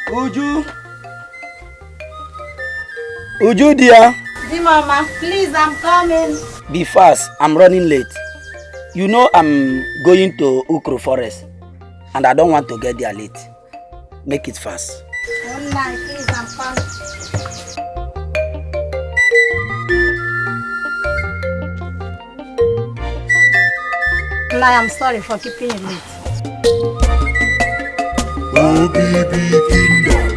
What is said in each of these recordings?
Uju. Uju, dear. Di mama, please, I'm coming. Be fast. I'm running late. You know I'm going to Ukro Forest. And I don't want to get there late. Make it fast. One night, please, I'm coming. I'm sorry for keeping you late. Baby kingdom.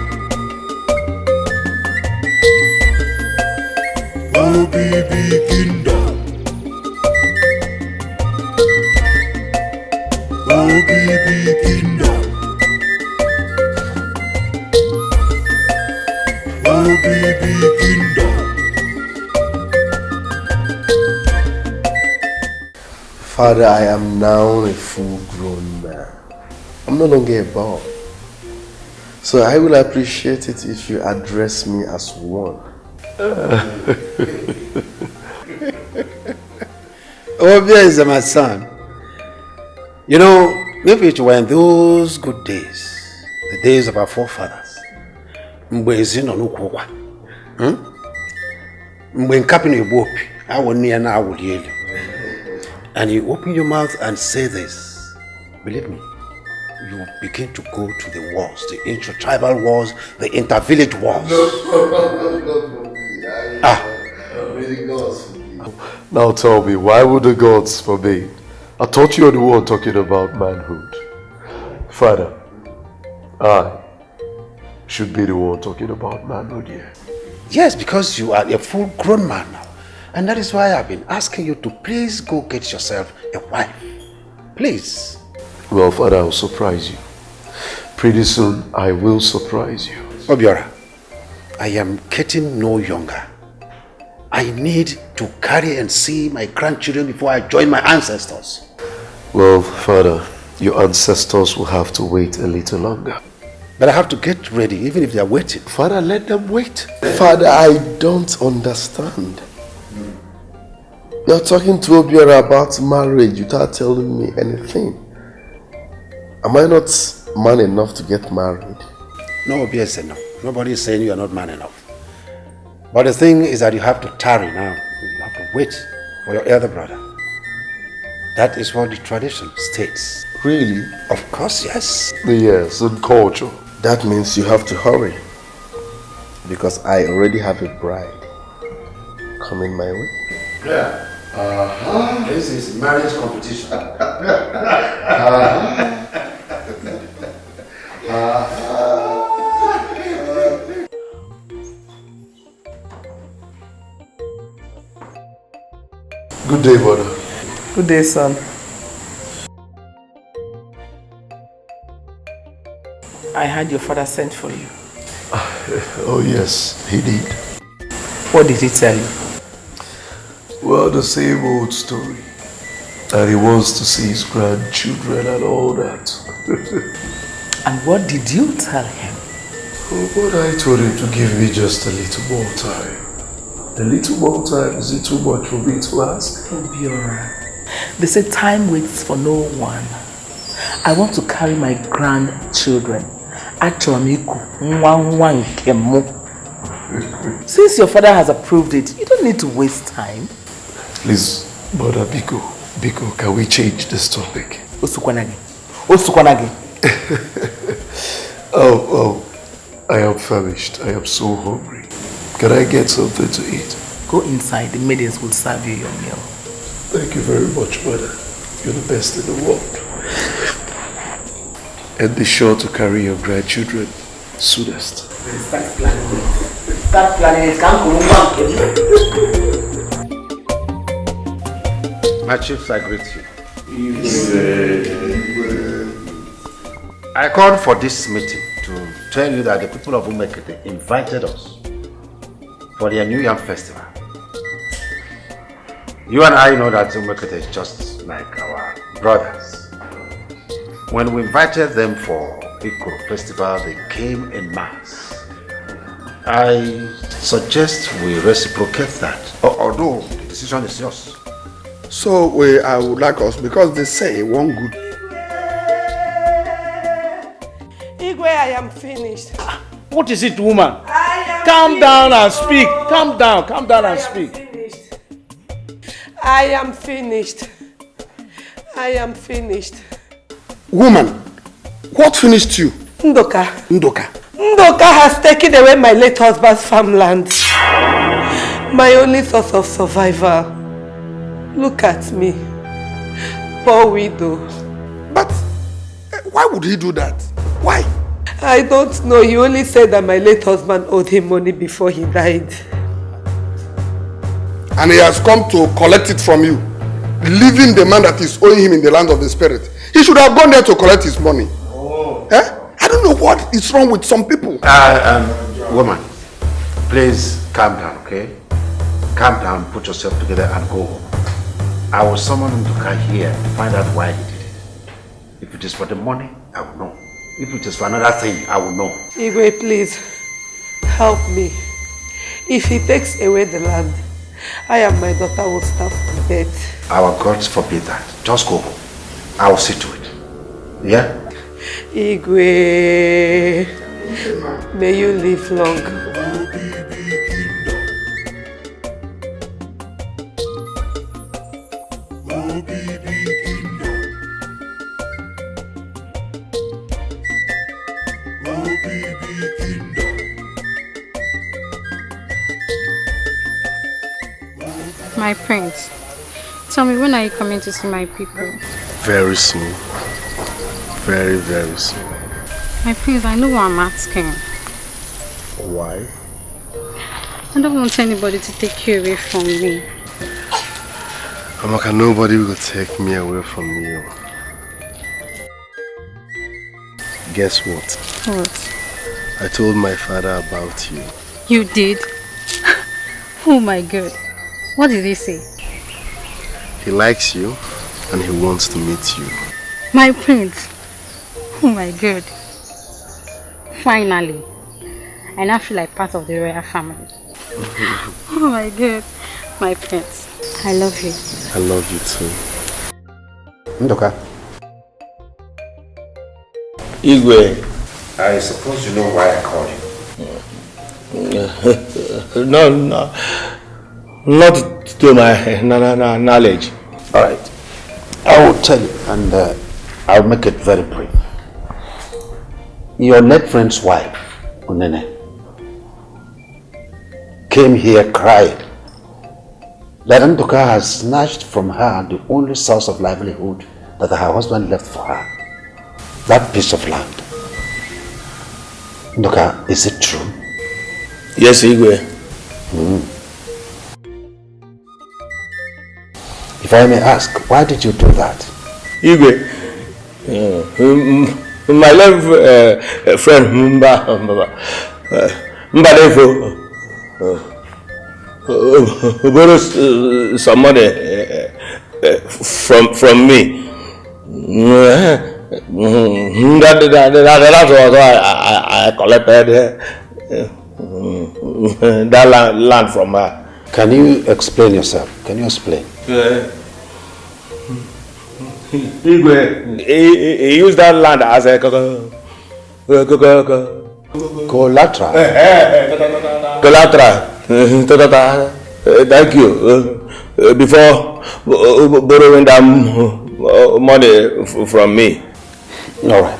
Oh baby kingdom. Oh baby kingdom. Oh baby kingdom. Father, I am now a full-grown man. I'm no longer a boy. So I will appreciate it if you address me as one. Obio is my son. You know, maybe it were in those good days, the days of our forefathers. Mgbe ezino n'ukwu Mgbe nkapi n'Ebopi, awo niya na awo lielu. And you open your mouth and say this, believe me, you begin to go to the wars, the intra-tribal wars, the inter-village wars. Now tell me, why would the gods forbid? I thought you were the one talking about manhood. Father, I should be the one talking about manhood here. Yes, because you are a full-grown man now. And that is why I've been asking you to please go get yourself a wife. Please. Well, Father, I will surprise you. Pretty soon, I will surprise you. Obiora, I am getting no younger. I need to carry and see my grandchildren before I join my ancestors. Well, Father, your ancestors will have to wait a little longer. But I have to get ready, even if they are waiting. Father, let them wait. Father, I don't understand. You're talking to Obiora about marriage without telling me anything. Am I not man enough to get married? No, Obia said no. Nobody is saying you are not man enough. But the thing is that you have to tarry now. You have to wait for your elder brother. That is what the tradition states. Really? Of course, yes. Yes, in culture. That means you have to hurry. Because I already have a bride coming my way. Yeah. This is marriage competition. Good day, brother. Good day, son. I heard your father sent for you. Oh yes, he did. What did he tell you? Well, the same old story. And he wants to see his grandchildren and all that. And what did you tell him? Oh, but I told him to give me just a little more time. A little more time, is it too much for me to ask? Obiora, they say time waits for no one. I want to carry my grandchildren. Since your father has approved it, you don't need to waste time. Please, Brother Biko, can we change this topic? Osukwanagi. Oh, I am famished. I am so hungry. Can I get something to eat? Go inside. The maidens will serve you your meal. Thank you very much, brother. You're the best in the world. And be sure to carry your grandchildren soonest. Start planning it. Start planning it. My chiefs, I greet you. I called for this meeting to tell you that the people of Umekete invited us for their New Yam Festival. You and I know that Umekete is just like our brothers. When we invited them for Ikoro Festival, they came en masse. I suggest we reciprocate that, although the decision is yours. So I would like us, because they say one good. Igwe, I am finished. What is it, woman? Calm down and speak. Calm down and speak. I am finished. I am finished. Woman, what finished you? Ndoka. Ndoka. Ndoka has taken away my late husband's farmland. My only source of survival. Look at me. Poor widow. But why would he do that? Why? I don't know. He only said that my late husband owed him money before he died. And he has come to collect it from you, leaving the man that is owing him in the land of the spirit. He should have gone there to collect his money. Oh. Eh? I don't know what is wrong with some people. Woman, please calm down, okay? Calm down, put yourself together and go home. I will summon him to come here to find out why he did it. If it is for the money, I will know. If it is for another thing, I will know. Igwe, please, help me. If he takes away the land, I and my daughter will starve to death. Our gods forbid that. Just go home. I will see to it. Yeah? Igwe, may you live long. My prince, tell me, when are you coming to see my people? Very soon. Very, very soon. My prince, I know what I'm asking. Why? I don't want anybody to take you away from me. Amaka, nobody will take me away from you. Guess what? What? I told my father about you. You did? Oh my God. What did he say? He likes you and he wants to meet you. My prince. Oh my God. Finally. I now feel like part of the royal family. Oh my God. My prince. I love you. I love you too. Ndoka. Igwe. I suppose you know why I called you. No. Not to my knowledge. Alright. I will tell you, and I'll make it very brief. Your late friend's wife, Unene, came here crying that Ndoka has snatched from her the only source of livelihood that her husband left for her. That piece of land. Ndoka, is it true? Yes, Igwe. If I may ask, why did you do that? Igwe, my love friend Mbadefo borrowed some money from me. That's what I collected that land from her. Can you explain yourself? Can you explain? He used that land as a collateral. Collateral. Thank you. Before borrowing that money from me. All right.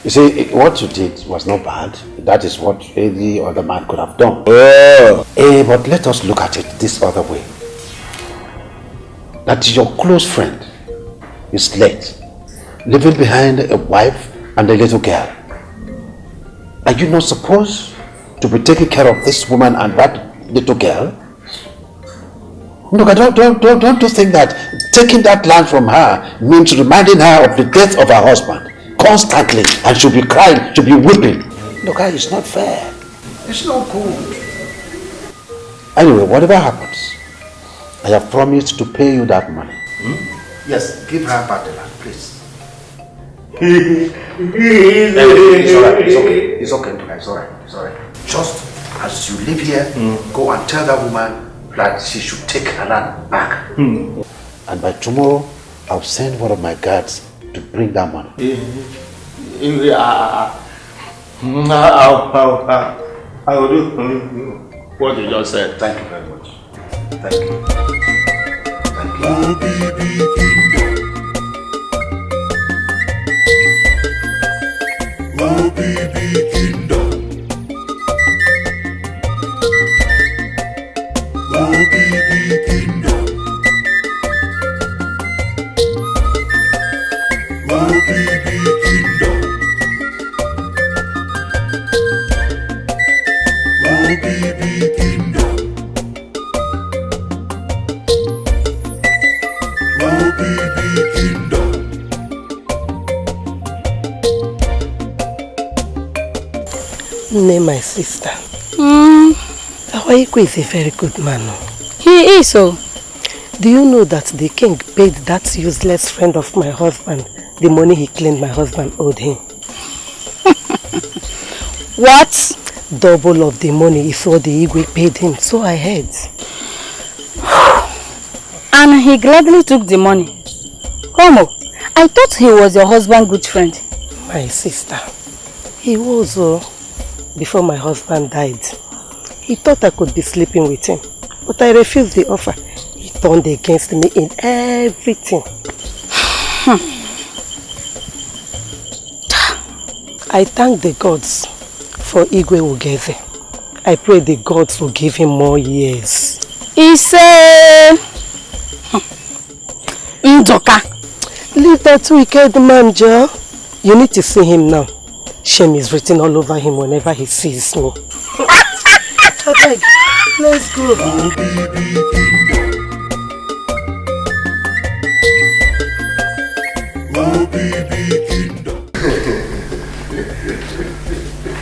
You see, what you did was not bad. That is what any other man could have done. Oh. But let us look at it this other way. That your close friend is late, leaving behind a wife and a little girl. Are you not supposed to be taking care of this woman and that little girl? Look, don't you think that taking that land from her means reminding her of the death of her husband constantly, and she'll be crying, she'll be weeping? Look, it's not fair. It's not good. Anyway, whatever happens, I have promised to pay you that money. Yes, give her back the land, please. It's alright, it's okay, it's alright. Just as you live here, go and tell that woman that she should take her land back. And by tomorrow, I'll send one of my guards to bring that money. I will do what you just said. Thank you very much. Thank you. Thank Name my sister. Awaiku is a very good man. He is so. Do you know that the king paid that useless friend of my husband the money he claimed my husband owed him? What? Double of the money is what the Igwe paid him, so I heard. And he gladly took the money. Como? I thought he was your husband's good friend. My sister. He was, before my husband died. He thought I could be sleeping with him, but I refused the offer. He turned against me in everything. I thank the gods for Igwe Ugeze. I pray the gods will give him more years. Ise! Ndoka! Leave that wicked man, Joe. You need to see him now. Shame is written all over him whenever he sees me. Let's go.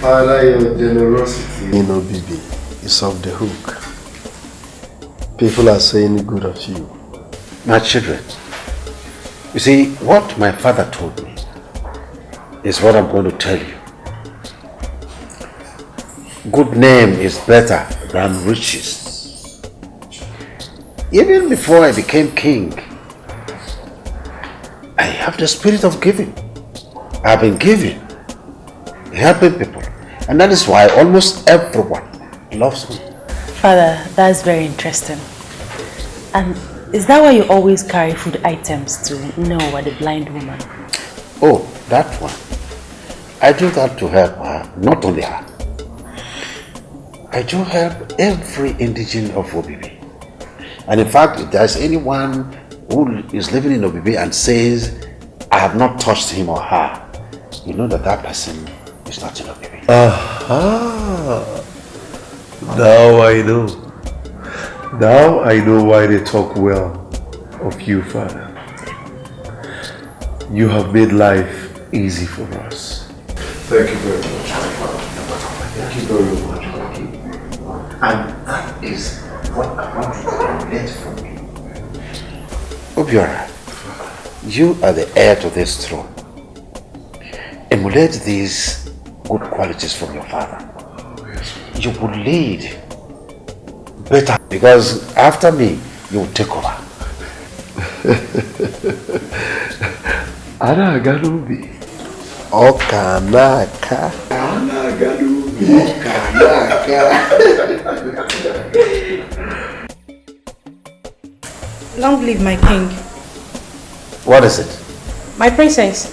Father, your generosity in Obibi is off the hook. People are saying good of you. My children, you see, what my father told me is what I'm going to tell you. Good name is better than riches. Even before I became king, I have the spirit of giving. I've been giving, helping people. And that is why almost everyone loves me. Father, that's very interesting. And is that why you always carry food items to Noah, the blind woman? Oh, that one. I do that to help her, not only her. I do help every indigene of Obibi. And in fact, if there's anyone who is living in Obibi and says, I have not touched him or her, you know that that person is not in Obibi. Aha! Now I know. Now I know why they talk well of you, Father. You have made life easy for us. Thank you very much, my father. Thank you very much, my king. And that is what I want you to emulate from me. Obiora, you are the heir to this throne. Emulate these good qualities from your father. You will lead better, because after me, you will take over. Ana Galubi. Okanaka. Ana Galubi. Long live my king. What is it? My princess,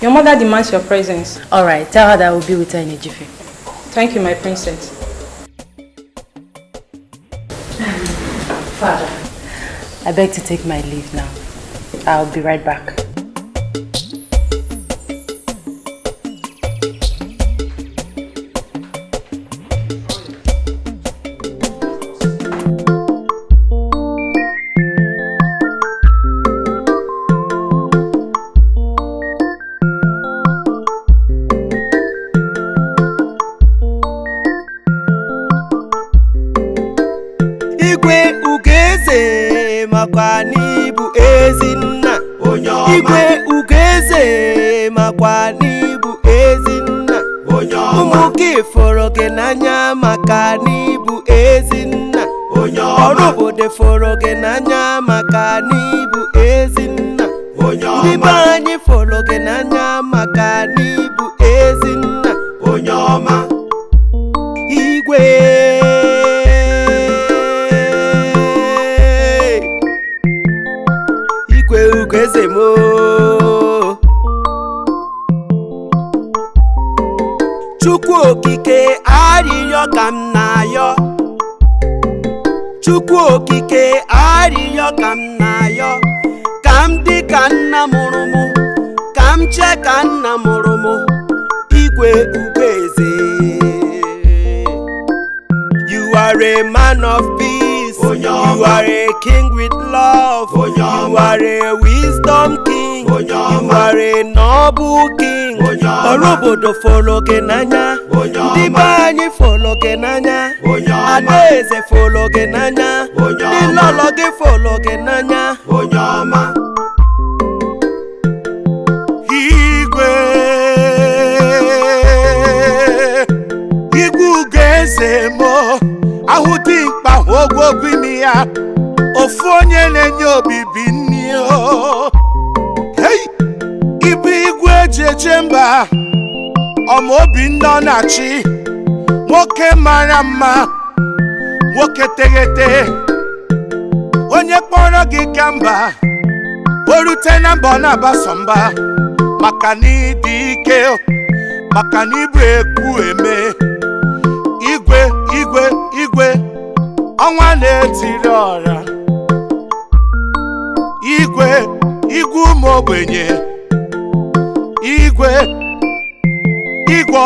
your mother demands your presence. Alright, tell her that I will be with her in a jiffy. Thank you, my princess. Father, I beg to take my leave now. I'll be right back. Igwe Ugeze makwanibu ezinna umuki foroge nanya makanibu ezinna orobode foroge nanya makanibu ezinna ndibanyi foroge nanya makanibu ezinna igwe igwe ugeze mo Chukwu okike arịrịọ ka m na-ayọ Chukwu okike arịrịọ ka m na-ayọ ka m dị ka nna mụrụ m ka m chee ka nna mụrụ m igwe ugeze You are a man of peace You are a king with love You are a wisdom king You are a noble king Orobodo folo gị n'anya Ndị be anyị folo gị n'anya Adaeze folo gị n'anya Ndị lọlọ gị folo gị n'anya Onye ọma Igwe Igwe ugeze mo ahụ dị mkpa ogwogwo imi ya ofu onye na-enye obibi nni Ibu igwe eji eje mba ọma obi ndị ọ na-achị nwoke mara mma nwoke teghete onye kpọrọ gị ka mba o rute na mba ọ na-agbasa mba maka na ịdị ike maka na ibu ekwu eme igwe ọnwa na-etiri ọra igwe ụmụ ogbenye igwe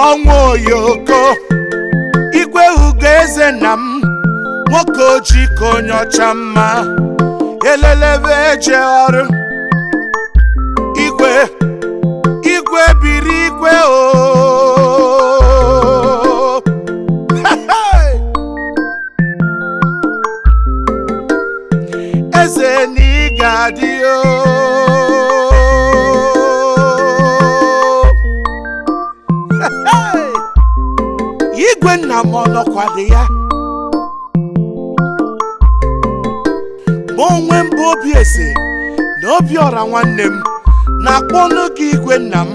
ọnwa oyoko igwe ugeze nna m nwoke ojii ka onye ọcha mma elelebe eje ọrụ igwe biri igwe eze na ị ga-adị igwe nna m ọnọkwa dị ya ma onwe mbụ obi ese na obi ọra nwanne m na-akpọ n'oge igwe nna m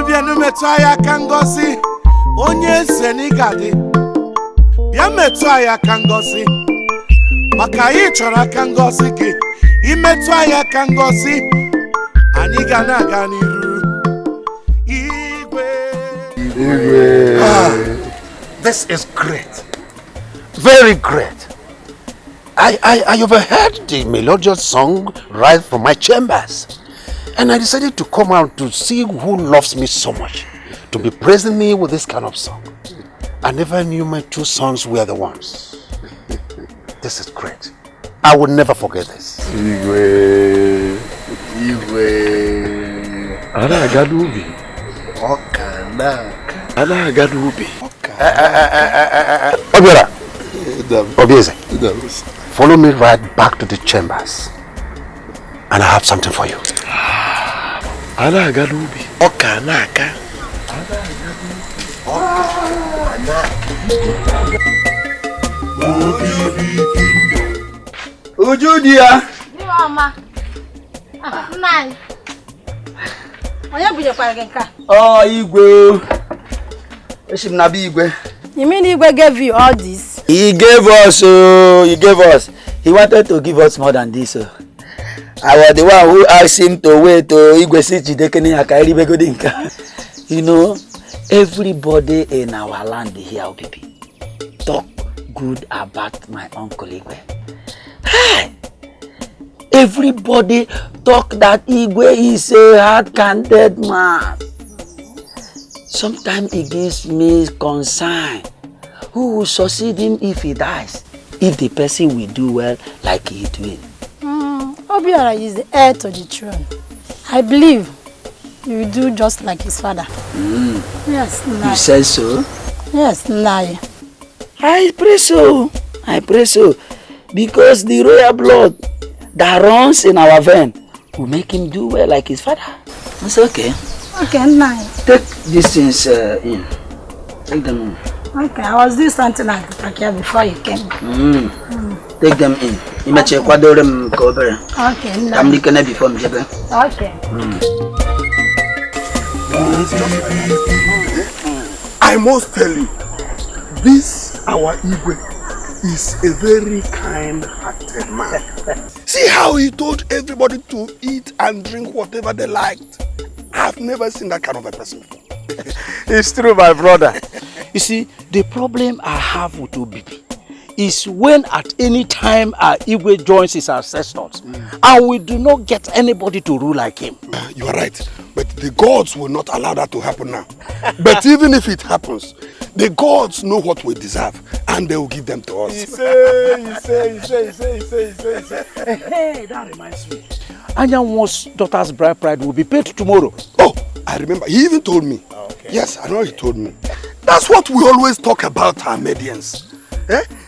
bịanụ metụ anyị aka ngọzi onye eze na ị ga-adị bịa metụ anyị aka ngọzi maka anyị chọrọ aka ngọzi gị imetụ anyị aka ngọzi anyị ga na-aga n'iru igwe This is great, very great. I overheard the melodious song right from my chambers, and I decided to come out to see who loves me so much to be praising me with this kind of song. I never knew my two sons were the ones. This is great. I will never forget this. Igwe. Ana gadubi. Ana gadubi. Obiora. Obieze. Follow me right back to the chambers, and I have something for you. Ana gadubi. Okanaka. Uju dia. Ni mama. Nai. Onye buje kwa nka. Oh, Igwe. Eshim na bi Igwe. You mean Igwe gave you all this? He gave us, he gave us. He wanted to give us more than this. I was the one who asked him to wait to Igwe Sichidekeni Akairibegodinka. You know, everybody in our land here, Obibi, talk good about my uncle Igwe. Hey! Everybody talk that Igwe is a hard-handed man. Sometimes it gives me concern. Who will succeed him if he dies? If the person will do well like he doing. Obio is the heir to the throne. I believe he will do just like his father. Yes, Nai. You say so? Yes, Nai. I pray so. I pray so. Because the royal blood that runs in our vein will make him do well like his father. It's okay. Okay, Nai. Take these things in. Take them in. Okay, I was doing something like that before you came. Take them in. Okay, Nai. Before me. Okay. I must tell you, This, our Igwe, is a very kind-hearted man. See how he told everybody to eat and drink whatever they liked. I've never seen that kind of a person before. It's true, my brother. You see, the problem I have with Obibi is when at any time our Igwe joins his ancestors and we do not get anybody to rule like him. You are right, but the gods will not allow that to happen now. But even if it happens, the gods know what we deserve and they will give them to us. You say. Hey, that reminds me. Anyanwo's daughter's bride pride will be paid tomorrow. Oh, I remember. He even told me. Okay. Yes, I know he told me. That's what we always talk about our Medians.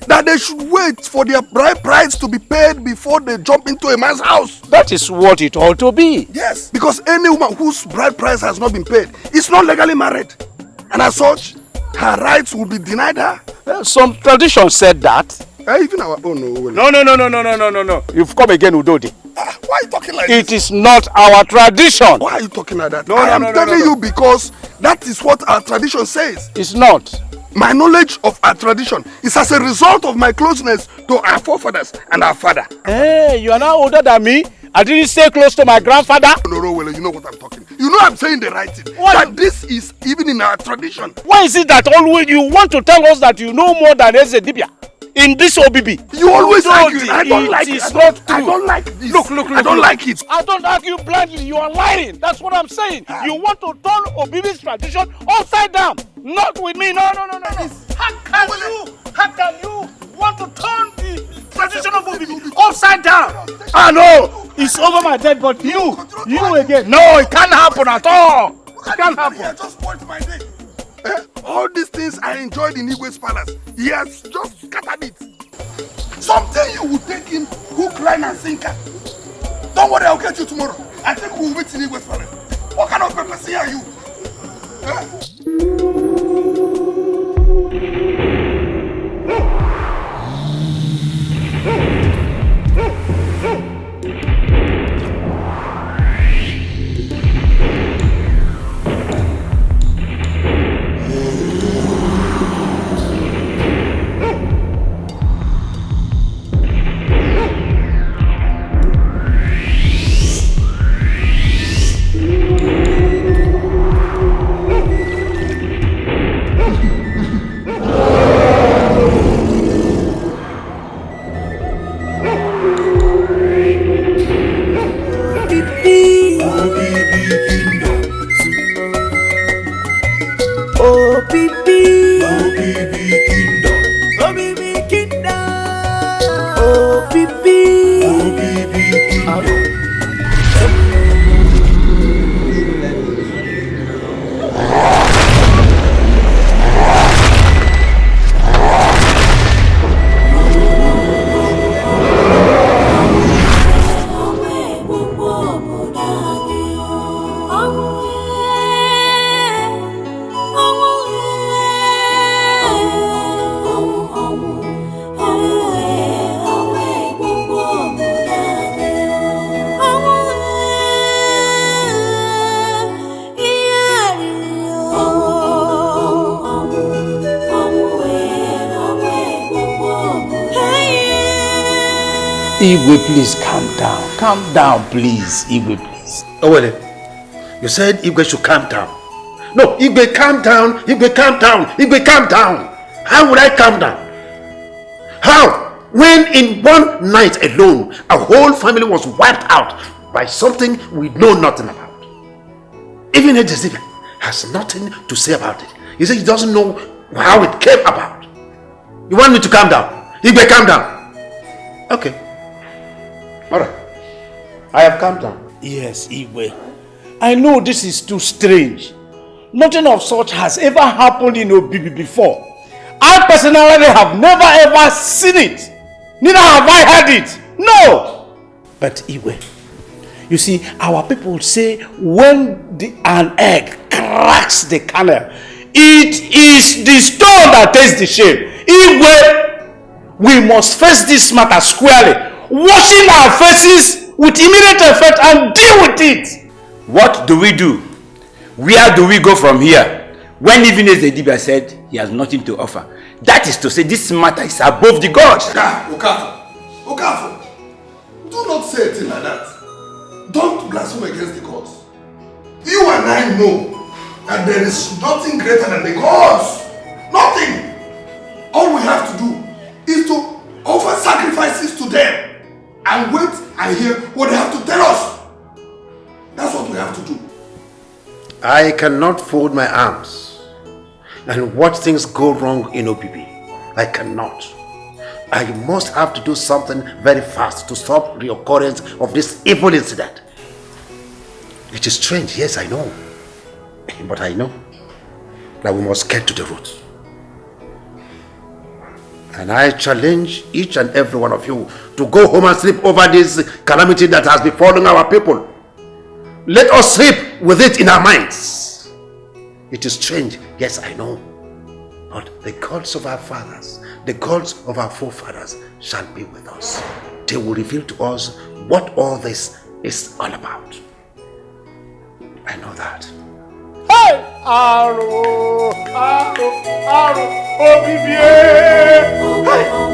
That they should wait for their bride price to be paid before they jump into a man's house. That is what it ought to be. Yes, because any woman whose bride price has not been paid is not legally married. And as such, her rights will be denied her. Some tradition said that. Even our own. No. You've come again, Udodi. Why are you talking like this? It is not our tradition. Why are you talking like that? I am telling you because that is what our tradition says. It's not. My knowledge of our tradition is as a result of my closeness to our forefathers and our father. Hey, you are now older than me. I didn't stay close to my grandfather. No, well, you know what I'm talking. You know I'm saying the right thing. That this is even in our tradition. Why is it that always you want to tell us that you know more than Ezedibia? In this OBB. You always argue. I don't like it. It's not true. I don't like this. Look. I don't like it. I don't argue blindly. You are lying. That's what I'm saying. You want to turn OBB's tradition upside down. Not with me. No. How can you want to turn the tradition of OBB upside down? I know. It's over my dead body. You again. No, it can't happen at all. It can't happen. Just point my day. All these things I enjoyed in Igwe's palace, he has just scattered it. Something you will take him hook, line and sinker. Don't worry, I'll get you tomorrow. I think we'll meet in Igwe's palace. What kind of papacy are you? Igwe, please calm down. Calm down, please. Igwe, please. Oh, well, you said Igwe should calm down. No, Igwe, calm down. Igwe, calm down. Igwe, calm down. How would I calm down? How? When in one night alone, a whole family was wiped out by something we know nothing about. Even Ejezibia has nothing to say about it. He said he doesn't know how it came about. You want me to calm down? Igwe, calm down. Okay. Alright. I have calmed down. Yes, Igwe. I know this is too strange. Nothing of such has ever happened in Obibi before. I personally have never ever seen it. Neither have I heard it. No! But Igwe, you see, our people say when an egg cracks the kernel, it is the stone that takes the shame. Igwe, we must face this matter squarely, washing our faces with immediate effect and deal with it. What do we do? Where do we go from here? When even Ezedibia said he has nothing to offer, That is to say, this matter is above the gods. Okafor, do not say a thing like that. Don't blaspheme against the gods. You and I know that there is nothing greater than the gods. Nothing. All we have to do is to offer sacrifices to them and wait and hear what they have to tell us. That's what we have to do. I cannot fold my arms and watch things go wrong in OPP. I cannot. I must have to do something very fast to stop the occurrence of this evil incident. It is strange, yes, I know. But I know that we must get to the root. And I challenge each and every one of you to go home and sleep over this calamity that has befallen our people. Let us sleep with it in our minds. It is strange, yes, I know. But the gods of our fathers, the gods of our forefathers shall be with us. They will reveal to us what all this is all about. I know that. Hey! Aro! Obibie! Hey!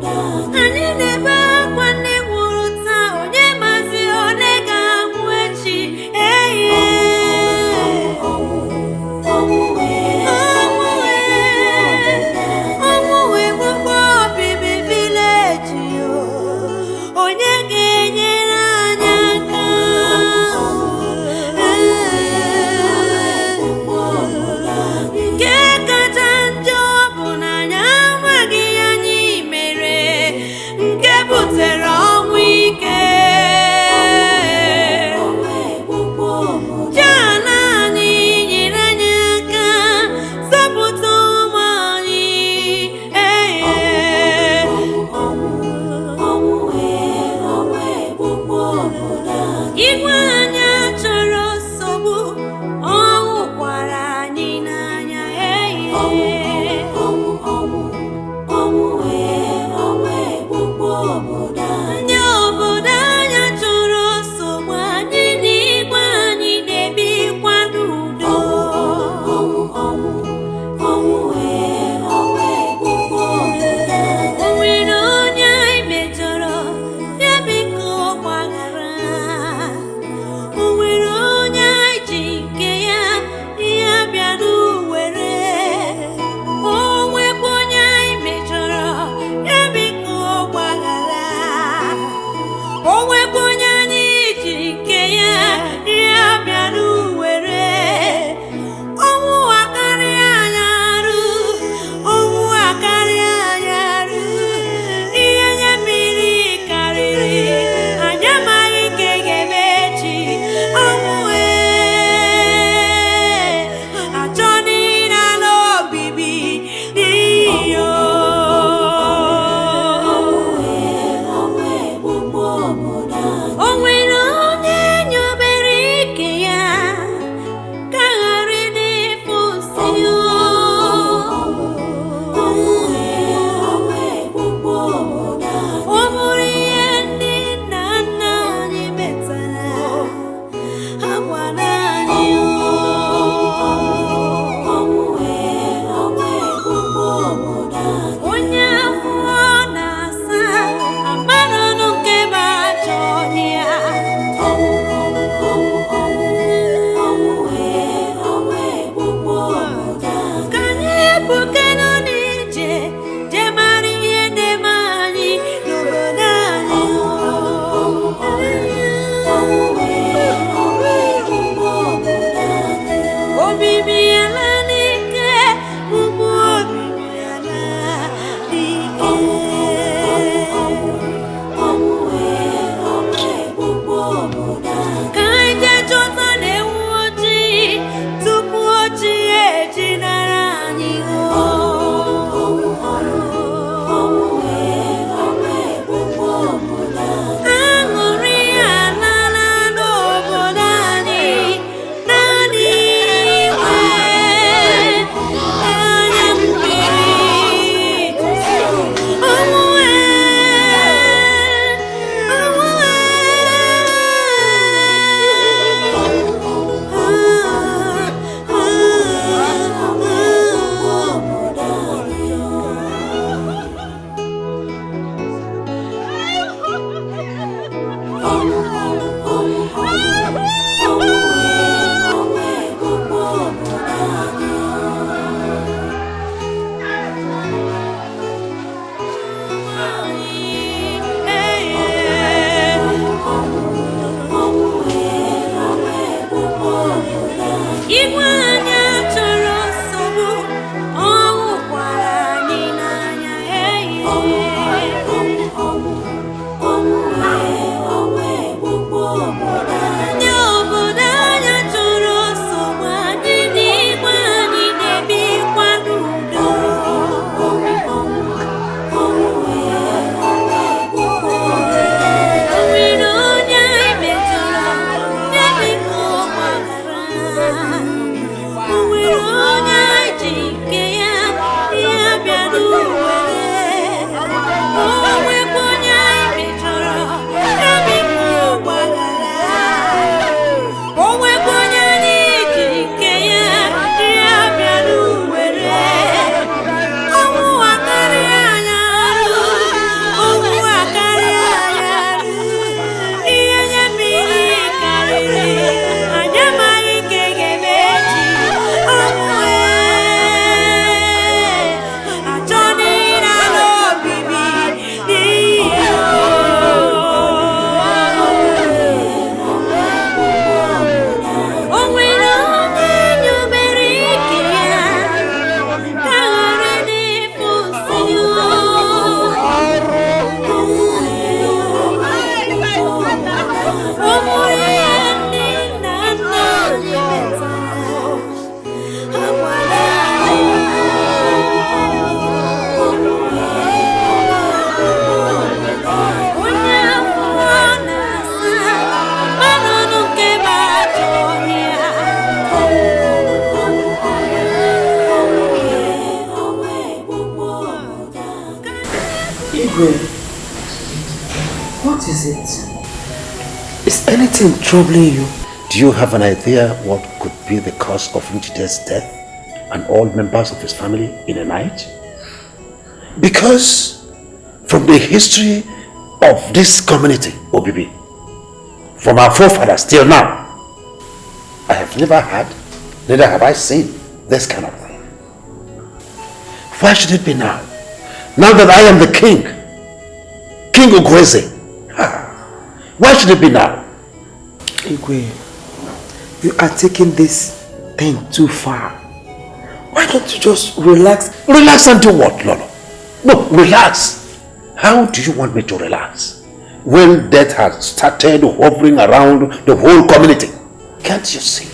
Down. Ebube, what is it? Is anything troubling you? Do you have an idea what could be the cause of Njide's death and all members of his family in a night? Because from the history of this community, Obibi, from our forefathers till now, I have never had, neither have I seen this kind of thing. Why should it be now? Now that I am the king, King Ugweze, why should it be now? Igwe, you are taking this thing too far. Why don't you just relax? Relax and do what, Lolo? No, relax. How do you want me to relax when death has started hovering around the whole community? Can't you see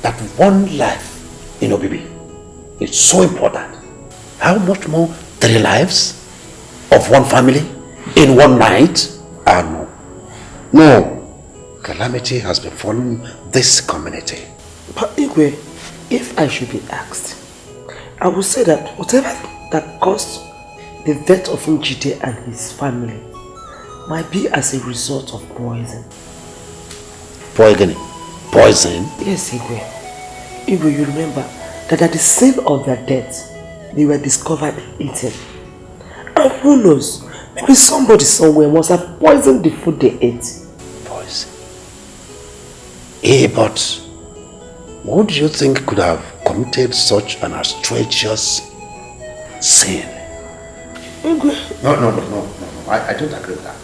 that one life in Obibi is so important? How much more 3 lives of one family in one night? No. No. Calamity has befallen this community. But Igwe, if I should be asked, I would say that whatever that caused the death of Njide and his family might be as a result of poison. Poisoning? Poison? Yes, Igwe. Igwe, you remember that at the scene of their death, they were discovered eaten. And who knows, maybe somebody somewhere must have poisoned the food they ate. Poison? But who do you think could have committed such an outrageous sin? Igwe. No. I don't agree with that.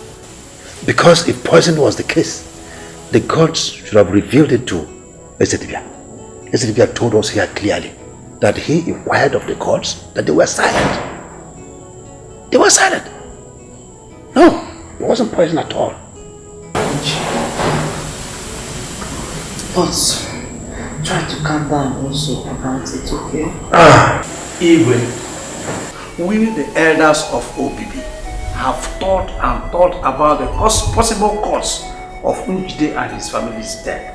Because if poison was the case, the gods should have revealed it to Ezedibia. Ezedibia told us here clearly that he inquired of the gods that they were silent. They were silent. No, it wasn't poison at all. But try to calm down also about it, okay? Igwe, we the elders of Obibi have thought about the possible cause of Njide and his family's death.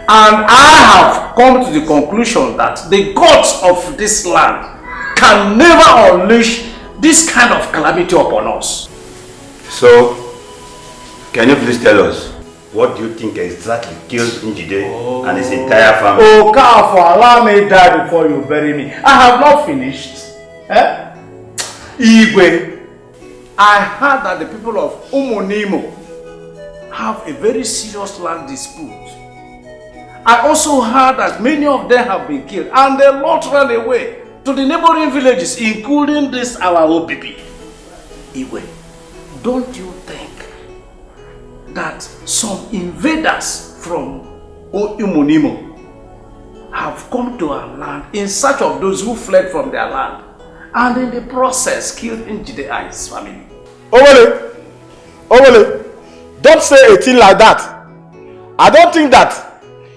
And I have come to the conclusion that the gods of this land can never unleash this kind of calamity upon us. So, can you please tell us, what do you think exactly killed Njide and his entire family? Oh, Kafo, allow me to die before you bury me. I have not finished. Igwe, I heard that the people of Umonimo have a very serious land dispute. I also heard that many of them have been killed and a lot ran away to the neighboring villages, including this our Obibi. Igwe, don't you think that some invaders from Umonimo have come to our land in search of those who fled from their land and in the process killed Njide and his family? Owele, don't say a thing like that. I don't think that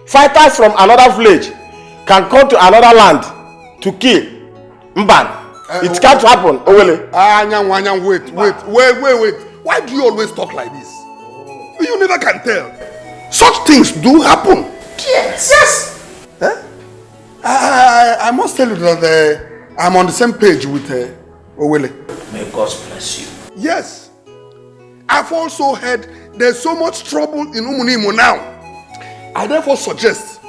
fighters from another village can come to another land to kill. Mban. It can't happen, Owele. Wait. Why do you always talk like this? You never can tell. Such things do happen. Yes. I must tell you that I'm on the same page with Owele. May God bless you. Yes. I've also heard there's so much trouble in Umunimo now. I therefore suggest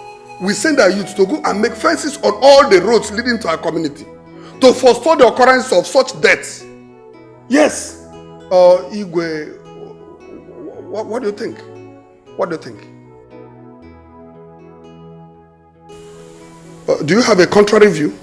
we send our youth to go and make fences on all the roads leading to our community to forestall the occurrence of such deaths. Yes. Igwe, what do you think? What do you think? Do you have a contrary view?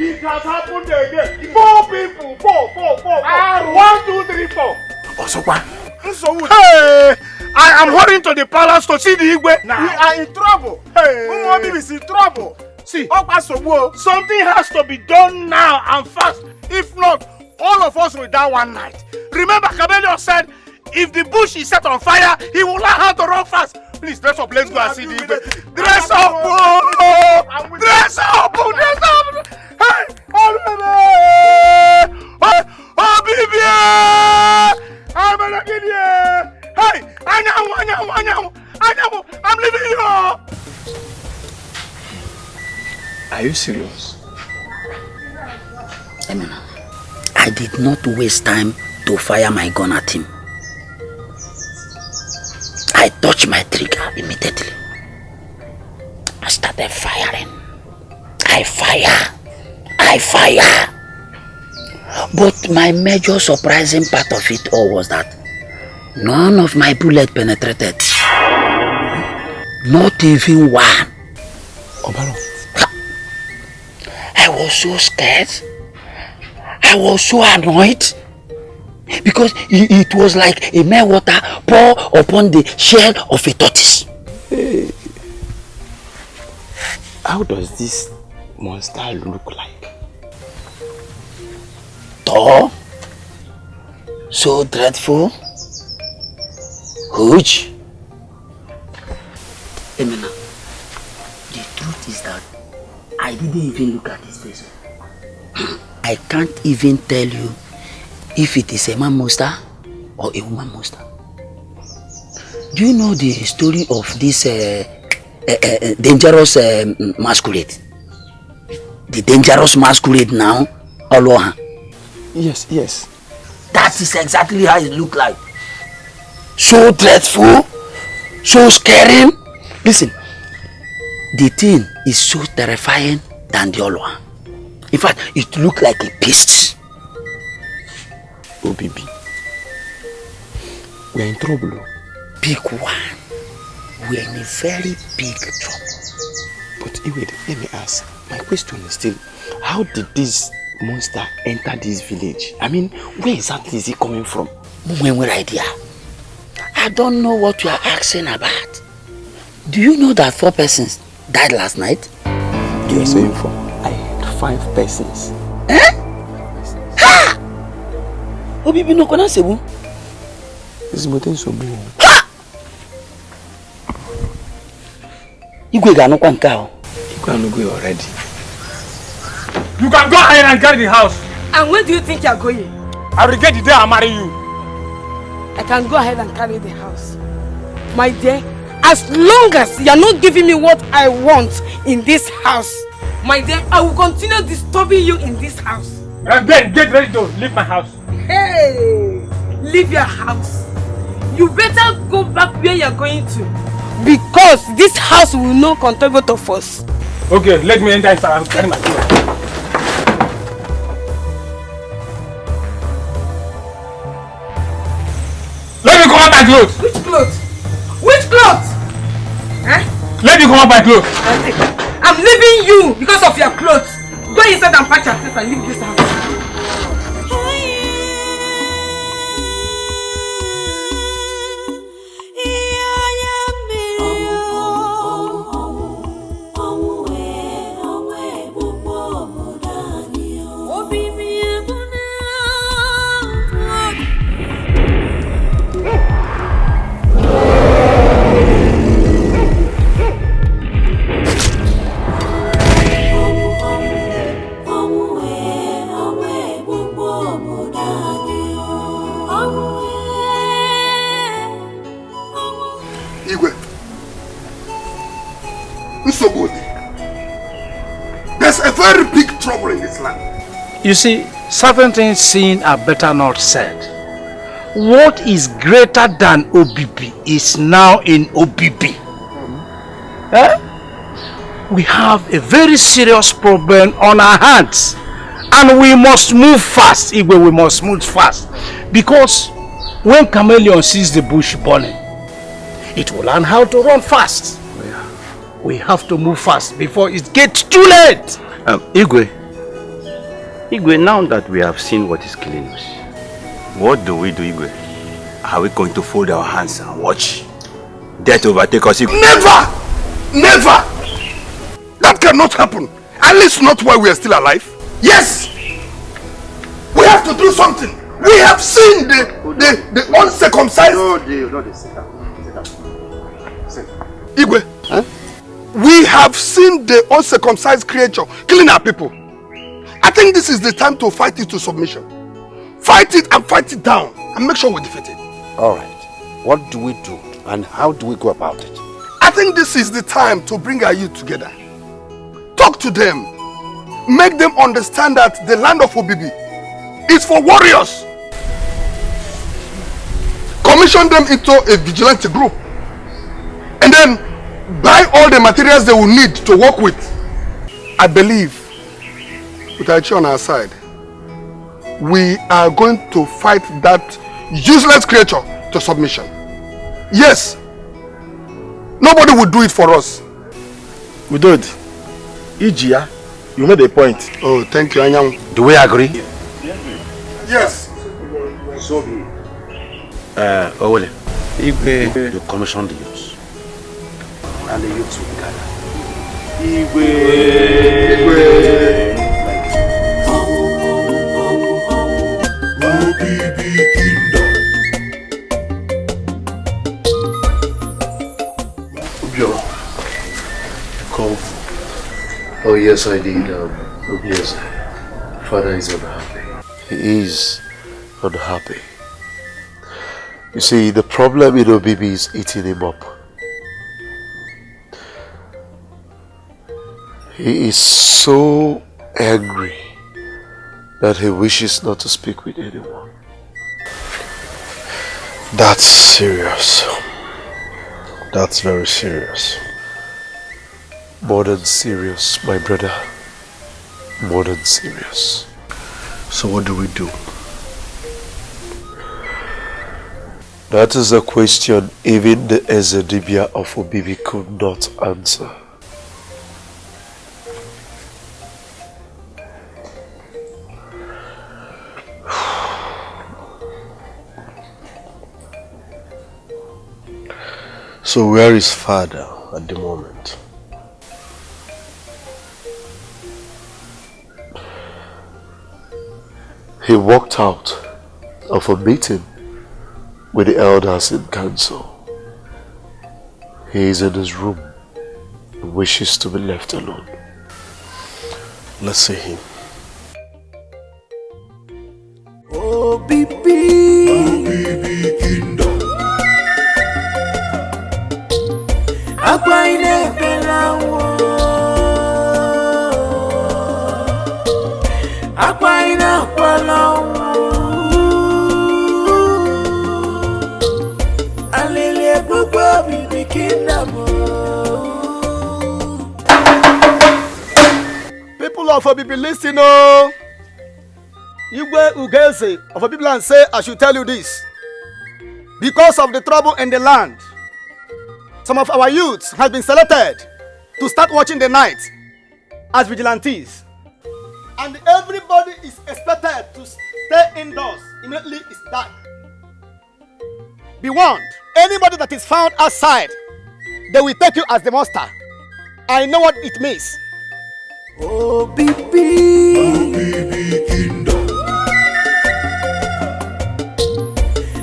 It has happened again. 4 people. 4. 1, 2, 3, 4. Hey! I am hurrying to the palace to see the Igwe. Now. We are in trouble. Hey! is in trouble. See, something has to be done now and fast. If not, all of us will die one night. Remember, Cabello said, if the bush is set on fire, he will learn how to run fast. Please, dress up. Let's go and see the Igwe. Dress up! Dress up! Dress up! Hey! Oh, baby! I'm hey! I'm leaving you! Are you serious? Emina, I did not waste time to fire my gun at him. I touched my trigger immediately. I started firing. I fire. But my major surprising part of it all was that none of my bullets penetrated. Not even one. Obaro. I was so scared. I was so annoyed. Because it was like a mere water pour upon the shell of a tortoise. Hey. How does this monster look like? Tall, so dreadful, huge. Emina, the truth is that I didn't even look at his face. I can't even tell you if it is a man monster or a woman monster. Do you know the story of this dangerous masquerade? The dangerous masquerade now, Aloha. Yes. That is exactly how it looked like. So dreadful, so scary. Listen, the thing is so terrifying than the other one. In fact, it looked like a beast. Oh, baby. We're in trouble. Big one. We're in a very big trouble. But wait, let me ask. My question is still, how did this monster enter this village? I mean, where exactly is he coming from? What idea? I don't know what you are asking about. Do you know that 4 persons died last night? You are saying 4? I heard 5 persons. Eh? Ha! Obibi no kona sebu. This is moten sobu. Ha! Igwe ga no kwa nka o. Igwe no go already. You can go ahead and carry the house. And where do you think you are going? I will get the day I marry you. I can go ahead and carry the house. My dear, as long as you are not giving me what I want in this house, my dear, I will continue disturbing you in this house. And then get ready to leave my house. Hey, leave your house. You better go back where you are going to. Because this house will not contain both of us. Okay, let me enter inside and carry my clothes. Let me come out my clothes. Which clothes? Which clothes? Eh? Let me come out my clothes. I'm leaving you because of your clothes. Go inside and pack your things and leave this house. There's a very big trouble in this land. You see, certain things seen are better not said. What is greater than OBB is now in OBB. We have a very serious problem on our hands. And we must move fast, Igwe, we must move fast. Because when chameleon sees the bush burning, it will learn how to run fast. Oh, yeah. We have to move fast before it gets too late. Igwe, now that we have seen what is killing us, what do we do, Igwe? Are we going to fold our hands and watch death overtake us? Never! Never! That cannot happen. At least not while we are still alive. Yes! We have to do something. We have seen the uncircumcised. No, sit down. Igwe, huh? We have seen the uncircumcised creature killing our people. I think this is the time to fight it to submission. Fight it and fight it down and make sure we defeat it. Alright, what do we do and how do we go about it? I think this is the time to bring our youth together. Talk to them. Make them understand that the land of Obibi is for warriors. Commission them into a vigilante group. And then buy all the materials they will need to work with. I believe, with Aichi on our side, we are going to fight that useless creature to submission. Yes, nobody will do it for us. We do it. Ijia, you made a point. Oh, thank you, Anyang. Do we agree? Yes. So be it. Owele, you commission the youths. And the youths will gather. Obibi Kingdom. Obio, come. Oh yes, I did. Yes, Father is unhappy. He is unhappy. You see, the problem in Obibi is eating him up. He is so angry that he wishes not to speak with anyone. That's serious. That's very serious. More than serious, my brother. More than serious. So what do we do? That is a question even the Ezedibia of Obibi could not answer. So where is Father at the moment? He walked out of a meeting with the elders in council. He is in his room and wishes to be left alone. Let's see him. Obibi Kingdom. Akwaine pelawo. Akwaine pelawo. Alele gbogbo Obibi Kingdom. People of Obibi, listen, oh. Igwe Ugeze of Obibi say I should tell you this. Because of the trouble in the land, some of our youths have been selected to start watching the night as vigilantes. And everybody is expected to stay indoors immediately it's dark. Be warned, anybody that is found outside, they will take you as the monster. I know what it means. Obibi Kingdom.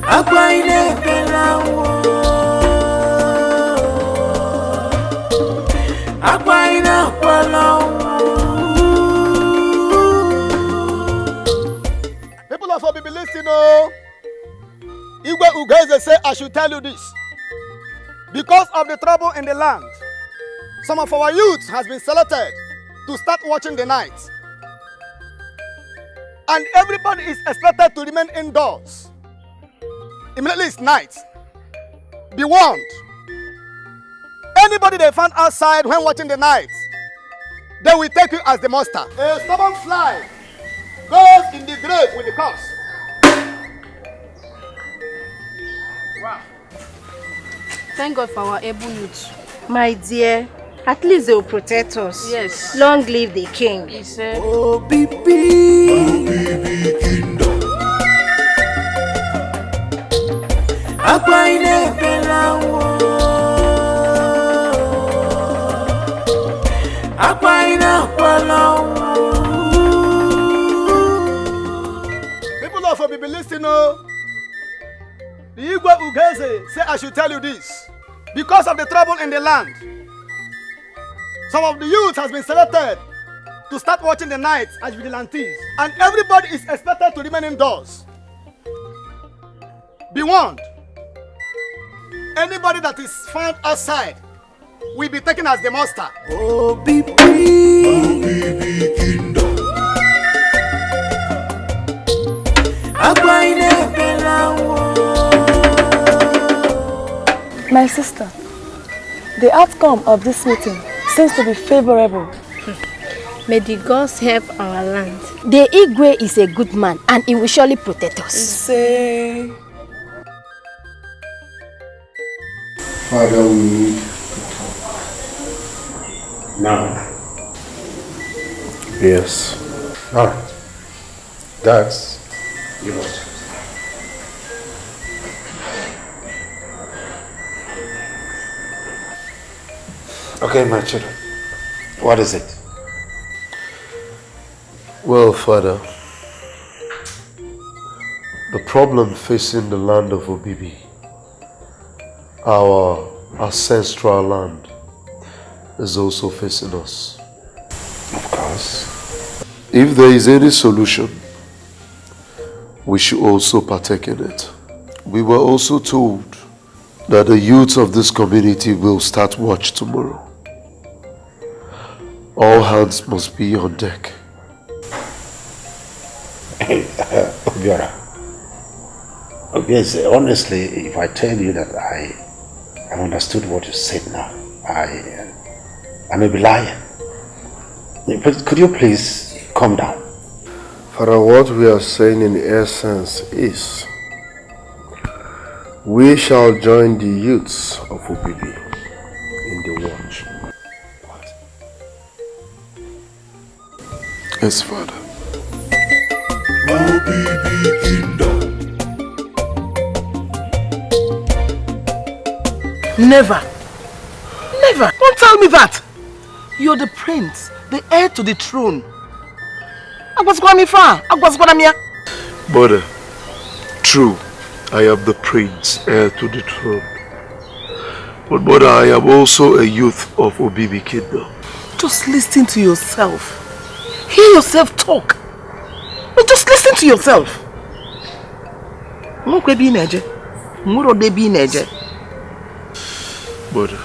Akwaine pelawo. Akwaine pelawo. People of Obibi, listen, oh. Igwe Ugeze say I should tell you this. Because of the trouble in the land, some of our youths has been selected to start watching the night. And everybody is expected to remain indoors. Immediately it's night. Be warned. Anybody they found outside when watching the night, they will take you as the monster. A stubborn fly goes in the grave with the corpse. Thank God for our able youth. My dear, at least they will protect us. Yes. Long live the king. He said, People of Obibi, listen, oh. The Igwe Ugeze say I should tell you this. Because of the trouble in the land, some of the youth has been selected to start watching the night as vigilantes. And everybody is expected to remain indoors. Be warned. Anybody that is found outside will be taken as the monster. My sister, the outcome of this meeting seems to be favorable. May the gods help our land. The Igwe is a good man and he will surely protect us. Say... Father, we need to talk. Now. Yes. Alright. That's yours. Okay, my children. What is it? Well, Father, the problem facing the land of Obibi, our ancestral land, is also facing us. Of course. If there is any solution, we should also partake in it. We were also told that the youth of this community will start watch tomorrow. All hands must be on deck. Obiora. Yes, honestly, if I tell you that I understood what you said now, I may be lying. But could you please calm down? Father, what we are saying in essence is, we shall join the youths of Obibi in the watch. What? Yes, Father. Obibi Kingdom. Never. Never. Don't tell me that. You're the prince, the heir to the throne. Mother, true, I am the prince, heir to the throne. But mother, I am also a youth of Obibi Kingdom. Just listen to yourself. Hear yourself talk. But just listen to yourself. Mother,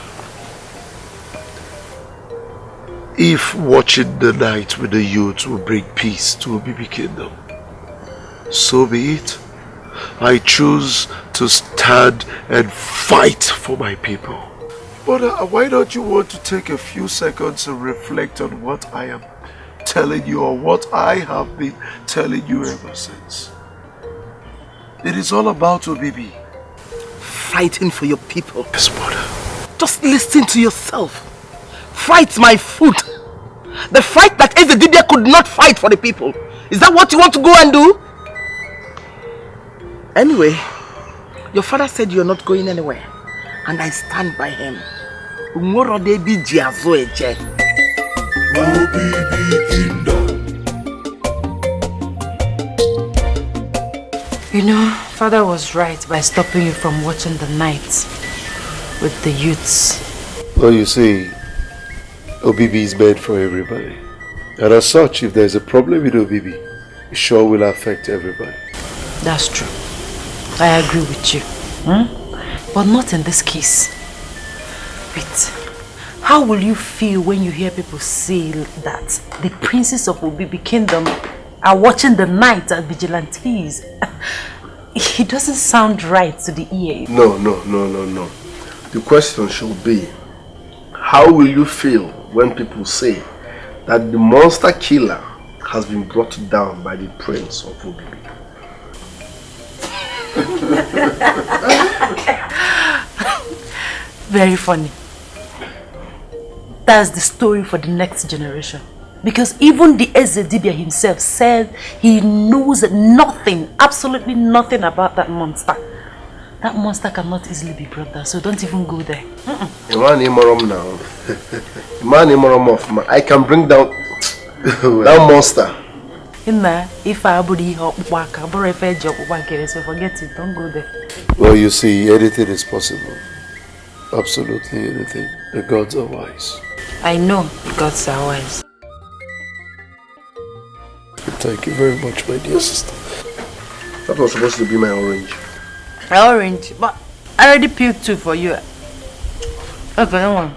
if watching the night with the youth will bring peace to Obibi Kingdom, so be it. I choose to stand and fight for my people. Mother, why don't you want to take a few seconds and reflect on what I am telling you, or what I have been telling you ever since? It is all about Obibi. Fighting for your people. Yes, mother. Just listen to yourself. Fight my foot. The fight that Ezedibia could not fight for the people. Is that what you want to go and do? Anyway, your father said you're not going anywhere. And I stand by him. Obibi Kingdom. You know, Father was right by stopping you from watching the night with the youths. Well, you see, Obibi is made for everybody. And as such, if there's a problem with Obibi, it sure will affect everybody. That's true. I agree with you. But not in this case. Wait, how will you feel when you hear people say that the princes of Obibi Kingdom are watching the night as vigilantes? It doesn't sound right to the ear. No. The question should be, how will you feel when people say that the monster killer has been brought down by the prince of Obibi? Very funny. That's the story for the next generation. Because even the Ezedibia himself said he knows nothing, absolutely nothing about that monster. That monster cannot easily be brought down, so don't even go there. I can bring down that monster. If I forget it, don't go there. Well, you see, anything is possible. Absolutely anything. The gods are wise. I know the gods are wise. Thank you very much, my dear sister. That was supposed to be my orange. Orange, but I already peeled 2 for you. Okay, that one.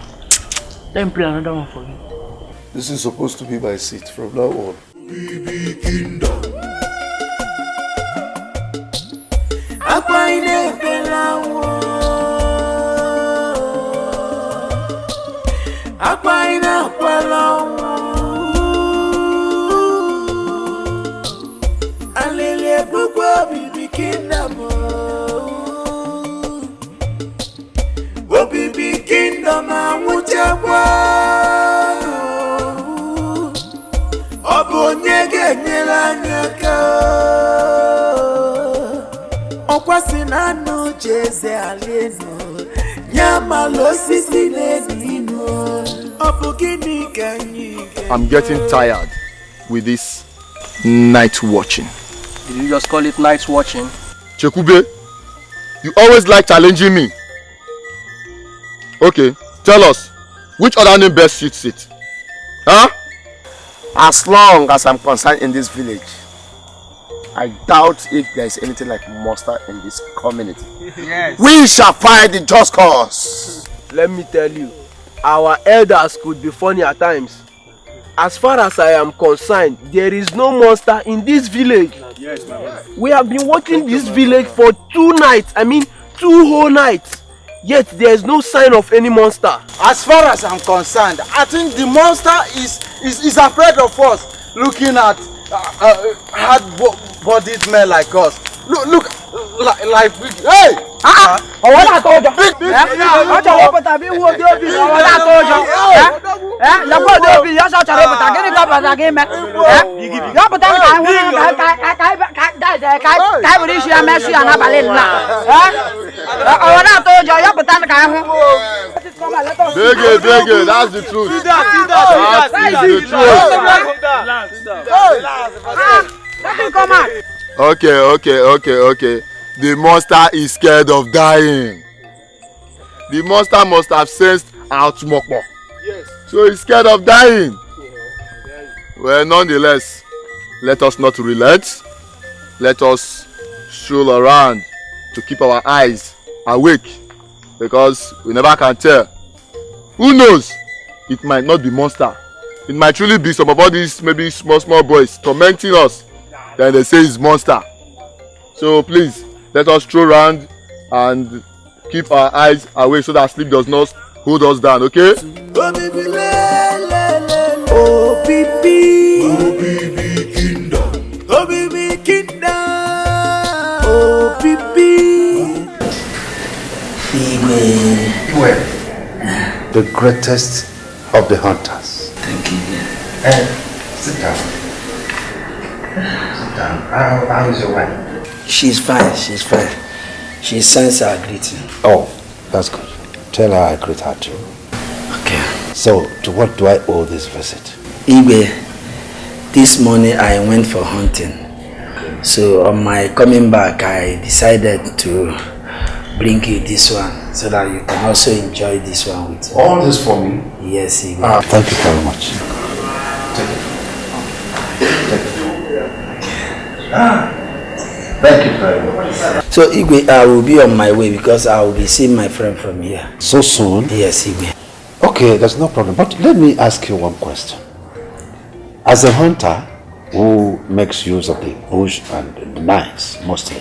Let me peel another one for you. This is supposed to be my seat from now on. I'm getting tired with this night watching. Did you just call it night watching? Chekube, you always like challenging me. Okay, tell us, which other name best suits it? Huh? As long as I'm concerned in this village, I doubt if there is anything like monster in this community. Yes. We shall fight the just cause. Let me tell you, our elders could be funny at times. As far as I am concerned, there is no monster in this village. Yes, my brother. We have been watching this village for 2 nights. I mean, 2 whole nights. Yet there is no sign of any monster. As far as I'm concerned, I think the monster is afraid of us, looking at hard-bodied men like us. Look, like hey! Bege, that's the truth. That's the truth. Okay. The monster is scared of dying. The monster must have sensed atonement. Yes. So he's scared of dying. Well, nonetheless, let us not relent. Let us stroll around to keep our eyes awake, because we never can tell. Who knows? It might not be monster. It might truly be some of all these maybe small boys tormenting us. Then they say it's monster. So please, let us stroll around and keep our eyes away so that sleep does not hold us down, okay? The greatest of the hunters. Thank you. Sit down. Sit down. How is your wife? She's fine. She sends her greeting. Oh, that's good. Tell her I greet her too. Okay. So, to what do I owe this visit? Igwe, this morning I went for hunting. So on my coming back, I decided to bring you this one so that you can also enjoy this one with you. All this for me? Yes, Igwe. Thank you very much. Thank you very much. So Igwe, I will be on my way because I will be seeing my friend from here. So soon? Yes, Igwe. Okay, that's no problem. But let me ask you one question. As a hunter who makes use of the bush and the knives mostly,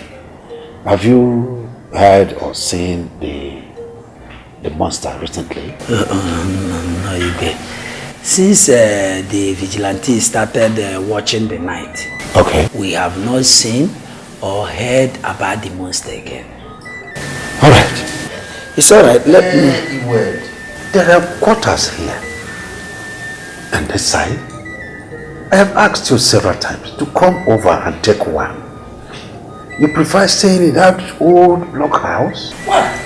have you heard or seen the monster recently? No, Igwe. Since the Vigilante started watching the night, okay, we have not seen or heard about the monster again. Alright. It's alright, let me... Wait. There are quarters here. And this side. I have asked you several times to come over and take one. You prefer staying in that old block house? Why?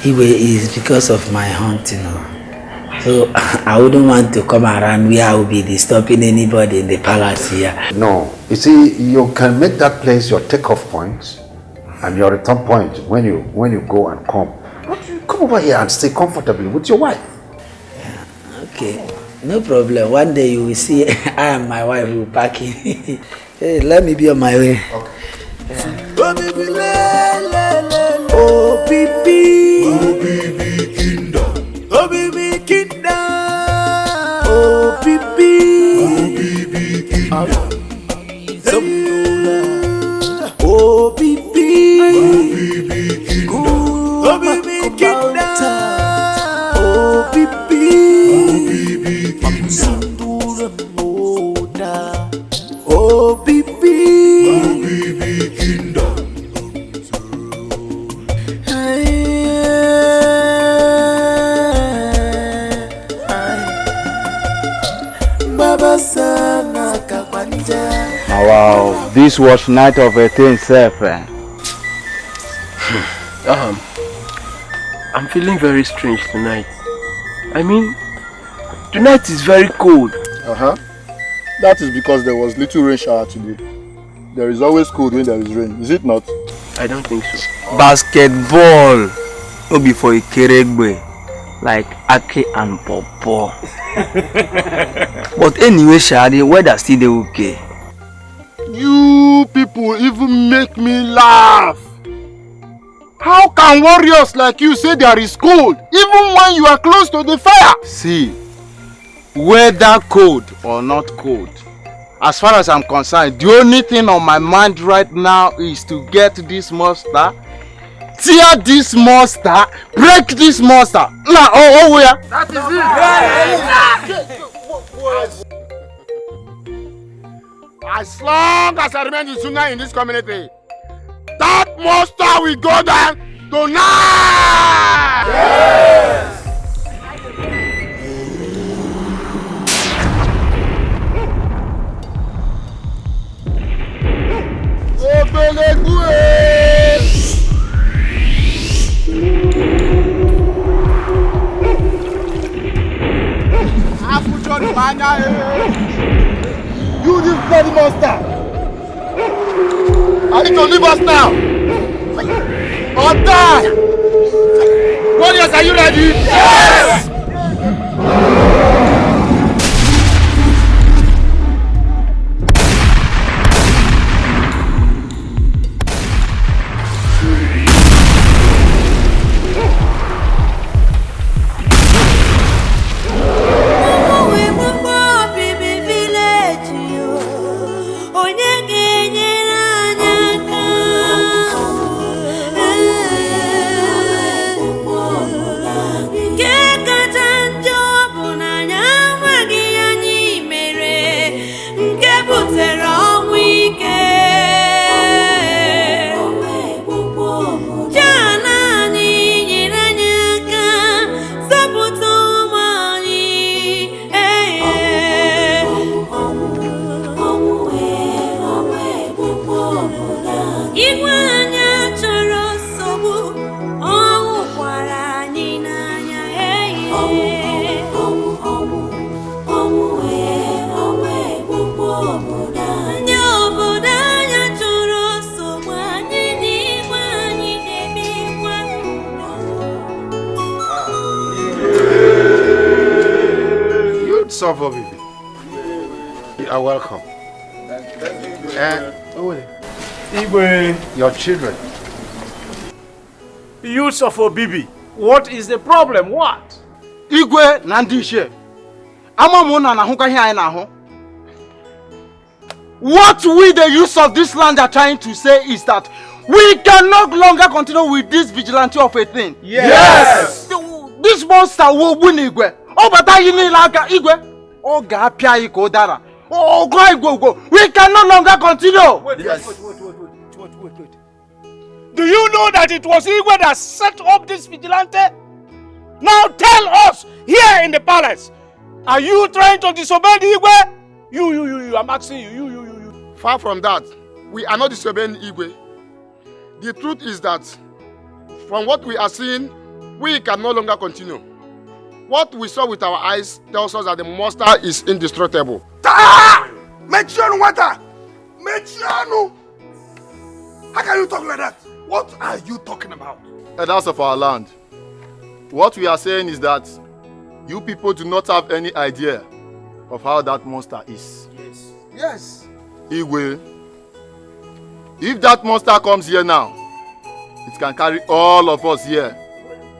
It's because of my hunting. So I wouldn't want to come around where I will be disturbing anybody in the palace here. No. You see, you can make that place your takeoff point and your return point when you go and come. But you come over here and stay comfortably with your wife. Yeah, okay. No problem. One day you will see I and my wife will pack in. Hey, let me be on my way. Okay. Oh, baby. Oh, baby kingdom. Oh, baby kingdom. Oh, baby. Oh, baby kingdom. Oh, baby. Oh, baby kingdom. Oh, baby kingdom. Oh, baby. Oh, baby. Oh, baby kingdom. Oh, wow, this was night of a thing, self. I'm feeling very strange tonight. I mean, tonight is very cold. That is because there was little rain shower today. There is always cold when there is rain, is it not? I don't think so. Basketball, no be for Ikeregbe, like Ake and Popo. But anyway, Shadi, weather still okay. You people even make me laugh. How can warriors like you say there is cold, even when you are close to the fire? See, whether cold or not cold, as far as I'm concerned, the only thing on my mind right now is to get this monster, tear this monster, break this monster. Nah, where? That is it. As long as I remain the Sunna in this community, that monster will go down tonight. Yes. You this bloody monster! I need to leave us now! Or die! Warriors, are you ready? Yes! You are welcome. Igwe, your children. Youths of Obibi, what is the problem? What? Igwe Nandishe. Amamuna na huka here na ho. What we the youths of this land are trying to say is that we can no longer continue with this vigilante of a thing. Yes! This monster will win Igwe. Oh, but I need like Igwe. Oh, Gapia Ikodara. Oh, go. We can no longer continue. Wait. Do you know that it was Igwe that set up this vigilante? Now tell us, here in the palace, are you trying to disobey the Igwe? You, I'm asking you, you. Far from that, we are not disobeying Igwe. The truth is that, from what we are seeing, we can no longer continue. What we saw with our eyes tells us that the monster is indestructible. Mechiano water! Mechiano! How can you talk like that? What are you talking about? Elders of our land, what we are saying is that you people do not have any idea of how that monster is. Yes. Igwe, if that monster comes here now, it can carry all of us here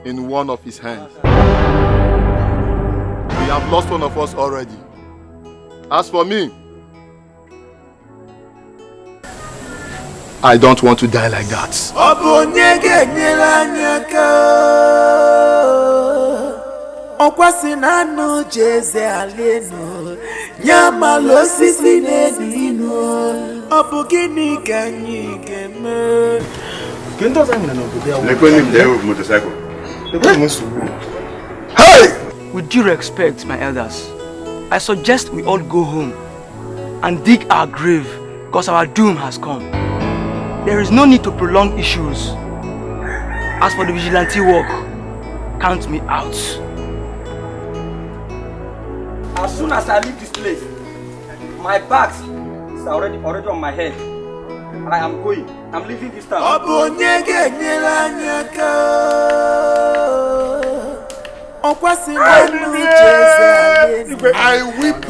in one of his hands. We have lost one of us already. As for me, I don't want to die like that. Hey! With due respect, my elders, I suggest we all go home and dig our grave because our doom has come. There is no need to prolong issues. As for the vigilante work, count me out. As soon as I leave this place, my bags is already on my head. And I am going. I'm leaving this town. I weep.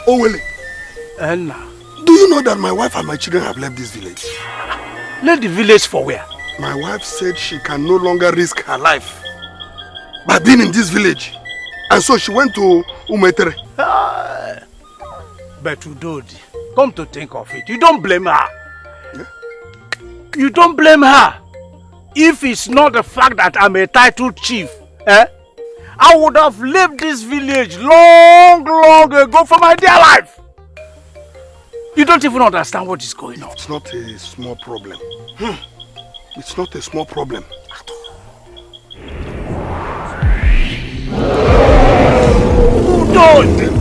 Oh, Willie. Do you know that my wife and my children have left this village? Left the village for where? My wife said she can no longer risk her life by being in this village. And so she went to Umetere. But Udodi, come to think of it, you don't blame her. Yeah? You don't blame her. If it's not the fact that I'm a titled chief, I would have left this village long ago for my dear life. You don't even understand what is going on. It's not a small problem. It's not a small problem at all. Who don't?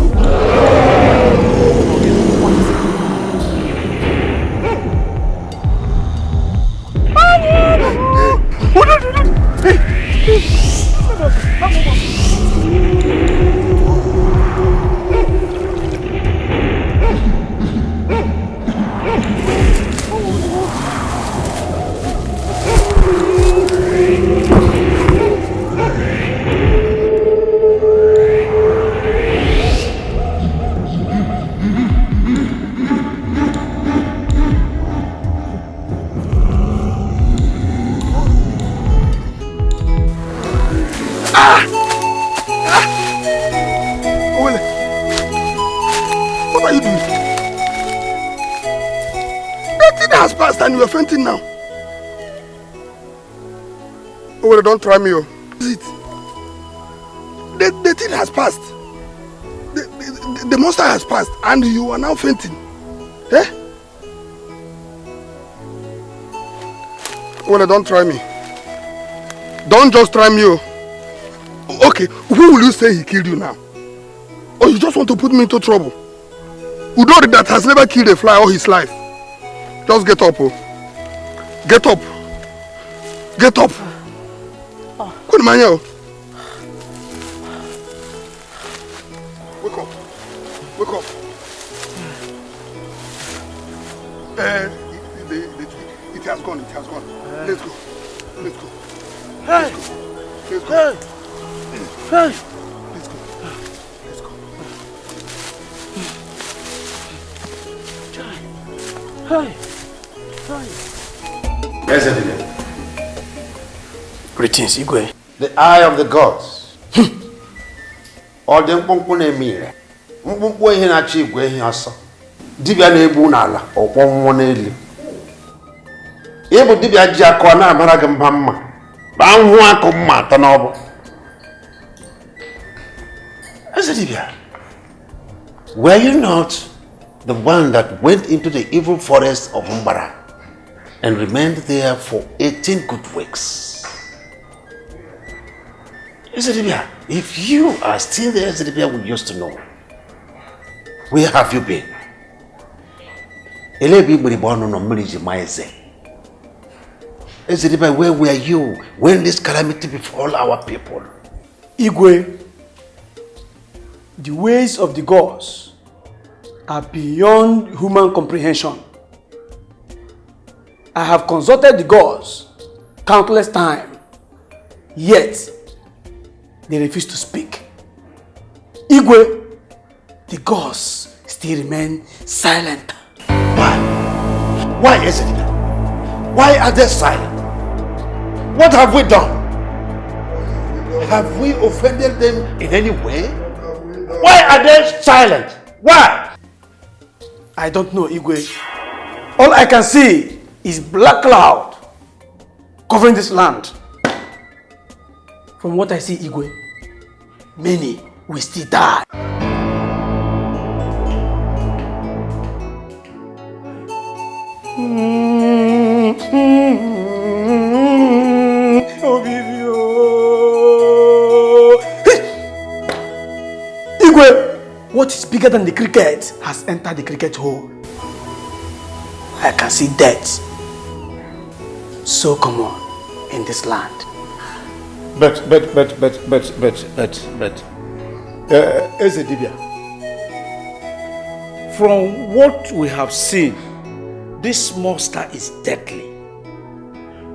What are you doing? That thing has passed and you are fainting now. Oh, well, don't try me. Oh. Is it? The thing has passed. The monster has passed and you are now fainting. Eh? Well, don't try me. Don't just try me. Oh. Okay, who will you say he killed you now? Or you just want to put me into trouble? Udori that has never killed a fly all his life. Just get up, oh. Get up. Get up. Wake up. Wake up. It has gone. It has gone. Let's go. Let's go. Hey. Let's go. Hey. Hey. Let's go. Let's go. Hey. Hey. Yes, Ebube. Greetings, Igwe. The eye of the gods. All the mkpụmkpụ na-eme ire. Mkpụmkpụ ihe na-achị igwe ihe ọsọ. Dibịa na-egbu n'ala ọkpọ mmụọ n'elu. Ịbụ dibịa ji akọ na-amara gị mma mma. Ba nhụ akụ mma atọ n'ọbụ. Ezedibia, were you not the one that went into the evil forest of Umbara and remained there for 18 good weeks? Ezedibia, if you are still there, Ezedibia, we used to know. Where have you been? Ezedibia, where were you when this calamity befell our people? Igwe, the ways of the gods are beyond human comprehension. I have consulted the gods countless times, yet they refuse to speak. Igwe, the gods still remain silent. Why? Why is it? Why are they silent? What have we done? Have we offended them in any way? Why are they silent? Why? I don't know, Igwe. All I can see is black cloud covering this land. From what I see, Igwe, many will still die. Igwe, what is bigger than the cricket has entered the cricket hole. I can see death so common in this land. Ezedibia, from what we have seen, this monster is deadly.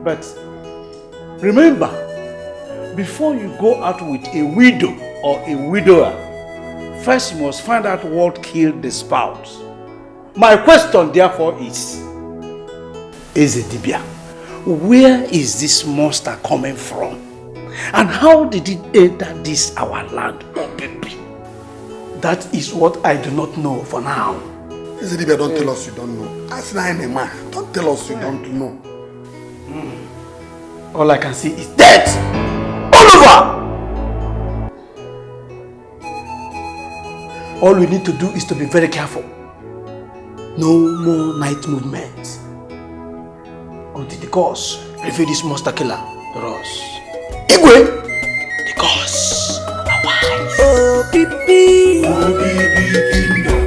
But remember, before you go out with a widow or a widower, first you must find out what killed the spouse. My question therefore is, Ezedibia, where is this monster coming from? And how did it enter this our land, Obebe? That is what I do not know for now. Ezedibia, don't tell us you don't know. Ask man. Don't tell us you don't know. All I can see is death all over. All we need to do is to be very careful. No more night movements until the gods reveal this monster killer to us. Igwe, the gods are wise. Oh, Bibi. Oh, Bibi Kingdom.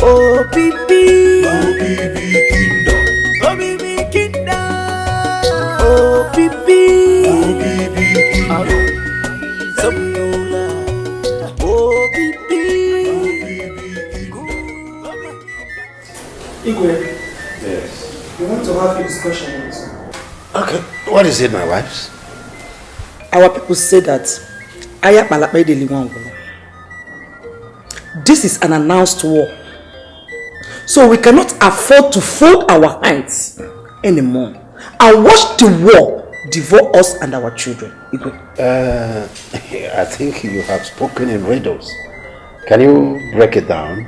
Oh, Bibi. Oh, Bibi Kingdom. Oh, Bibi Kingdom. Oh, Bibi. Oh, Bibi Kingdom. Oh, Bibi. Oh, Bibi Kingdom. Igwe. Yes. We want to have a discussion with you. Okay, what is it, my wives? Our people say that this is an announced war. So we cannot afford to fold our hands anymore and watch the war devour us and our children. I think you have spoken in riddles. Can you break it down?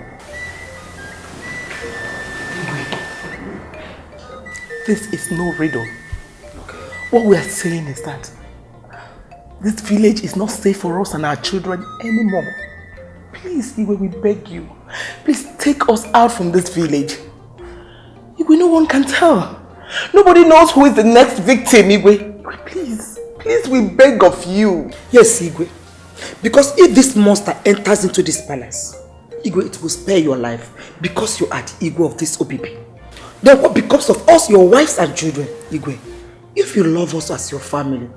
This is no riddle. What we are saying is that this village is not safe for us and our children anymore. Please, Igwe, we beg you. Please take us out from this village. Igwe, no one can tell. Nobody knows who is the next victim, Igwe. Please, we beg of you. Yes, Igwe. Because if this monster enters into this palace, Igwe, it will spare your life because you are the Igwe of this Obebe. Then what because of us, your wives and children, Igwe? If you love us as your family,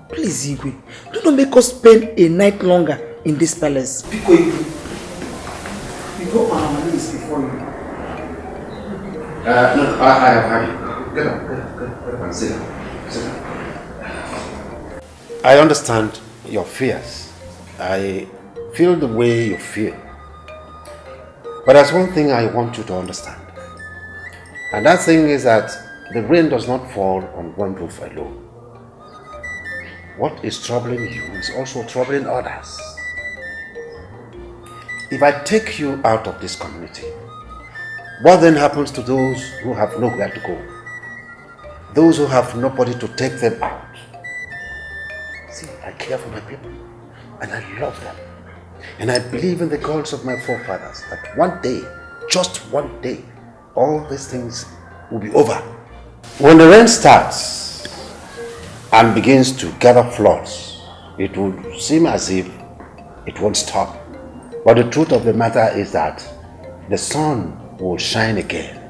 please, Igwe, do not make us spend a night longer in this palace. Because Igwe, we go on our knees before you. No, I have had it. Get up and sit down. I understand your fears. I feel the way you feel. But there's one thing I want you to understand. And that thing is that the rain does not fall on one roof alone. What is troubling you is also troubling others. If I take you out of this community, what then happens to those who have nowhere to go? Those who have nobody to take them out? See, I care for my people. and I love them. And I believe in the gods of my forefathers that one day, just one day, all these things will be over. When the rain starts and begins to gather floods, it will seem as if it won't stop. But the truth of the matter is that the sun will shine again.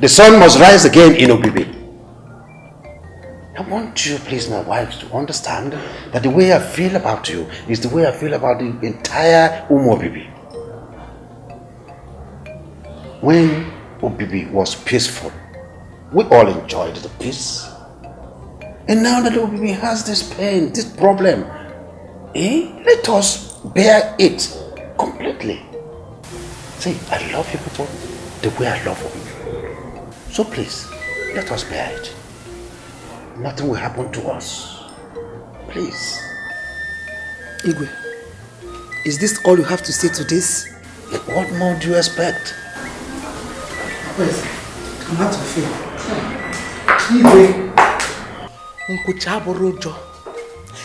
The sun must rise again in Obibbi. I want you, please, my wife, to understand that the way I feel about you is the way I feel about the entire Obibbi. When Obibbi was peaceful, we all enjoyed the peace. And now that Obibbi has this pain, this problem, let us bear it completely. See, I love you people the way I love Obibbi. So please, let us bear it. Nothing will happen to us. Please. Igwe, is this all you have to say to this? What more do you expect? Yes, I'm out of fear. Igwe, nkucha abụrụ ụjọ.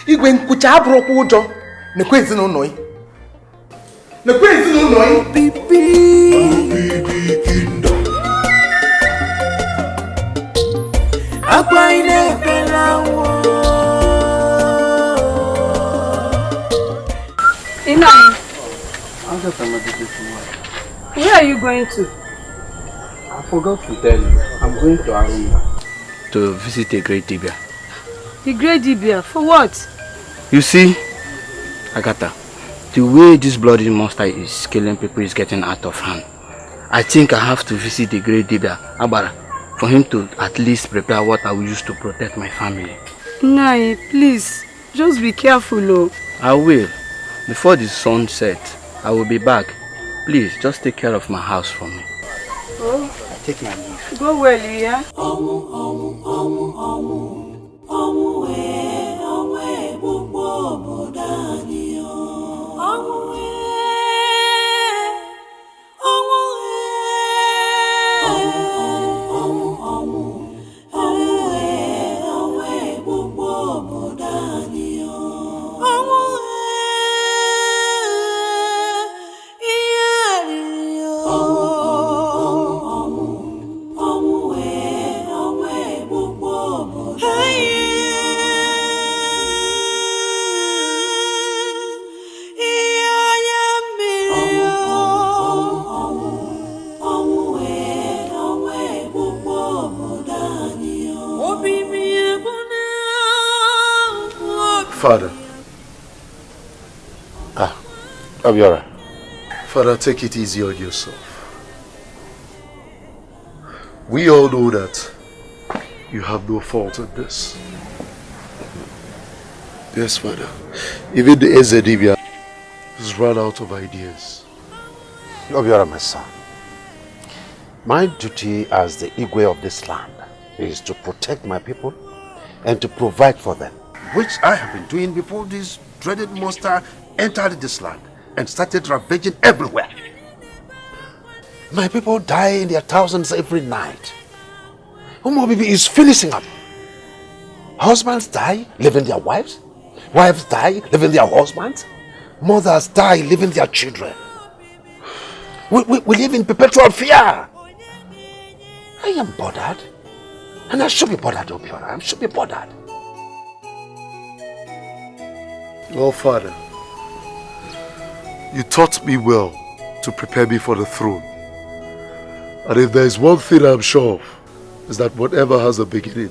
Igwe, nkucha abụrụkwa ụjọ. Nekwe ezinụlọ ị. Nekwe ezinụlọ ị. Obibi Kingdom. Akwa inepela wo. Inai, I'll just a message to where are you going to? I forgot to tell you. I'm going to Arumba to visit a great Dibia. The Great Dibia, for what? You see, Agatha, the way this bloody monster is killing people is getting out of hand. I think I have to visit the great Dibia, Abara, for him to at least prepare what I will use to protect my family. Nai, please, just be careful, oh. I will. Before the sun sets, I will be back. Please, just take care of my house for me. Oh. I take my leave. Go well, yeah? Father. Obiora. Father, take it easy on yourself. We all know that you have no fault in this. Yes, Father. Even the Ezedibia has run out of ideas. Obiora, my son. My duty as the Igwe of this land is to protect my people and to provide for them, which I have been doing before this dreaded monster entered this land and started ravaging everywhere. My people die in their thousands every night. Obibbi is finishing up. Husbands die, leaving their wives. Wives die, leaving their husbands. Mothers die, leaving their children. We live in perpetual fear. I am bothered. And I should be bothered, Obiora. I should be bothered. Oh, Father, you taught me well to prepare me for the throne. And if there is one thing I'm sure of, is that whatever has a beginning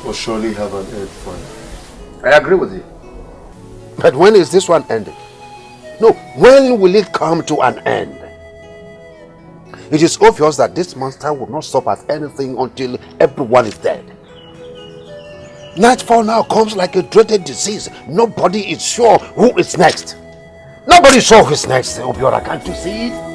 will surely have an end, Father. I agree with you. But when is this one ending? No, when will it come to an end? It is obvious that this monster will not stop at anything until everyone is dead. Nightfall now comes like a dreaded disease. Nobody is sure who is next. Nobody is sure who is next. Obiora, can't you see it?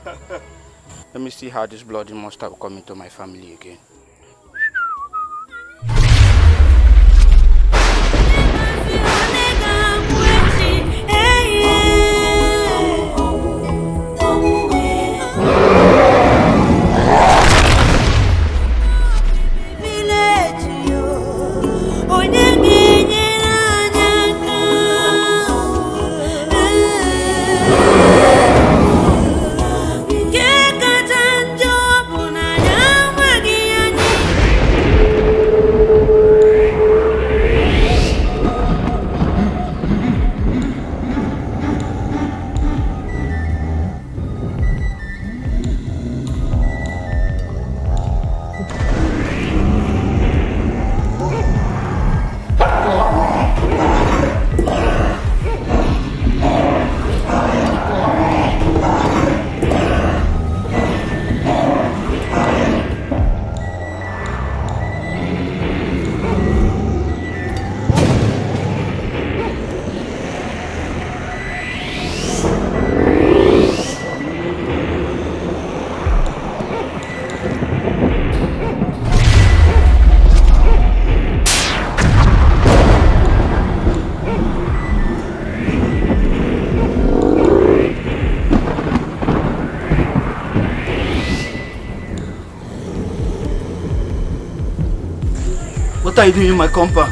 Let me see how this bloody monster will come into my family again. What are you doing in my compound?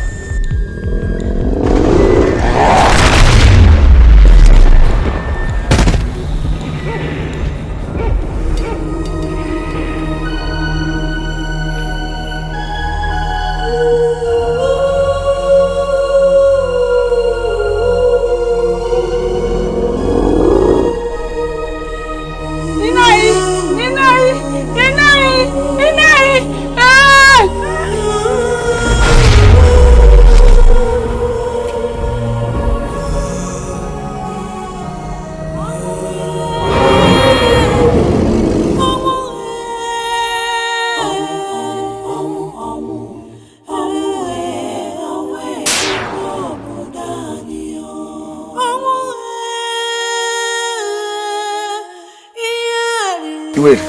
Wait.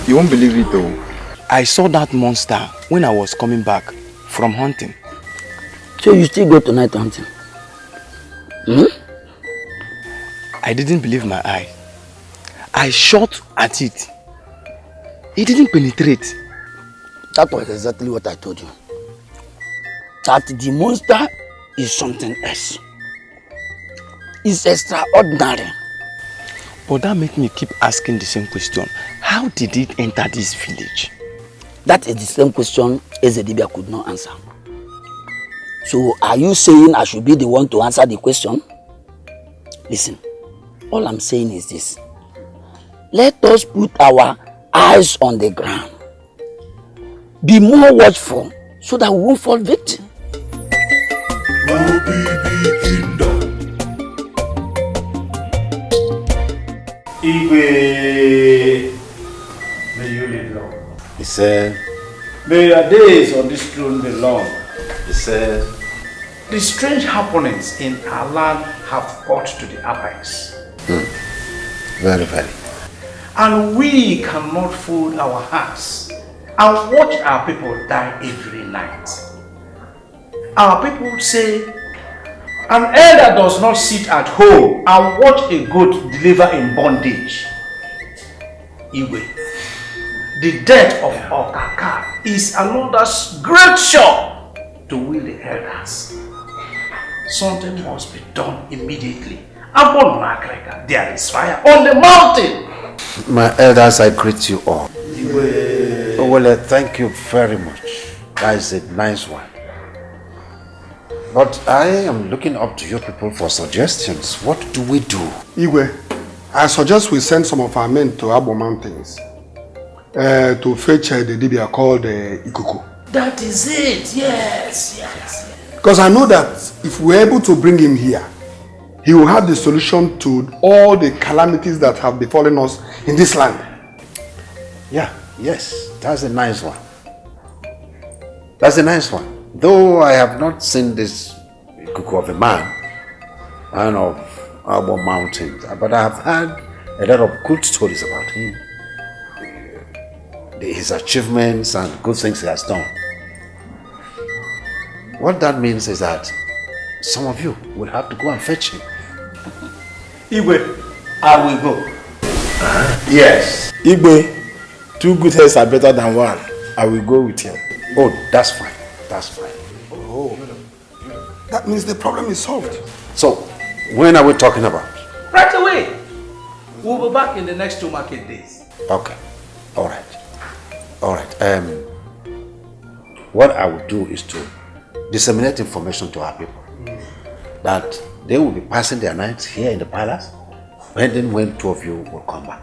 You won't believe it though. I saw that monster when I was coming back from hunting. So you still go to night hunting? Hmm? I didn't believe my eye. I shot at it. It didn't penetrate. That was exactly what I told you. That the monster is something else. It's extraordinary. But that made me keep asking the same question. How did it enter this village? That is the same question Ezedibia could not answer. So are you saying I should be the one to answer the question? Listen, all I'm saying is this. Let us put our eyes on the ground. Be more watchful so that we won't fall victim. Ebube, may you live long. He said, may your days on this throne be long. He said, the strange happenings in our land have got to the apex. Very, very. And we cannot fold our hands and watch our people die every night. Our people say, an elder does not sit at home and watch a goat deliver in bondage. Iwe, the death of Okaka is another great shock to we the elders. Something must be done immediately. Upon Makreka, there is fire on the mountain. My elders, I greet you all. Oh, well, thank you very much. That is a nice one. But I am looking up to you people for suggestions. What do we do? Igwe, I suggest we send some of our men to Abo Mountains to fetch the Dibia called Ikuku. That is it, yes. Because I know that if we're able to bring him here, he will have the solution to all the calamities that have befallen us in this land. Yeah, yes, that's a nice one. That's a nice one. Though I have not seen this cuckoo of a man and of our mountains, but I have heard a lot of good stories about him, his achievements and good things he has done. What that means is that some of you will have to go and fetch him. Igwe, I will go. Yes. Igwe, 2 good heads are better than 1. I will go with him. Oh, that's fine. That's fine. Oh, that means the problem is solved. So, when are we talking about? Right away. We'll be back in the next 2 market days. Okay. All right. All right. What I will do is to disseminate information to our people that they will be passing their nights here in the palace, pending when 2 of you will come back.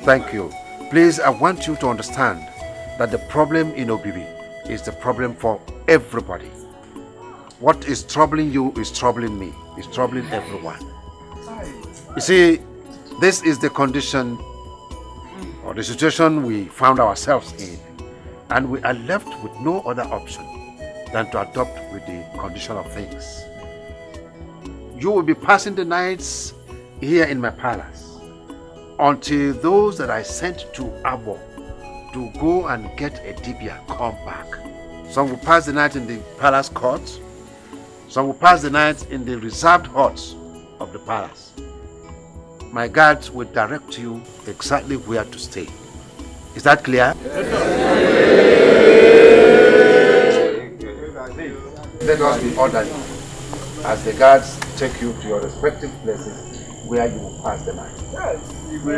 Thank you. Please, I want you to understand that the problem in Obibi is the problem for everybody. What is troubling you is troubling me, is troubling everyone. You see, this is the condition or the situation we found ourselves in, and we are left with no other option than to adopt with the condition of things. You will be passing the nights here in my palace until those that I sent to Abo to go and get a dibia come back. Some will pass the night in the palace courts, some will pass the night in the reserved huts of the palace. My guards will direct you exactly where to stay. Is that clear? Let us be orderly as the guards take you to your respective places where you will pass the night. Thank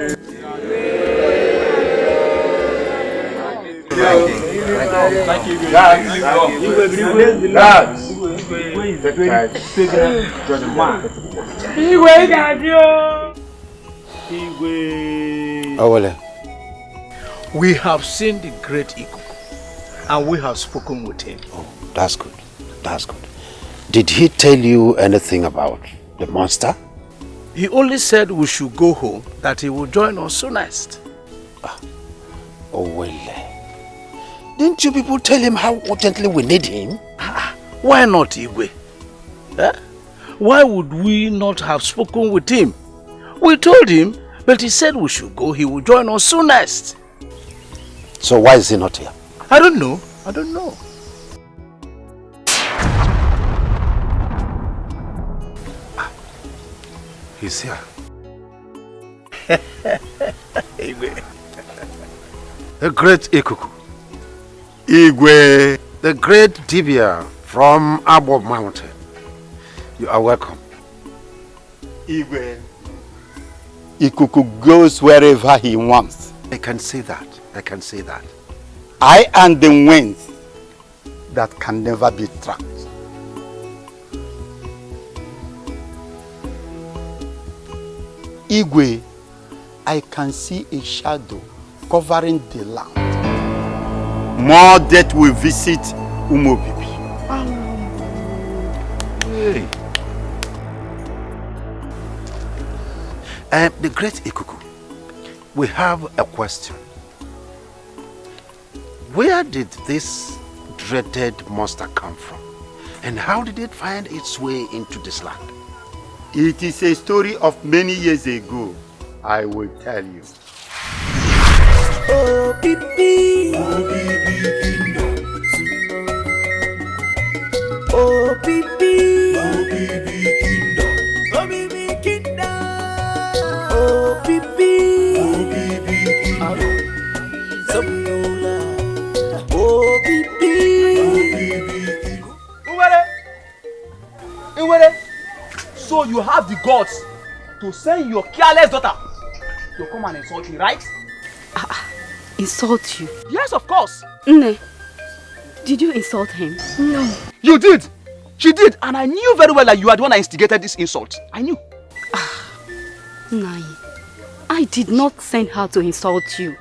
you. Igwe. Owele. We have seen the great Ikuku and we have spoken with him. Oh, that's good. That's good. Did he tell you anything about the monster? He only said we should go home, that he will join us soonest. Owele. Didn't you people tell him how urgently we need him? Why not, Igwe? Eh? Why would we not have spoken with him? We told him, but he said we should go. He will join us soonest. So why is he not here? I don't know. I don't know. He's here. Igwe. The great Ikuku. Igwe. The great Dibia from Abo Mountain. You are welcome. Igwe. Ikuku goes wherever he wants. I can say that. I can say that. I am the wind that can never be tracked. Igwe, I can see a shadow covering the land. More death will visit Umobibi. Hey. The great Ikuku, we have a question. Where did this dreaded monster come from? And how did it find its way into this land? It is a story of many years ago. I will tell you. Oh, Bibi. Oh, Bibi Kingdom. Oh, Bibi. Oh, Bibi Kingdom. Oh, Bibi Kingdom. Oh, Bibi. Oh, Bibi Kingdom. Oh, Bibi. Oh, Bibi Kingdom. Uwere. So you have the guts to send your careless daughter to come and insult me, right? Insult you? Yes, of course. Nne, did you insult him? No. You did. She did. And I knew very well that you are the one that instigated this insult. I knew. Nai, I did not send her to insult you.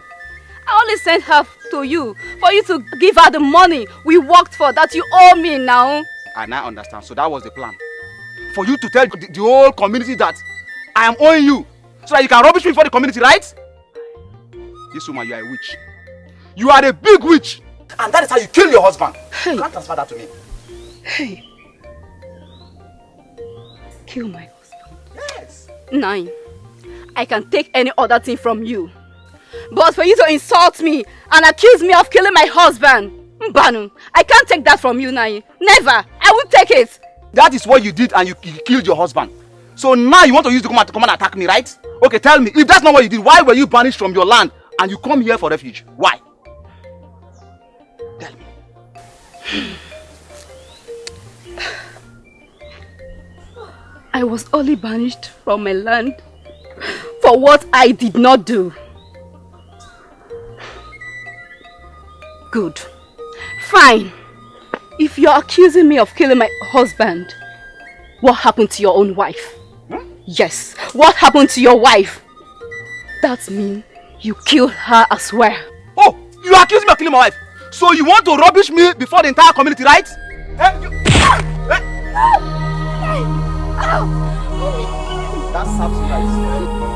I only sent her to you for you to give her the money we worked for that you owe me now. I now understand. So that was the plan. For you to tell the whole community that I am owing you so that you can rubbish me for the community, right? This woman, you are a witch. You are a big witch. And that is how you kill your husband. Hey. You can't transfer that to me. Hey. Kill my husband? Yes. 9. I can take any other thing from you. But for you to insult me and accuse me of killing my husband, Mbanu, I can't take that from you, Nai. Never. I won't take it. That is what you did and you killed your husband. So now you want to use the command to come and attack me, right? Okay, tell me, if that's not what you did, why were you banished from your land and you come here for refuge? Why? Tell me. I was only banished from my land for what I did not do. Good. Fine. If you're accusing me of killing my husband, what happened to your own wife? Yes, what happened to your wife? That means you killed her as well. Oh, you accuse me of killing my wife? So you want to rubbish me before the entire community, right? That serves you right.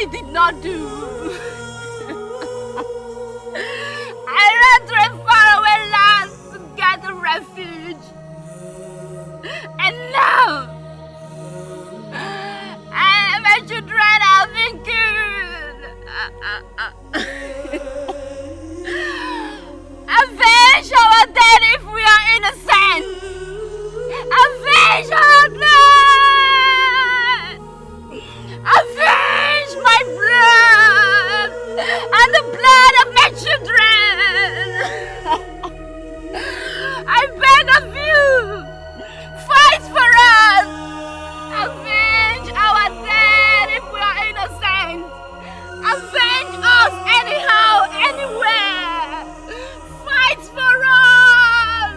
I did not do. I ran to a faraway land to get a refuge. And now, my children have been killed. Avenge our dead if we are innocent. Avenge our blood. Avenge my blood and the blood of my children. I beg of you, fight for us. Avenge our dead if we are innocent. Avenge us anyhow, anywhere. Fight for us.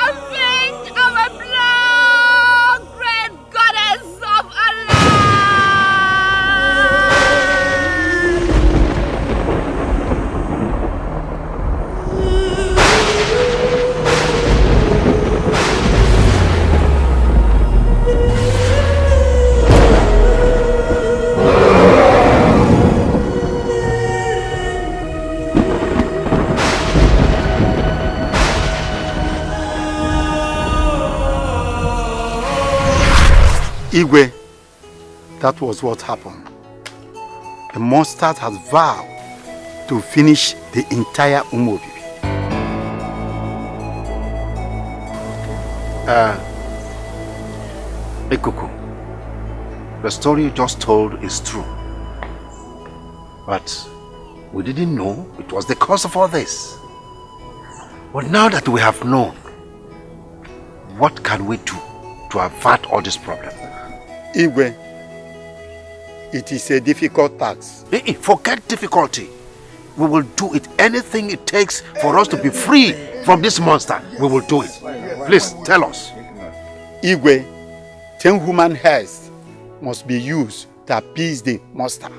Avenge our blood, great goddess of Allah. Igwe, that was what happened. The monster has vowed to finish the entire Umobibi. Ikuku, the story you just told is true. But we didn't know it was the cause of all this. But now that we have known, what can we do to avert all this problem? Igwe, it is a difficult task. Forget difficulty. We will do it. Anything it takes for us to be free from this monster, we will do it. Please, tell us. Igwe, 10 human heads must be used to appease the monster.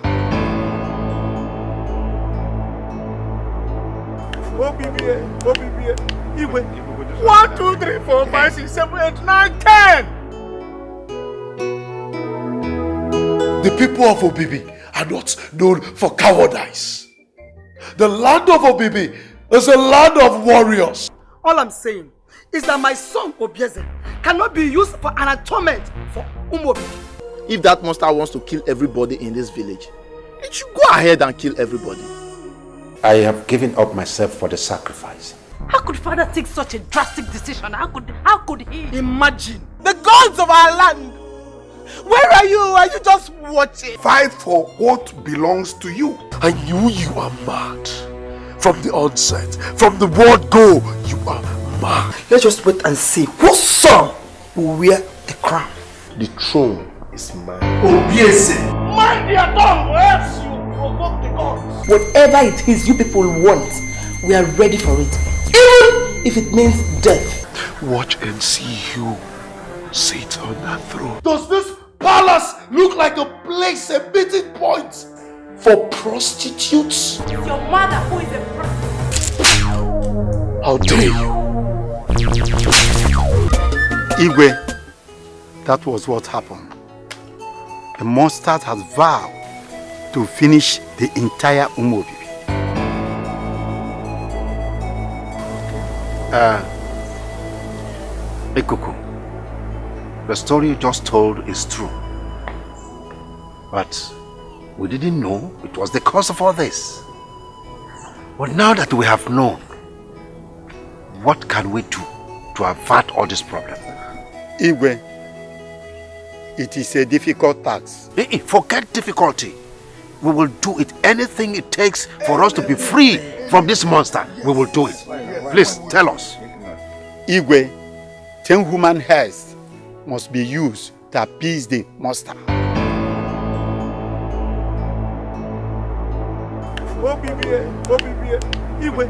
Obibie, Igwe. 1, 2, 3, 4, 5, 6, 7, 8, 9, 10. The people of Obibi are not known for cowardice. The land of Obibi is a land of warriors. All I'm saying is that my son Obio&Zubby cannot be used for an atonement for Umobibi. If that monster wants to kill everybody in this village, it should go ahead and kill everybody. I have given up myself for the sacrifice. How could father take such a drastic decision? How could he? Imagine. The gods of our land. Where are you? Are you just watching? Fight for what belongs to you. I knew you are mad. From the onset, from the word go, you are mad. Let's just wait and see whose son will wear the crown. The throne is mine. Obio&Zubby. Mind your tongue, or else you provoke the gods. Whatever it is you people want, we are ready for it. Even if it means death. Watch and see you sit on that throne. Does this palace look like a place, a meeting point for prostitutes? It's your mother who is a prostitute. How dare you? Igwe, that was what happened. The monster has vowed to finish the entire Umobibi. Ikuku, the story you just told is true. But we didn't know it was the cause of all this. But now that we have known, what can we do to avert all this problem? Igwe, it is a difficult task. Forget difficulty. We will do it. Anything it takes for us to be free from this monster, we will do it. Please, tell us. Igwe, 10 human heads must be used to appease the monster. Obibie, Igwe.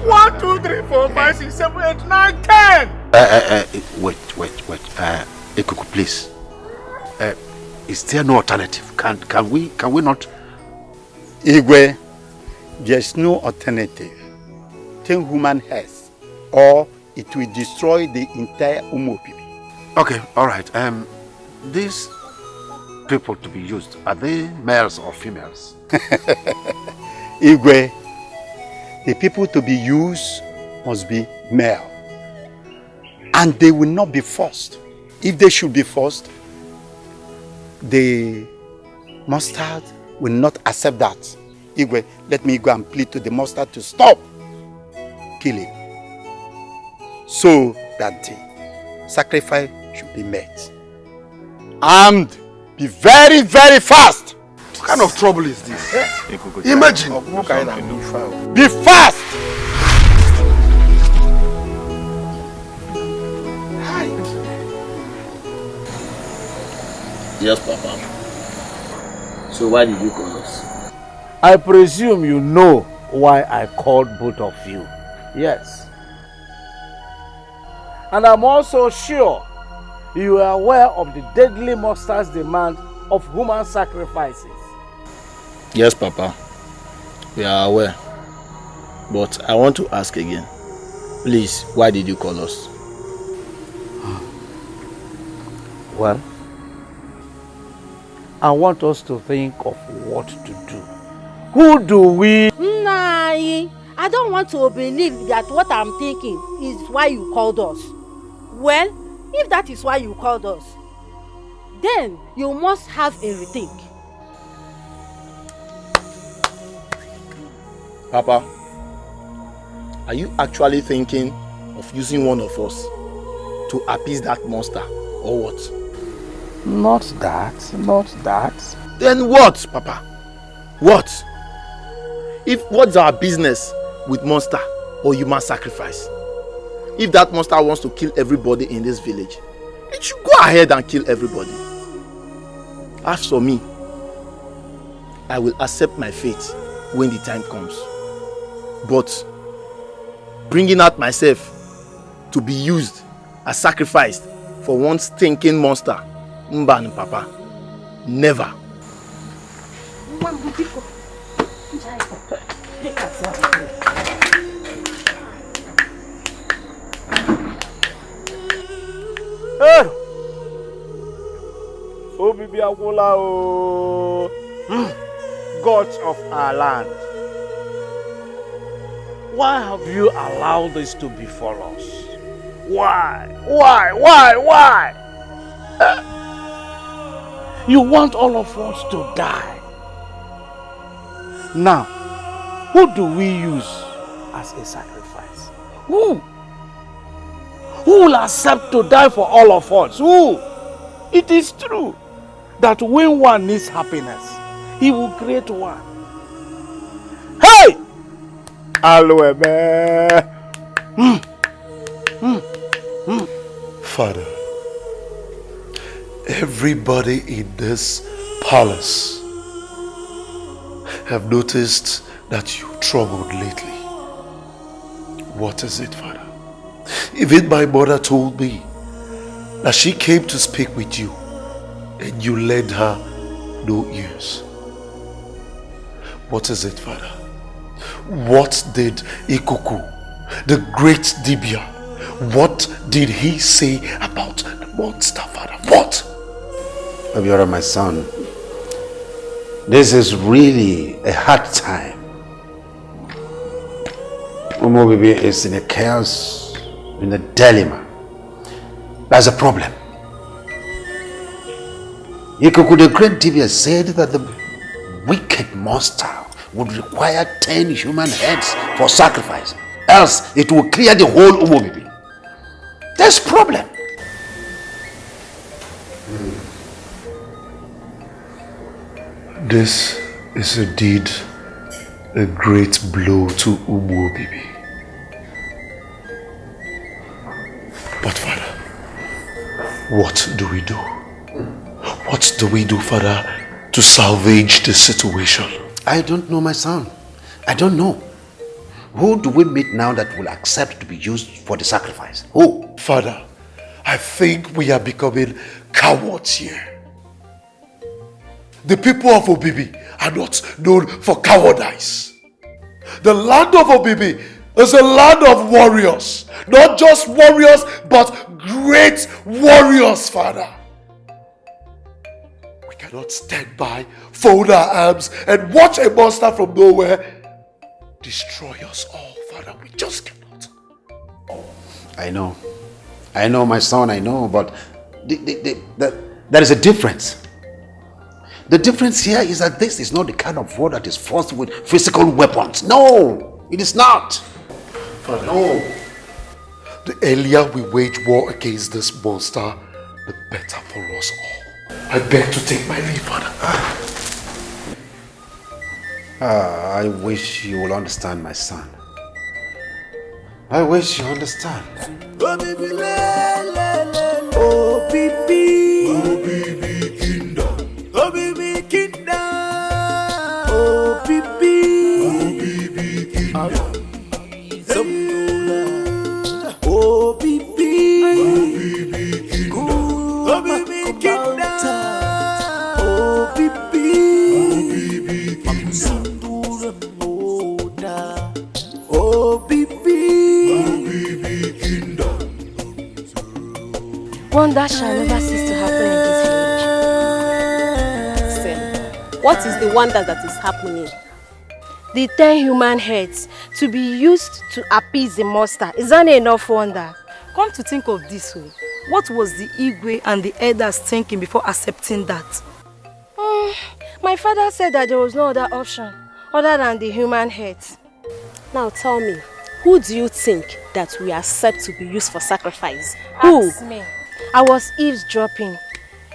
1, 2, 3, 4, 5, 6, 7, 8, 9, 10. Wait. Ikuku, please. Is there no alternative? Can we not? Igwe, there's no alternative. 10 human heads, or it will destroy the entire Umobibi. Okay, all right. These people to be used, are they males or females? Igwe, the people to be used must be male. And they will not be forced. If they should be forced, the mustard will not accept that. Igwe, let me go and plead to the mustard to stop killing, so that the sacrifice should be met. And be very, very fast. What kind of trouble is this? Imagine. Be fast. Yes, Papa. So why did you call us? I presume you know why I called both of you. Yes. And I'm also sure you are aware of the deadly monster's demand of human sacrifices. Yes, Papa. We are aware. But I want to ask again. Please, why did you call us? Well, I want us to think of what to do. Who do we... Nah, I don't want to believe that what I'm thinking is why you called us. Well, if that is why you called us, then you must have a rethink. Papa, are you actually thinking of using one of us to appease that monster, or what? Not that. Then what, Papa? What? What's our business with monster or human sacrifice? If that monster wants to kill everybody in this village, it should go ahead and kill everybody. As for me, I will accept my fate when the time comes. But bringing out myself to be used as sacrificed for one stinking monster, Mban, Papa, never. Gods of our land, why have you allowed this to befall us? Why? You want all of us to die. Now, who do we use as a sacrifice? Who? Who will accept to die for all of us? Who? It is true that when one needs happiness, he will create one. Hey! Father, everybody in this palace have noticed that you troubled lately. What is it, Father? Even my mother told me that she came to speak with you and you lent her no ears. What is it, Father? What did Ikuku, the great Dibia, what did he say about the monster, Father? What? Obiora, my son, this is really a hard time. Umubibi is in a chaos, in a dilemma. That's a problem. Ikuku, the great Dibia, said that the wicked monster would require 10 human heads for sacrifice. Else, it will clear the whole Umubibi. There's a problem. This is indeed a great blow to Umuobibi. But Father, what do we do? What do we do, Father, to salvage the situation? I don't know, my son. I don't know. Who do we meet now that will accept to be used for the sacrifice? Who? Father, I think we are becoming cowards here. The people of Obibi are not known for cowardice. The land of Obibi is a land of warriors. Not just warriors, but great warriors, Father. We can cannot stand by, fold our arms, and watch a monster from nowhere destroy us all, Father. We just cannot. I know, my son, I know, but there is a difference. The difference here is that this is not the kind of war that is fought with physical weapons. No, it is not. Father, no. The earlier we wage war against this monster, the better for us all. I beg to take my leave, Father. I wish you will understand, my son. I wish you understand. Oh, baby. Oh, baby kingdom. Oh, baby kingdom. Oh, baby. Oh, baby kingdom. Oh, baby. Oh, baby kingdom. Oh, baby kingdom. Oh, baby. Oh, baby kingdom. Oh, baby. Wonder shall never cease to happen in this village. Say, what is the wonder that is happening? The 10 human heads to be used to appease the monster. Is that enough wonder? Come to think of this way, what was the Igwe and the elders thinking before accepting that? My father said that there was no other option other than the human heads. Now tell me, who do you think that we are set to be used for sacrifice? Who? Ask me. I was eavesdropping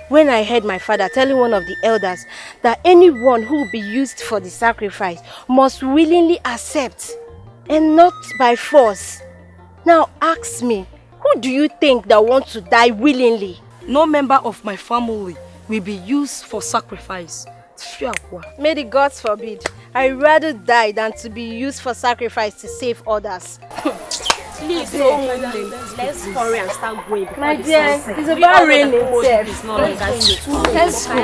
when I heard my father telling one of the elders that anyone who will be used for the sacrifice must willingly accept and not by force. Now ask me, who do you think that wants to die willingly? No member of my family will be used for sacrifice. May the gods forbid. I'd rather die than to be used for sacrifice to save others. Please, let's hurry and start going. My dear, it's about raining itself. Let's go.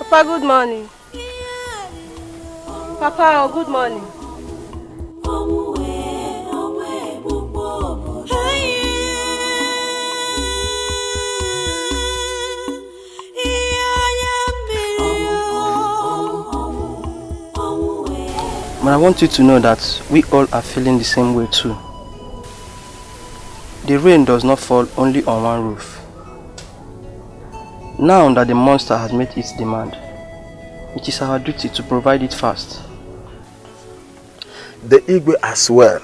Papa, good morning. Papa, good morning. But I want you to know that we all are feeling the same way too. The rain does not fall only on one roof. Now that the monster has made its demand, it is our duty to provide it fast. The Igwe as well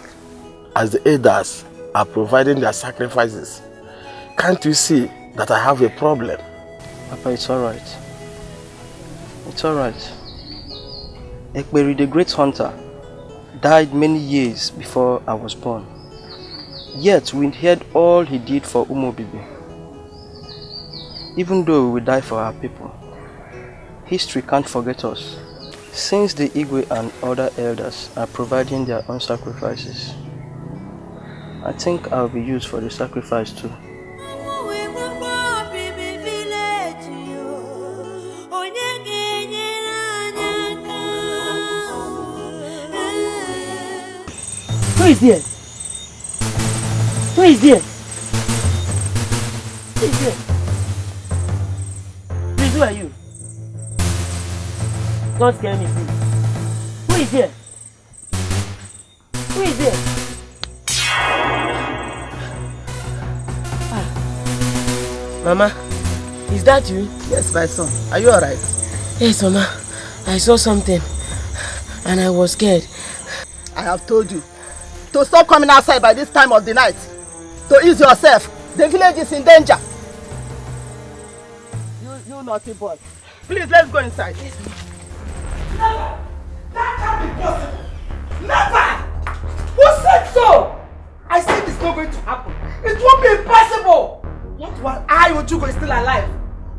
as the elders are providing their sacrifices. Can't you see that I have a problem? Papa, it's alright. It's alright. Ekberi, the great hunter, died many years before I was born. Yet we heard all he did for Umobibi. Even though we will die for our people, history can't forget us. Since the Igwe and other elders are providing their own sacrifices, I think I'll be used for the sacrifice too. Who is there? Who is there? Who is there? Please, who are you? Don't scare me, please. Who is there? Who is there? Ah. Mama, is that you? Yes, my son. Are you alright? Yes, Mama. I saw something and I was scared. I have told you to stop coming outside by this time of the night. To ease yourself. The village is in danger. You naughty boy. Please, let's go inside. Never! That can't be possible! Never! Who said so? I said it's not going to happen. It won't be impossible! Not while I, Ojugo, is still alive.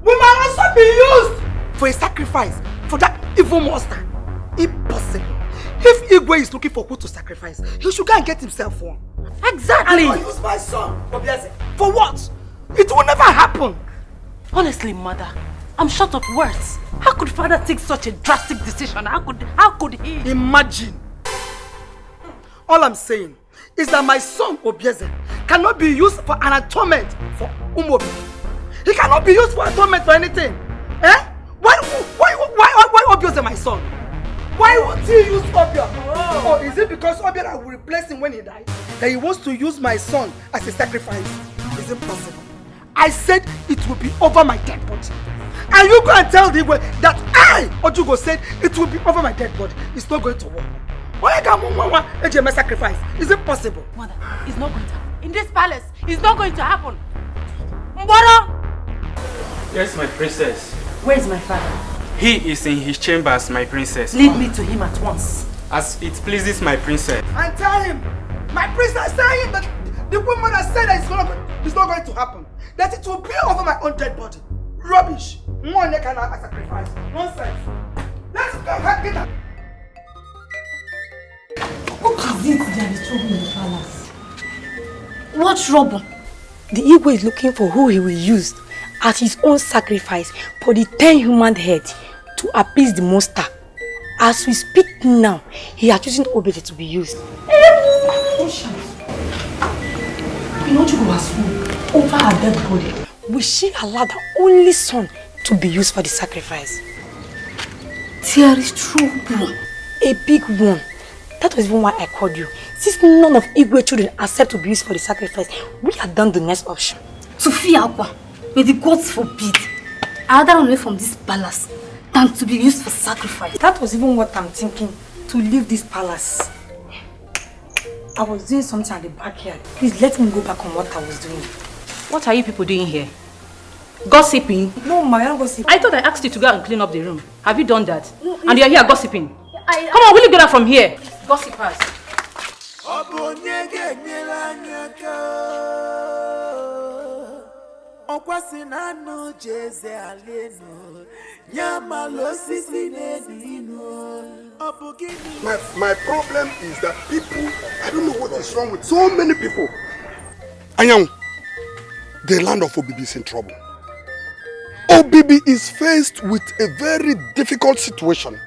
We might also be used for a sacrifice for that evil monster. Impossible. If Igwe is looking for who to sacrifice, he should go and get himself one. Exactly. I will use my son, Obio&Zubby. For what? It will never happen. Honestly, mother, I'm short of words. How could father take such a drastic decision? How could he? Imagine. All I'm saying is that my son Obio&Zubby cannot be used for an atonement for Umobi. He cannot be used for atonement for anything. Eh? Why Obio&Zubby my son? Why would he use Obio? Or is it because Obio will replace him when he dies that he wants to use my son as a sacrifice? Is it possible? I said it will be over my dead body. And you go and tell the Igwe that I, Ojugo, said it will be over my dead body. It's not going to work. Why can't HMS sacrifice? Is it possible? Mother, it's not going to happen. In this palace, it's not going to happen. Mboro! Yes, my princess. Where is my father? He is in his chambers, my princess. Lead me to him at once. As it pleases my princess. And tell him, my princess, tell him that the woman has said that it's not going to happen. That it will be over my own dead body. Rubbish. One neck and a sacrifice. Nonsense. Let's go and get that. What is it there is trouble in the palace? What trouble? The Igwe is looking for who he will use as his own sacrifice for the 10 human heads to appease the monster. As we speak now, he is choosing Obio to be used. Don't shout. You know Chugu has sworn over her dead body. Will she allow the only son to be used for the sacrifice? There is trouble. A big one. That was even why I called you. Since none of Igwe children accept to be used for the sacrifice, we have done the next option. To fear Akwa, may the gods forbid. I rather run away from this palace than to be used for sacrifice. That was even what I'm thinking, to leave this palace. I was doing something at the backyard. Please let me go back on what I was doing. What are you people doing here? Gossiping? No, ma, I'm not gossiping. I thought I asked you to go and clean up the room. Have you done that? And you're here gossiping? Come on, will you get out from here? Gossipers. My problem is that people, I don't know what is wrong with so many people. Anyang, the land of Obibi is in trouble. Obibi is faced with a very difficult situation.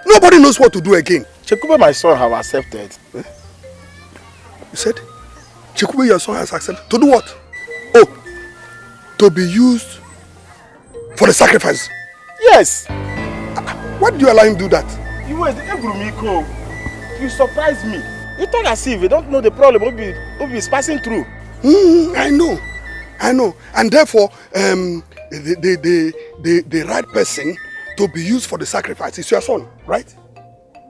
Nobody knows what to do again. Chekube, my son, have accepted. Eh? You said? Chekube, your son has accepted. To do what? Oh, to be used for the sacrifice. Yes. Why do you allow him to do that? You surprised me. You talk as if you don't know the problem Obi is passing through. I know. And therefore, the right person to be used for the sacrifice is your son, right?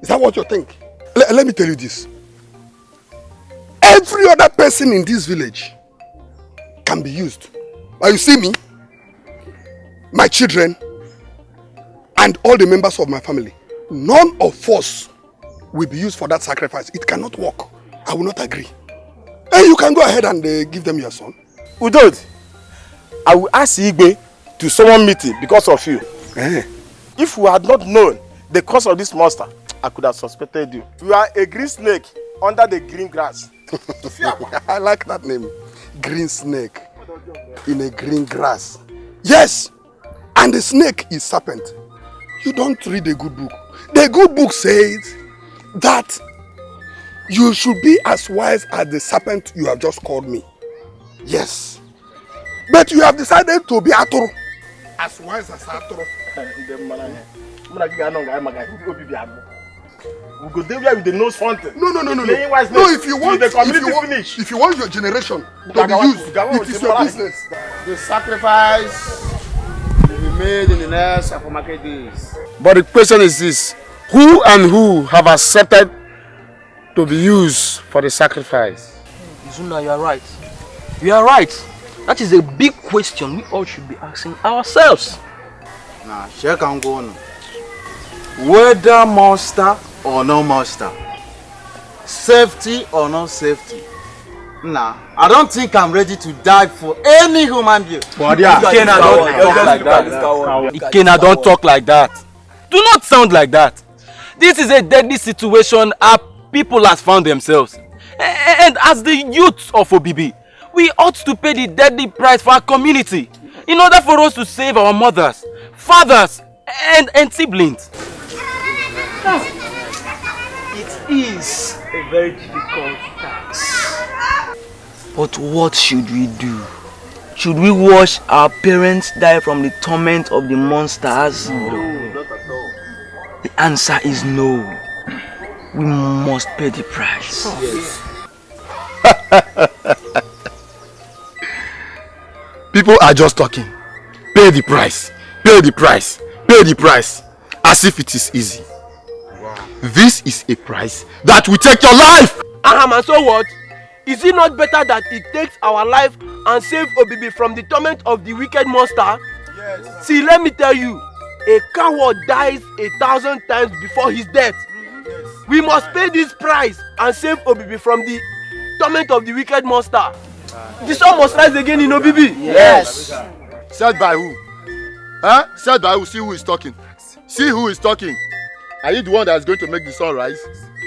Is that what you think? Let me tell you this. Every other person in this village can be used. But you see me, my children, and all the members of my family, none of us will be used for that sacrifice. It cannot work. I will not agree. Hey, you can go ahead and give them your son. Udod, I will ask Igwe to summon meeting because of you. If we had not known the cause of this monster, I could have suspected you. You are a green snake under the green grass. I like that name. Green snake in a green grass. Yes, and the snake is serpent. You don't read the good book. The good book says that you should be as wise as the serpent you have just called me. Yes. But you have decided to be Atoro. As wise as Atoro. We go there with the nose fountain. No. No, if you want your generation to be used, it is your business. The sacrifice will be made in the next market days. But the question is this: who and who have accepted to be used for the sacrifice? Izuna, you are right. You are right. That is a big question we all should be asking ourselves. Now, check and go on. Whether monster or no monster, safety or no safety. Nah, I don't think I'm ready to die for any human being. Ikena, don't talk like that. Do not sound like that. This is a deadly situation our people have found themselves. And as the youth of Obibi, we ought to pay the deadly price for our community in order for us to save our mothers, fathers, and siblings. It is a very difficult task. But what should we do? Should we watch our parents die from the torment of the monsters? No, not at all. The answer is no. We must pay the price. Yes. People are just talking. Pay the price. Pay the price. Pay the price. As if it is easy. Wow. This is a price that will take your life. And so what? Is it not better that it takes our life and save Obibi from the torment of the wicked monster? Yes. See, let me tell you, a coward dies 1,000 times before his death. Yes. We must pay this price and save Obibi from the torment of the wicked monster. The sun must rise again in Obibi. Yes. Said by who? Huh? Said by who? See who is talking. See who is talking. Are you the one that is going to make the sun rise?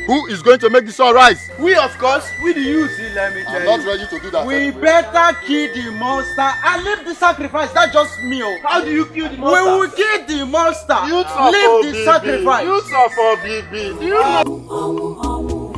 Who is going to make the sun rise? We, of course. We the youth. Let me tell you. I'm not ready to do that. We better kill the monster and leave the sacrifice. That's just me. How do you kill the monster? We will kill the monster. Leave the sacrifice. You suffer, baby. Do you know?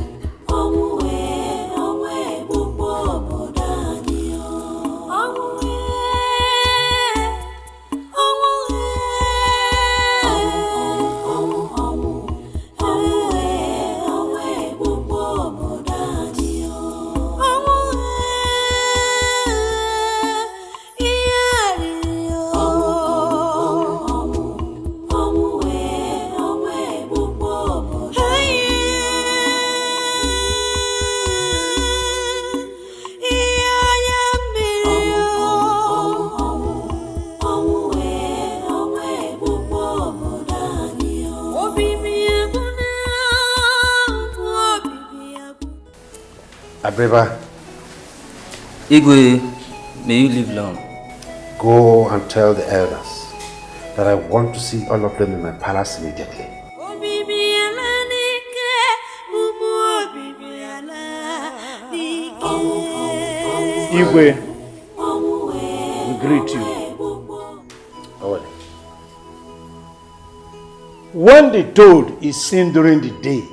Abreba. Igwe, may you live long. Go and tell the elders that I want to see all of them in my palace immediately. Igwe, we greet you. When the toad is seen during the day,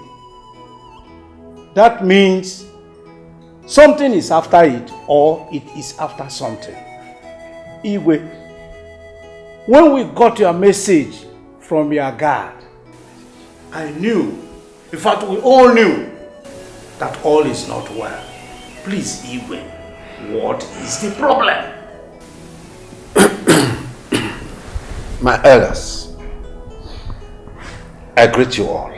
that means something is after it or it is after something. Igwe, when we got your message from your guard, I knew, in fact we all knew, that all is not well. Please, Igwe, what is the problem? My elders, I greet you all.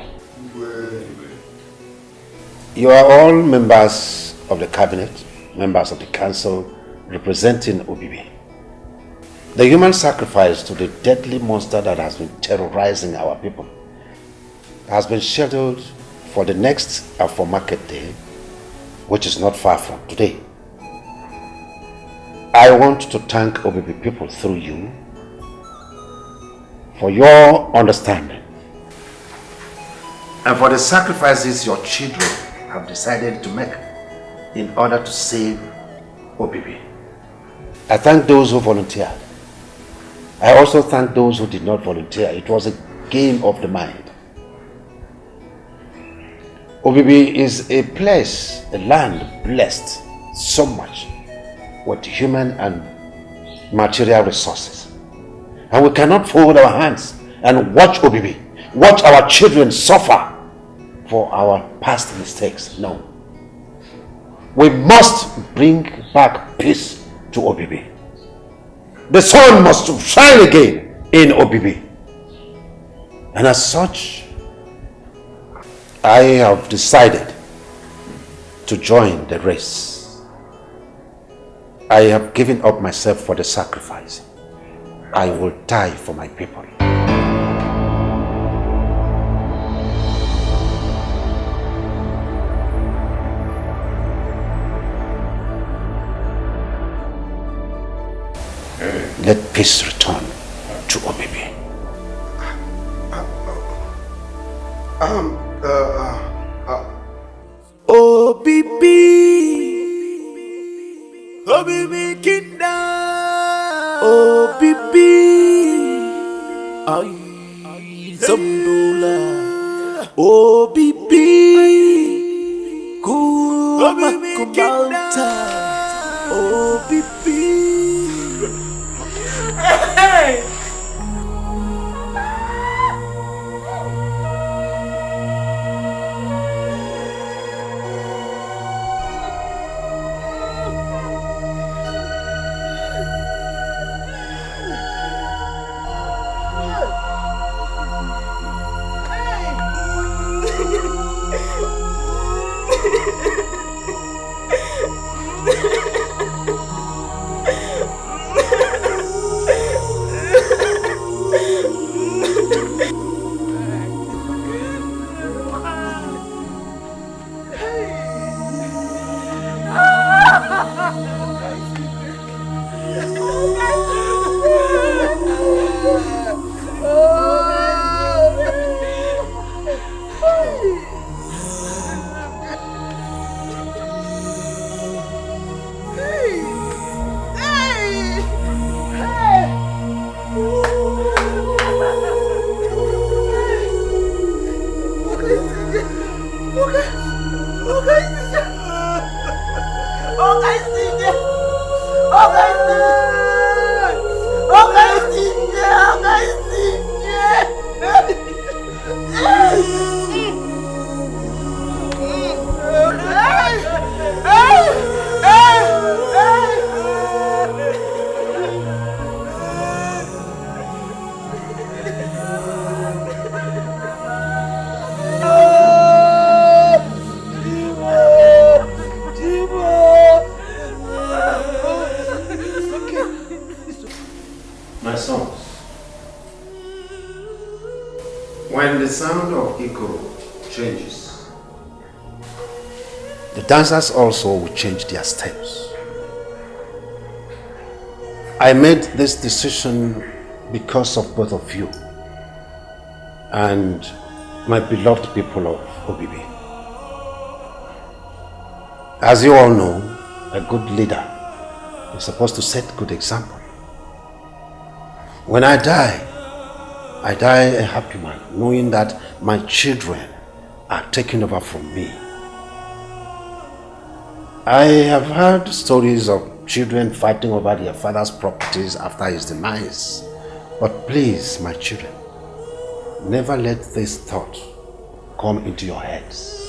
You are all members of the cabinet, members of the council representing Obibi. The human sacrifice to the deadly monster that has been terrorizing our people has been scheduled for the next Afro Market Day, which is not far from today. I want to thank Obibi people through you for your understanding and for the sacrifices your children have decided to make in order to save Obibi. I thank those who volunteered. I also thank those who did not volunteer. It was a game of the mind. Obibi is a place, a land blessed so much with human and material resources. And we cannot fold our hands and watch Obibi, watch our children suffer for our past mistakes. No. We must bring back peace to Obibi. The sun must shine again in Obibi. And as such, I have decided to join the race. I have given up myself for the sacrifice. I will die for my people. Let peace return to Obibi. Obibi. Obibi kinda. Oh, Bibi. Ay, Zamdola. Oh, Bibi. Kuma Kumalta. Oh, Bibi. Hey! My sons, when the sound of Ikoro changes, the dancers also will change their steps. I made this decision because of both of you and my beloved people of Obibi. As you all know, a good leader is supposed to set good example. When I die a happy man, knowing that my children are taking over from me. I have heard stories of children fighting over their father's properties after his demise. But please, my children, never let this thought come into your heads.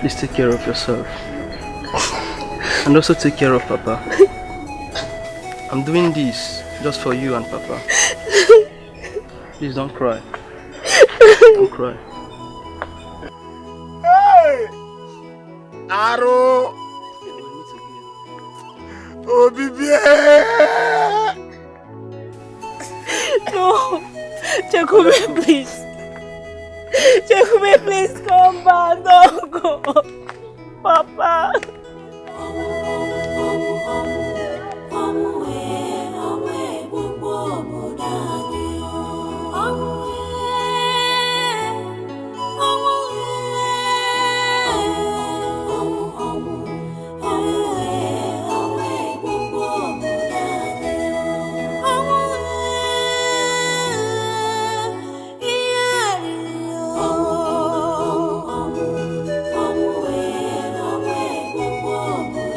Please take care of yourself. And also take care of Papa. I'm doing this just for you and Papa. Please don't cry. Don't cry. Hey! Aro! Oh, Bibi! No! Jacobe, please! Jacobe, please come back! Don't go! Papa!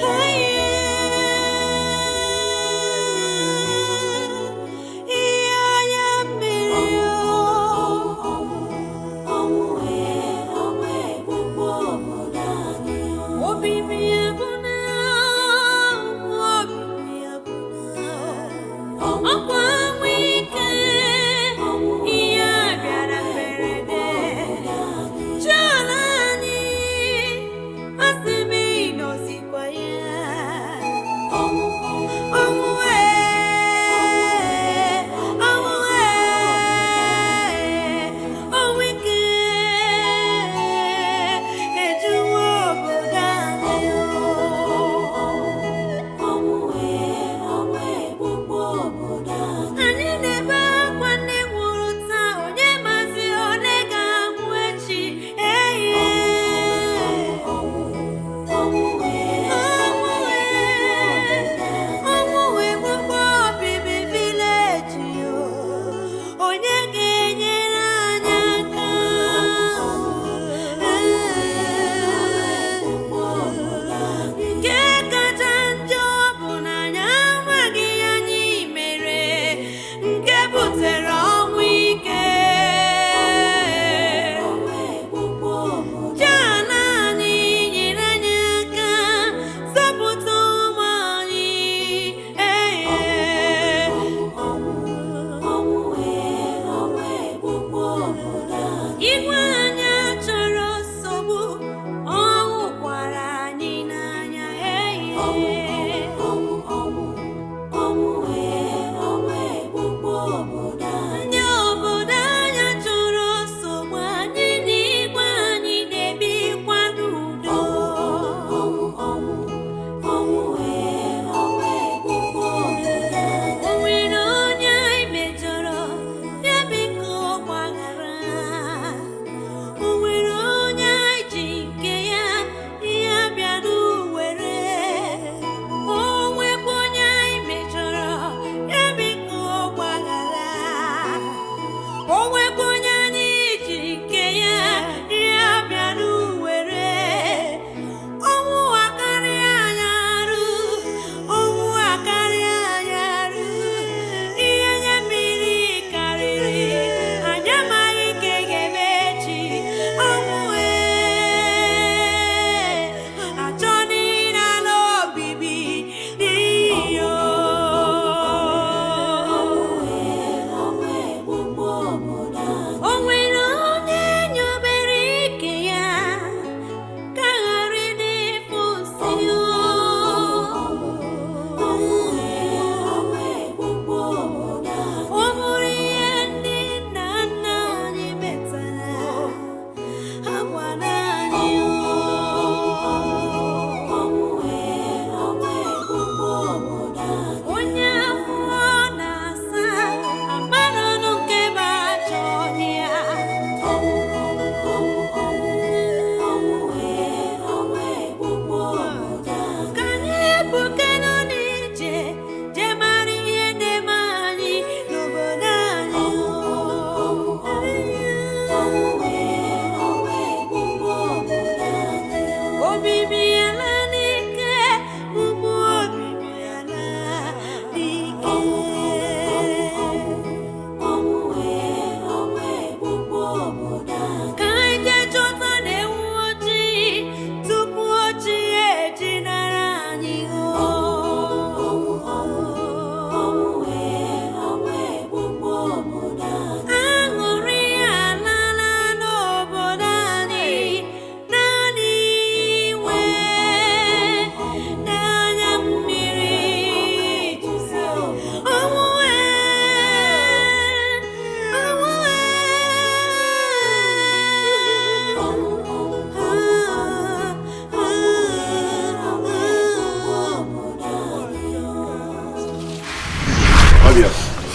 Hey!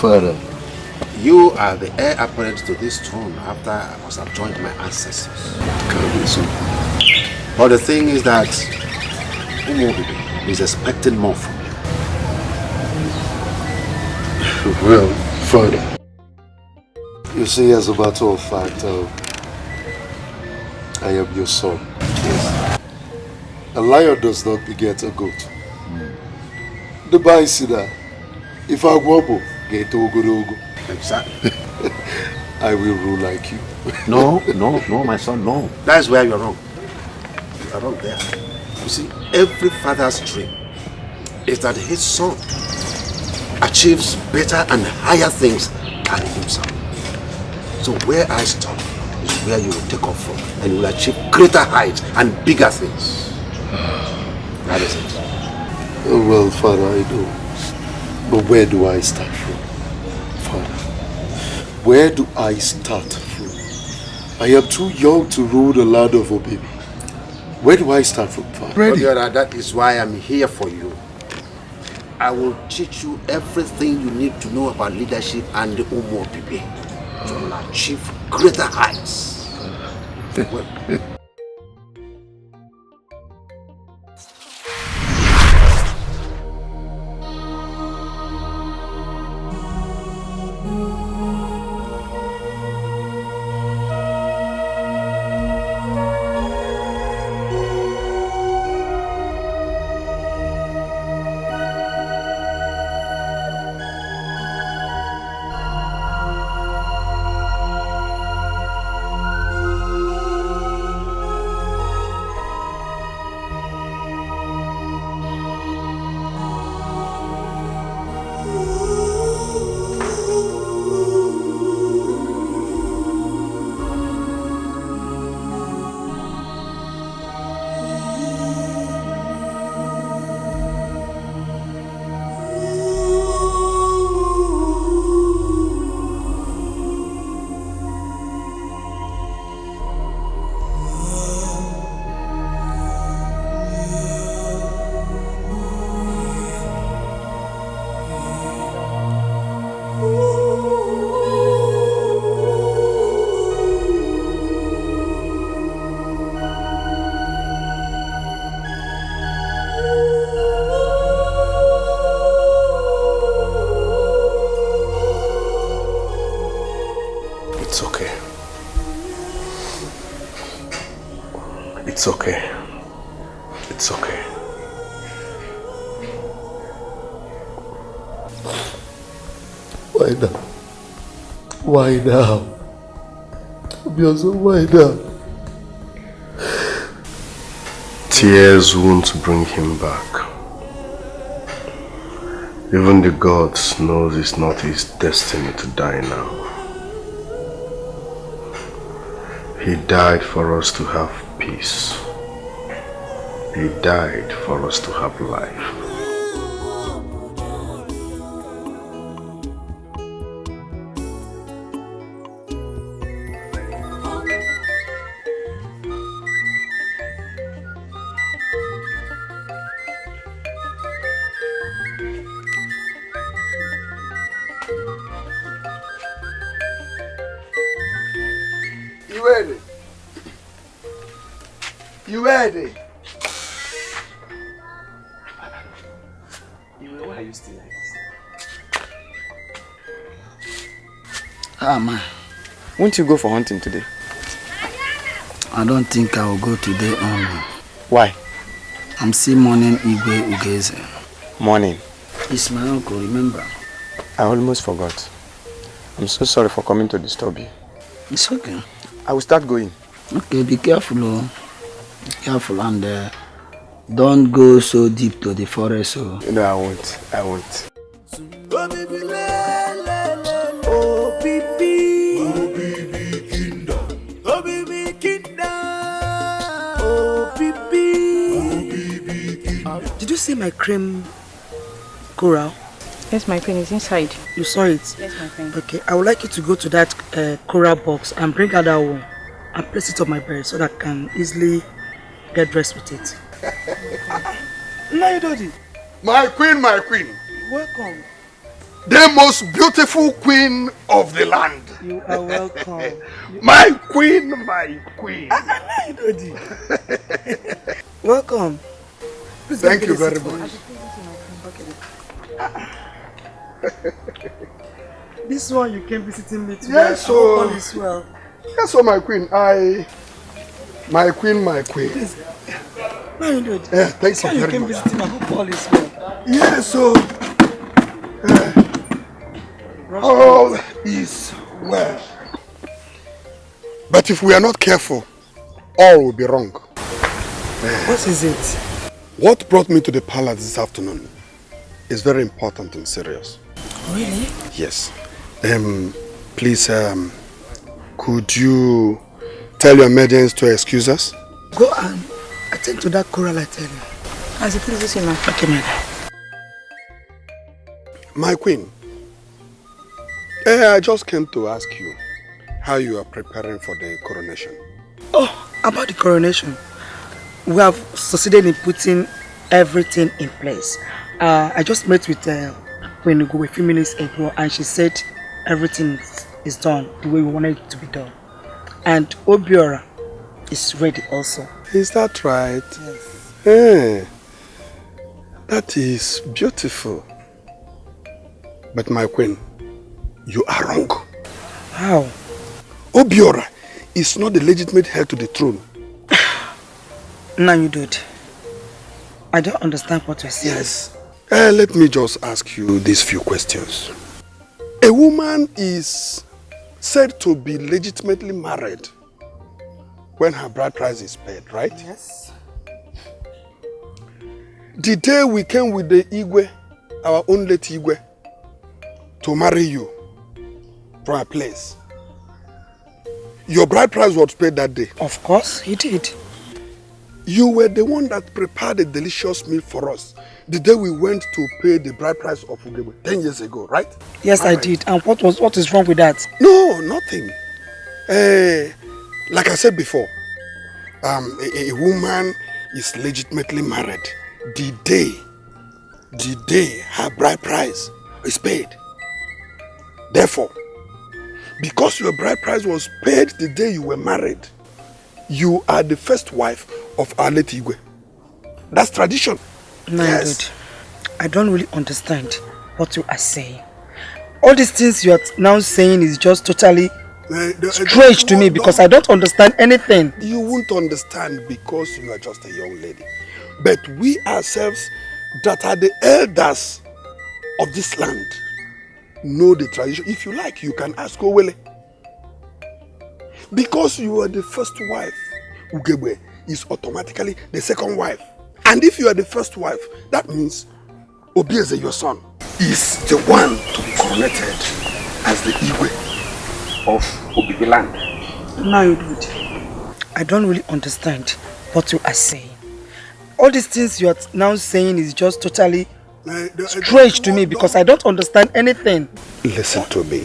Father. You are the heir apparent to this throne after I must have joined my ancestors. But the thing is that Obio is expecting more from you. Well, Father, you see, as a matter of fact, I am your son. Yes. A lion does not beget a goat. The Bible says that if I wobble, get ogo. Exactly. I will rule like you. No, my son, no. That's where you're wrong. You are wrong there. You see, every father's dream is that his son achieves better and higher things than himself. So where I stop is where you will take off from, and you will achieve greater heights and bigger things. That is it. Oh, well, Father, I know. But where do I start from? Father, where do I start from? I am too young to rule the land of Obio. Where do I start from, Father? That is why I'm here for you. I will teach you everything you need to know about leadership and the Obio. You will achieve greater heights. Well, It's okay. It's okay. It's okay. Why now? Why now? Obio&Zubby, why now? Tears won't bring him back. Even the gods knows it's not his destiny to die now. He died for us to have peace. He died for us to have life. You ready? Why are you still like this? Ah, man. Won't you go for hunting today? I don't think I will go today only. Why? I'm still mourning Ugeze. Morning. It's my uncle, remember? I almost forgot. I'm so sorry for coming to disturb you. It's okay. I will start going. Okay, be careful, oh. Be careful and don't go so deep to the forest. Oh. No, I won't. I won't. Did you see my cream coral? Yes, my queen is inside. You saw it? Yes, my queen. Okay, I would like you to go to that coral box and bring out that one and place it on my bed so that I can easily get dressed with it. My queen, my queen. Welcome. the most beautiful queen of the land. You are welcome. My queen, my queen. Welcome. Please thank you very much. This one you came visiting me today. Yes, so all is well. Yes, so my queen, my queen. Please. No, you don't. Yeah, thank you very much. You came visiting. I hope all is well. Yes, so all is well. But if we are not careful, all will be wrong. What is it? What brought me to the palace this afternoon is very important and serious. Really? Yes. Please, could you tell your maidens to excuse us? Go and attend to that choral I tell you. As it pleases you, my okay, madam. My queen, I just came to ask you how you are preparing for the coronation. Oh, about the coronation. We have succeeded in putting everything in place. I just met with Queen Ugo a few minutes ago and she said everything is done the way we wanted it to be done. And Obio is ready also. Is that right? Yes. That is beautiful. But my queen, you are wrong. How? Obio is not the legitimate heir to the throne. No, you don't. I don't understand what you're saying. Yes. Let me just ask you these few questions. A woman is said to be legitimately married when her bride price is paid, right? Yes. The day we came with the Igwe, our own late Igwe, to marry you from a place, your bride price was paid that day. Of course, he did. You were the one that prepared a delicious meal for us the day we went to pay the bride price of Ugebe 10 years ago, right? Yes, I did. And what is wrong with that? No, nothing. Like I said before, a woman is legitimately married the day her bride price is paid. Therefore, because your bride price was paid the day you were married, you are the first wife of our late Igwe. That's tradition. No, yes. Dude, I don't really understand what you are saying. All these things you are now saying is just totally strange to me because I don't understand anything. You won't understand because you are just a young lady. But we ourselves that are the elders of this land know the tradition. If you like, you can ask Owele. Because you are the first wife, Ugebe is automatically the second wife. And if you are the first wife, that means Obieze, your son, is the one to be coronated as the Igwe of Vigilante. No, you don't. I don't really understand what you are saying. All these things you are now saying is just totally strange to me because I don't understand anything. Listen to me.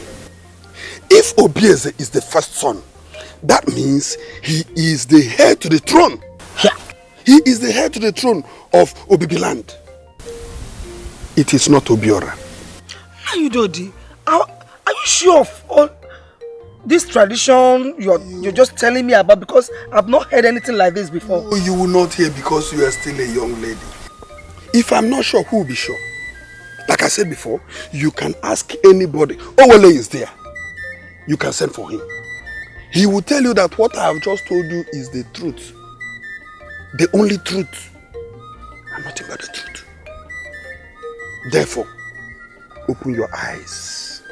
If Obieze is the first son, that means he is the heir to the throne. Yeah. He is the heir to the throne of Obibiland. It is not Obiora. Are you Dodi? Are you sure of all this tradition you're just telling me about? Because I've not heard anything like this before. No, you will not hear because you are still a young lady. If I'm not sure, who will be sure? Like I said before, you can ask anybody. Owele is there. You can send for him. He will tell you that what I have just told you is the truth. The only truth. And nothing but the truth. Therefore, open your eyes.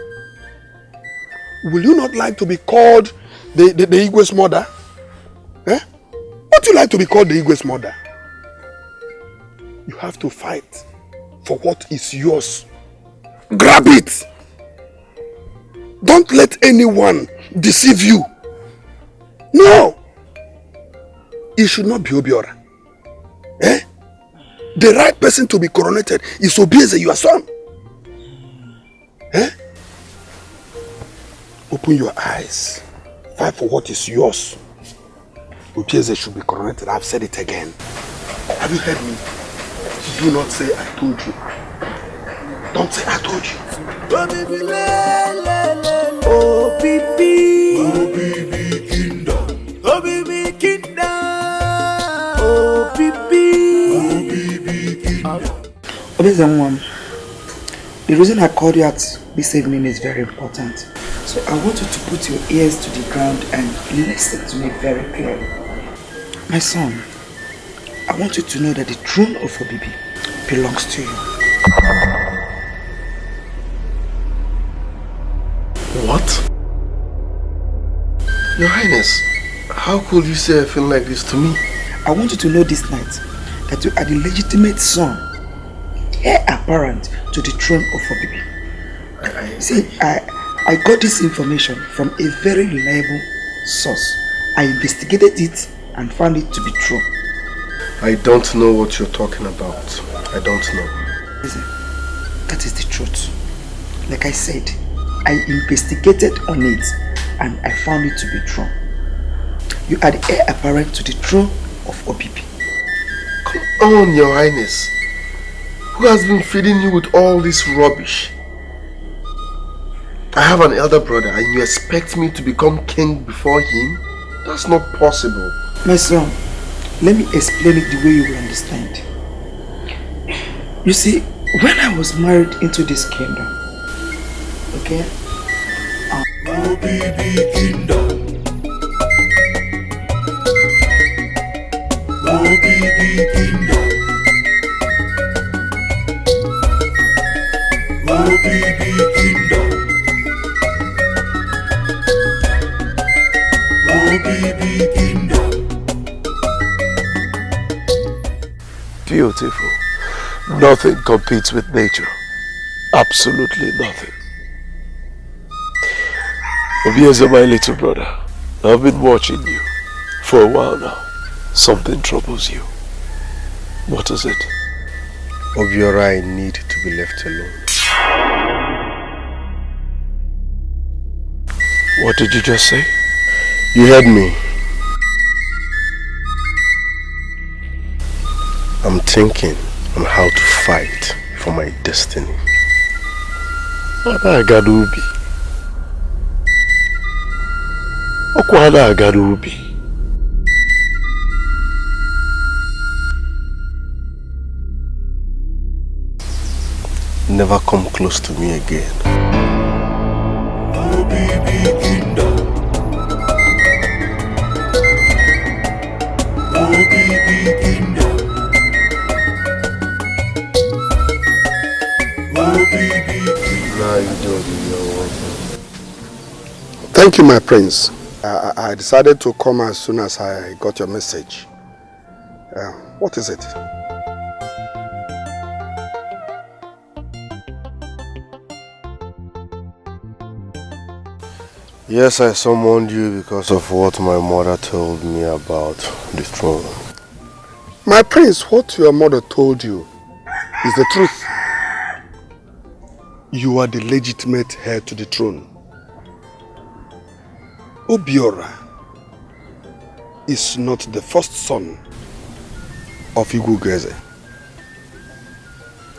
Will you not like to be called the Igwe's mother? Eh? Would you like to be called the Igwe's mother? You have to fight for what is yours. Grab it! Don't let anyone deceive you. No! It should not be Obiora. Eh? The right person to be coronated is Obieze, your son. Eh? Open your eyes. Fight for what is yours. Obieze should be coronated. I've said it again. Have you heard me? Do not say I told you. Don't say I told you. OBB Kingdom. OBB Kingdom. OBB Kingdom. Obio&Zubby, the reason I called you out this evening is very important. So I want you to put your ears to the ground and listen to me very clearly. My son, I want you to know that the throne of Obibbi belongs to you. What? Your Highness, how could you say a thing like this to me? I want you to know this night that you are the legitimate son, heir apparent to the throne of Obibbi. See, I got this information from a very reliable source. I investigated it and found it to be true. I don't know what you're talking about. I don't know. Listen, that is the truth. Like I said, I investigated on it and I found it to be true. You are the heir apparent to the throne of Obibbi. Come on, Your Highness. Who has been feeding you with all this rubbish? I have an elder brother and you expect me to become king before him? That's not possible. My son, let me explain it the way you will understand. You see, when I was married into this kingdom, okay? OBB Kingdom. OBB Kingdom. OBB Kingdom. OBB Kingdom. Beautiful. Nothing competes with nature. Absolutely nothing. Obio&Zubby, my little brother, I've been watching you for a while now. Something troubles you. What is it? Obio, I need to be left alone. What did you just say? You heard me. I'm thinking on how to fight for my destiny. Agarubi. Okwala Agarubi. Never come close to me again. OBB Kingdom. OBB Kingdom. OBB Thank you, my prince. I decided to come as soon as I got your message. What is it? Yes, I summoned you because of what my mother told me about the throne. My prince, what your mother told you is the truth. You are the legitimate heir to the throne. Obiora is not the first son of Igugeze.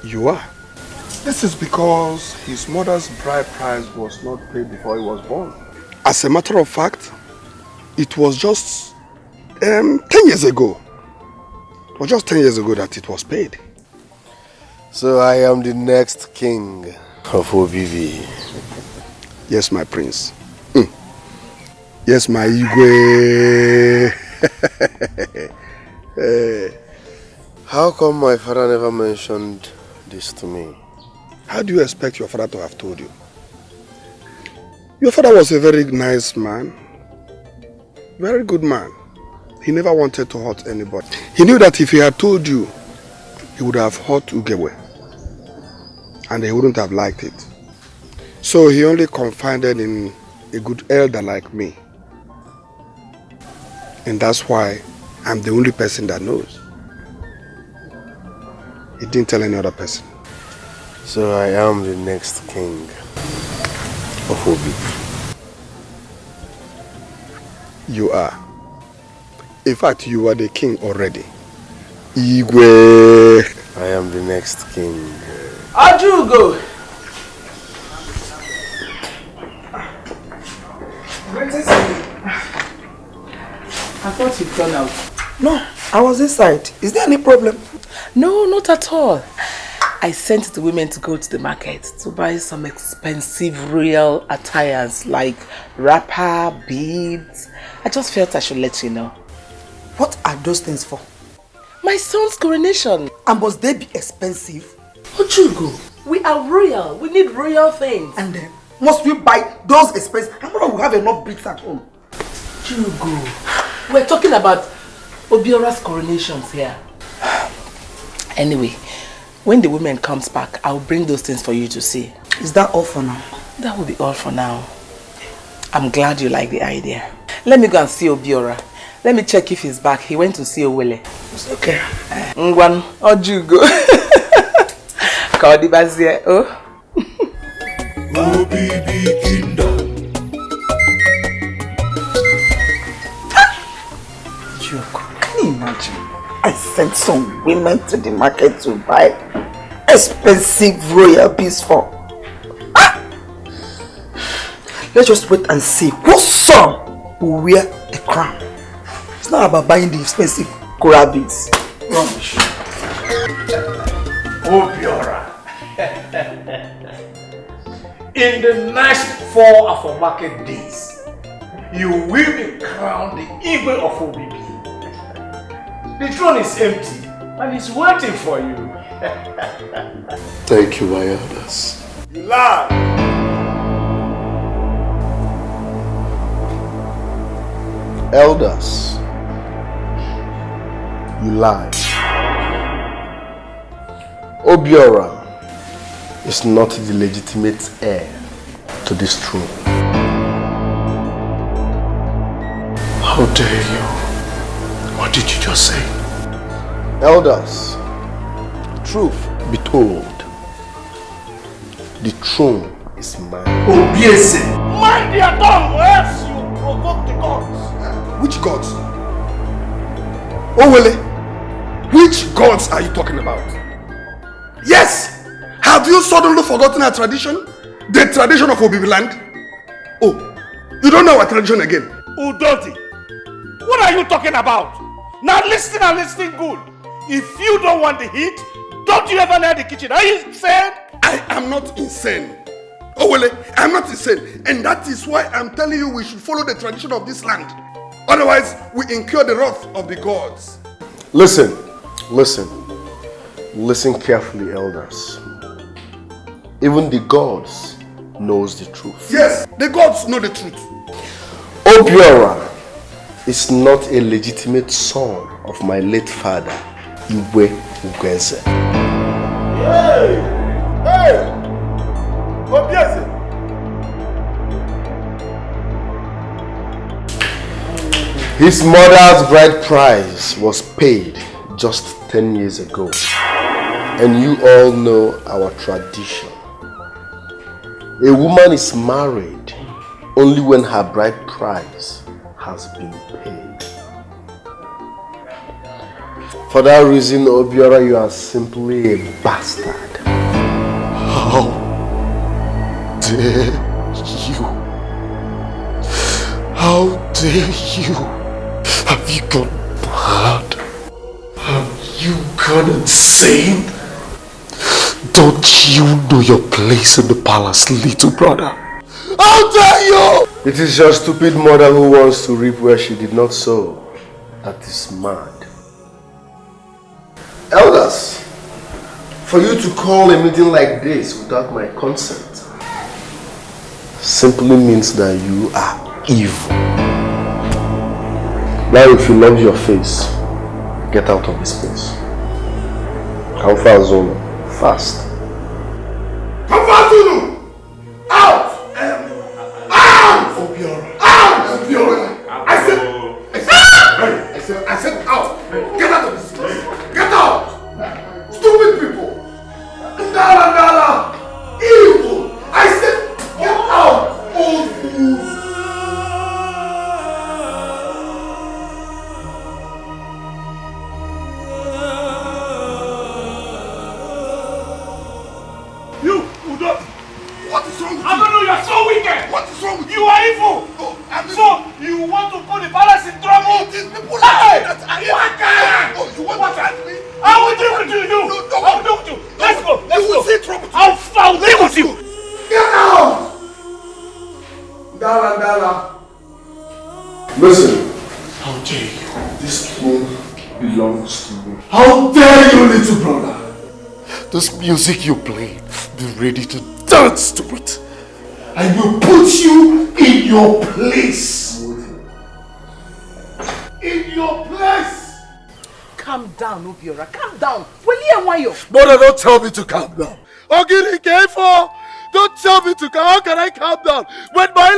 You are. This is because his mother's bride price was not paid before he was born. As a matter of fact, it was just 10 years ago. It was just 10 years ago that it was paid. So I am the next king of Obibbi. Yes, my prince. Yes, my Igwe. How come my father never mentioned this to me? How do you expect your father to have told you? Your father was a very nice man. Very good man. He never wanted to hurt anybody. He knew that if he had told you, he would have hurt Ugewe. And he wouldn't have liked it. So he only confided in a good elder like me. And that's why I'm the only person that knows. He didn't tell any other person. So I am the next king of Obibbi. You are. In fact, you are the king already. Igwe. I am the next king. Ajugo! I thought you'd gone out. No, I was inside. Is there any problem? No, not at all. I sent the women to go to the market to buy some expensive royal attires like wrapper, beads. I just felt I should let you know. What are those things for? My son's coronation. And must they be expensive? Ojugo, we are royal. We need royal things. And then, must we buy those expensive? I'm sure we have enough bricks at home. Ojugo, we're talking about Obiora's coronations here. Anyway, when the woman comes back, I'll bring those things for you to see. Is that all for now? That will be all for now. I'm glad you like the idea. Let me go and see Obiora. Let me check if he's back. He went to see Owele. It's okay. Ngwan, Ojugo. Kaudibazie, oh? Obibi Kingdom. Joke. Can you imagine? I sent some women to the market to buy expensive royal beads for. Let's just wait and see what son will wear a crown. It's not about buying the expensive coral beads. Rubbish. Obiora. In the next 4 after-market days, you will be crowned the Igwe of Obibi. The throne is empty and it's waiting for you. Thank you, my elders. You lie. Elders, you lie. Obiora is not the legitimate heir to this throne. How dare you? What did you just say? Elders, truth be told, the throne is mine. Obiese, mind your tongue or else you provoke the gods. Which gods? Owele, which gods are you talking about? Yes! Have you suddenly forgotten our tradition? The tradition of Obibi-land? Oh, you don't know our tradition again? Udodi, what are you talking about? Now listen and listen good. If you don't want the heat, don't you ever near the kitchen. Are you insane? I am not insane. Owele, I'm not insane. And that is why I'm telling you we should follow the tradition of this land. Otherwise, we incur the wrath of the gods. Listen carefully, elders. Even the gods knows the truth. Yes, the gods know the truth. Obiora is not a legitimate son of my late father, Ubwe&Zubby. Hey! Obiese! His mother's bride price was paid just 10 years ago. And you all know our tradition. A woman is married only when her bride price has been paid. For that reason, Obiora, you are simply a bastard. How dare you? How dare you? Have you gone mad? Have you gone insane? Don't you know your place in the palace, little brother? How dare you? It is your stupid mother who wants to reap where she did not sow. That is mad. Elders, for you to call a meeting like this without my consent simply means that you are evil. Now if you love your face, get out of this place. How far, Zona? Fast. Come fast, Zulu! Out! Out! Obiora! Out! Obiora! I said out! Get out of this place! Get out! Stupid people! Ndala! Evil! I said get out! Old fool! Listen, how dare you? This throne belongs to me. How dare you, little brother? This music you play, be ready to dance to it. I will put you in your place. In your place. Calm down, Obiora. Calm down. Will you? Mother, don't tell me to calm down. Ogiri K4, don't tell me to calm. How can I calm down when my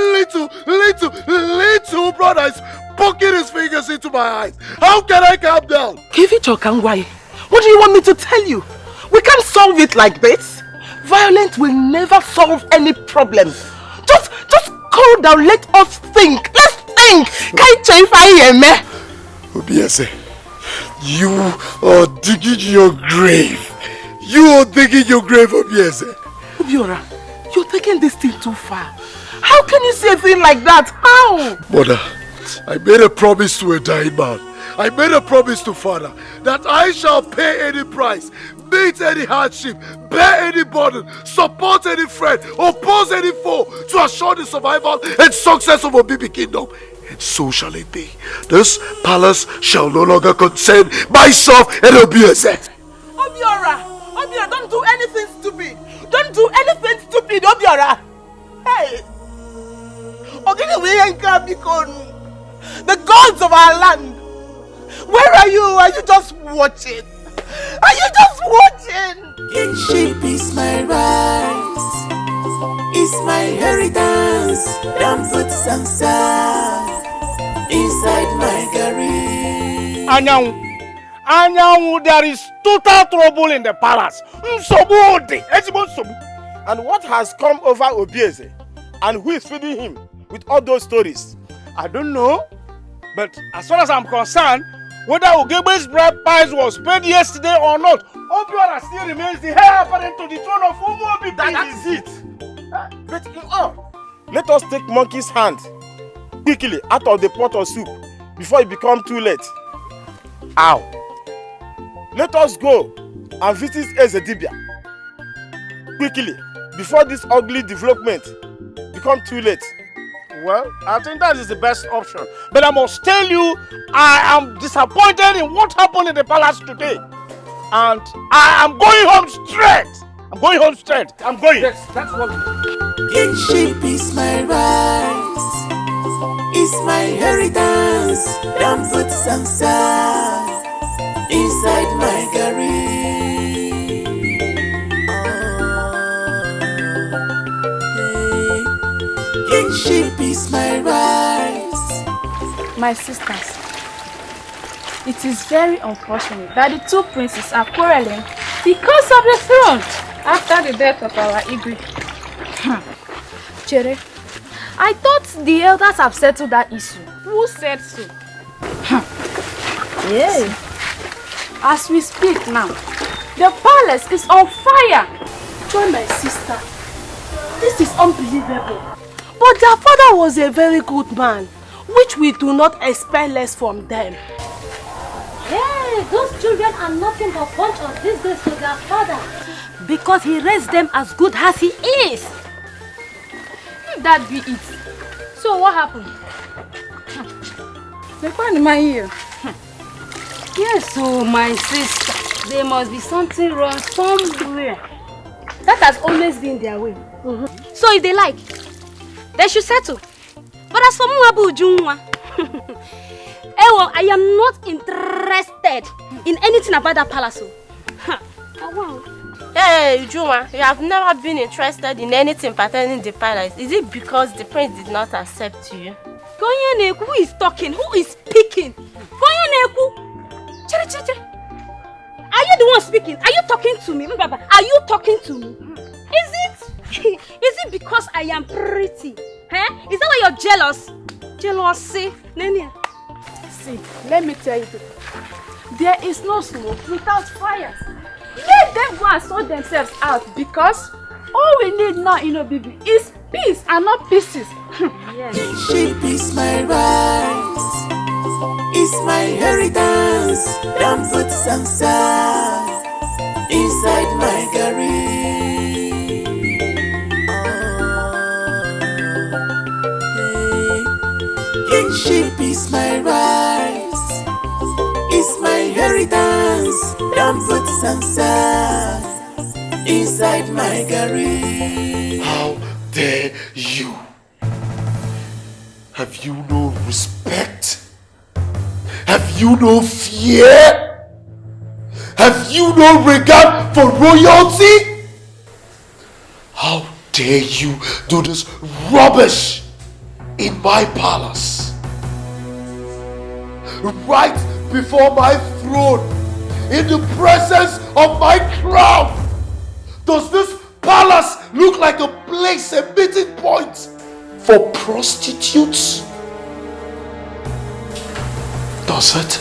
little brother is poking his fingers into my eyes? How can I calm down? Kivicho Kangwai, what do you want me to tell you? We can't solve it like this. Violence will never solve any problem. Just calm down. Let us think. Let's think. Obiese, you are digging your grave. You are digging your grave, Obiese. Obiora, you're taking this thing too far. How can you say a thing like that? How? Mother, I made a promise to a dying man. I made a promise to Father that I shall pay any price, meet any hardship, bear any burden, support any friend, oppose any foe to assure the survival and success of Obibi Kingdom. And so shall it be. This palace shall no longer concern myself and Obiese. Obiora, don't do anything stupid. Don't do anything stupid, Obiora. Hey, the gods of our land. Where are you? Are you just watching? Are you just watching? Kingship is my right. It's my inheritance. Don't put samsa inside my garage. Anyanwu, there is total trouble in the palace. And what has come over Obiese? And who is feeding him with all those stories? I don't know. But as far as I'm concerned, whether Ogebe's bride price was paid yesterday or not, Obiora still remains the heir apparent to the throne of Umuobi. That is it. But in all, let us take monkey's hand quickly out of the pot of soup before it becomes too late. Ow. Let us go and visit Ezedibia quickly before this ugly development becomes too late. Well, I think that is the best option. But I must tell you, I am disappointed in what happened in the palace today. And I am going home straight. I'm going home straight. I'm going. Yes, that's what. Kingship is my right. It's my inheritance. Don't put samsa inside my garage. Kingship is my right. My sisters, it is very unfortunate that the two princes are quarreling because of the throne after the death of our Igwe. Chere, I thought the elders have settled that issue. Who said so? Yeah. As we speak now, the palace is on fire. Join my sister. This is unbelievable. But their father was a very good man, which we do not expect less from them. Hey, those children are nothing but bunch of disgrace to their father. Because he raised them as good as he is. If that be it. So what happened? Yes, so my sister, there must be something wrong somewhere. That has always been their way. So if they like, they should settle. But as for Muabu Junwa, I am not interested in anything about that palace. Hey, Ujuma, you have never been interested in anything pertaining to the palace. Is it because the prince did not accept you? Konyaneku, who is talking? Who is speaking? Konyaneku! Are you the one speaking? Are you talking to me? Are you talking to me? Is it because I am pretty? Huh? Is that why you're jealous? Jealousy? Nenia. See, let me tell you, there is no smoke without fire. Let them go and sort themselves out, because all we need now in Obibi is peace and not pieces. Yes. Kingship is my right. It's my inheritance. Don't put samsa inside my garage. Kingship is my right, it's my inheritance. Don't put Sansa inside my garage. How dare you? Have you no respect? Have you no fear? Have you no regard for royalty? How dare you do this rubbish in my palace? Right before my throne, in the presence of my crown. Does this palace look like a place, a meeting point for prostitutes? Does it?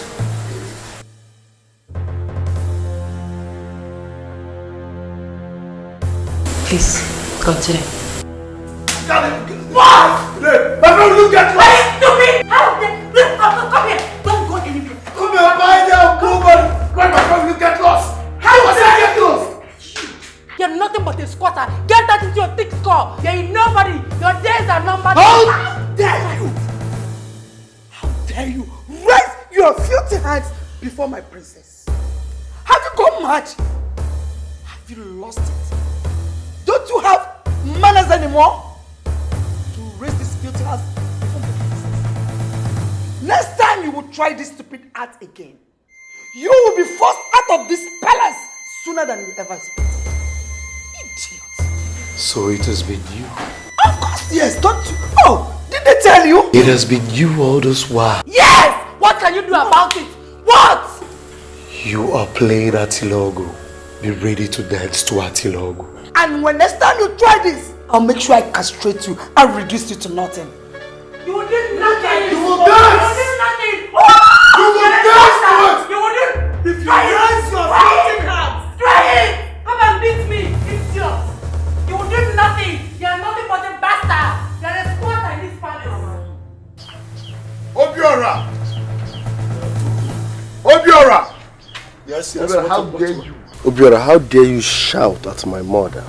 Please, continue. What? My friend, look at me! Are you stupid? How dare come here! Don't go anywhere! Come here, buy them, go back! Why my friend, you get lost? How was I get lost? You're nothing but a squatter. Get that into your thick skull. You're nobody. Your days are numbered. How dare you? How dare you raise your filthy hands before my princess? Have you gone mad? Have you lost it? Don't you have manners anymore? To raise this filthy hands before my princess. Next time you will try this stupid act again, you will be forced out of this palace sooner than you ever expected. So it has been you. Of course, yes, don't you? Oh, did they tell you? It has been you all this while. Yes! What can you do about it? What? You are playing Atilogo. Be ready to dance to Atilogo. And when next time you try this, I'll make sure I castrate you and reduce you to nothing. You did nothing! You will dance! You did nothing! You will dance to it! You wouldn't! If you raise your filthy hands! Try it! Come and beat me, idiot! You will do nothing! You are nothing but a bastard! You are a squatter in this palace! Obiora! Obiora! Yes, Obiora, how dare you? Obiora, how dare you shout at my mother?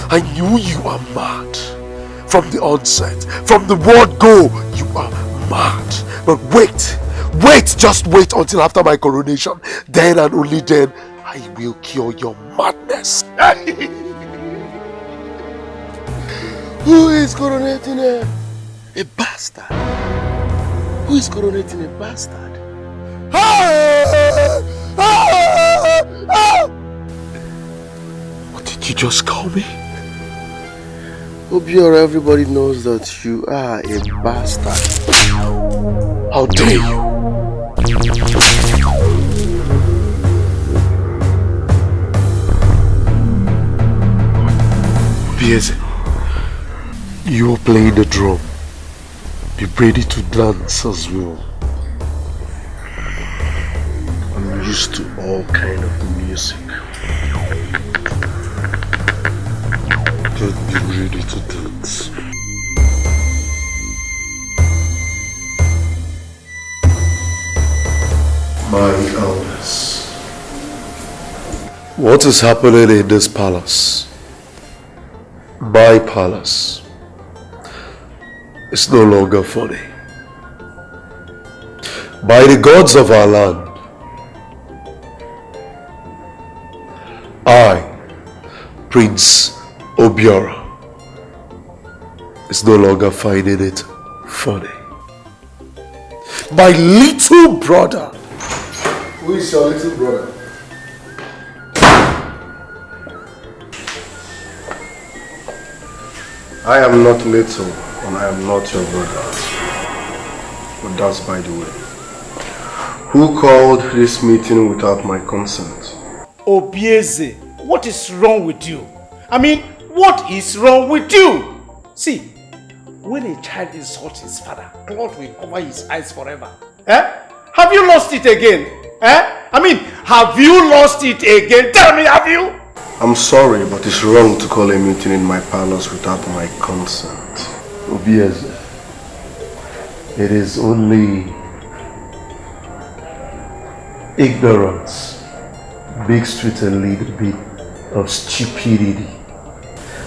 I knew you are mad. From the onset, from the word go, you are mad. But wait, just wait until after my coronation. Then and only then, I will cure your madness. Who is coronating a bastard? Who is coronating a bastard? What did you just call me? Obiora, everybody knows that you are a bastard. How dare you? Obieze, you are playing the drum. Be ready to dance as well. I'm used to all kind of music. Just be ready to dance. My elders, what is happening in this palace? My palace. It's no longer funny. By the gods of our land, I, Prince Obiora, is no longer finding it funny. My little brother. Who is your little brother? I am not little, and I am not your brother. But that's by the way. Who called this meeting without my consent? Obieze, what is wrong with you? I mean, what is wrong with you? See, when a child insults his father, blood will cover his eyes forever. Have you lost it again? I mean, have you lost it again? Tell me, have you? I'm sorry, but it's wrong to call a meeting in my palace without my consent. Obieze, it is only ignorance mixed with a little bit of stupidity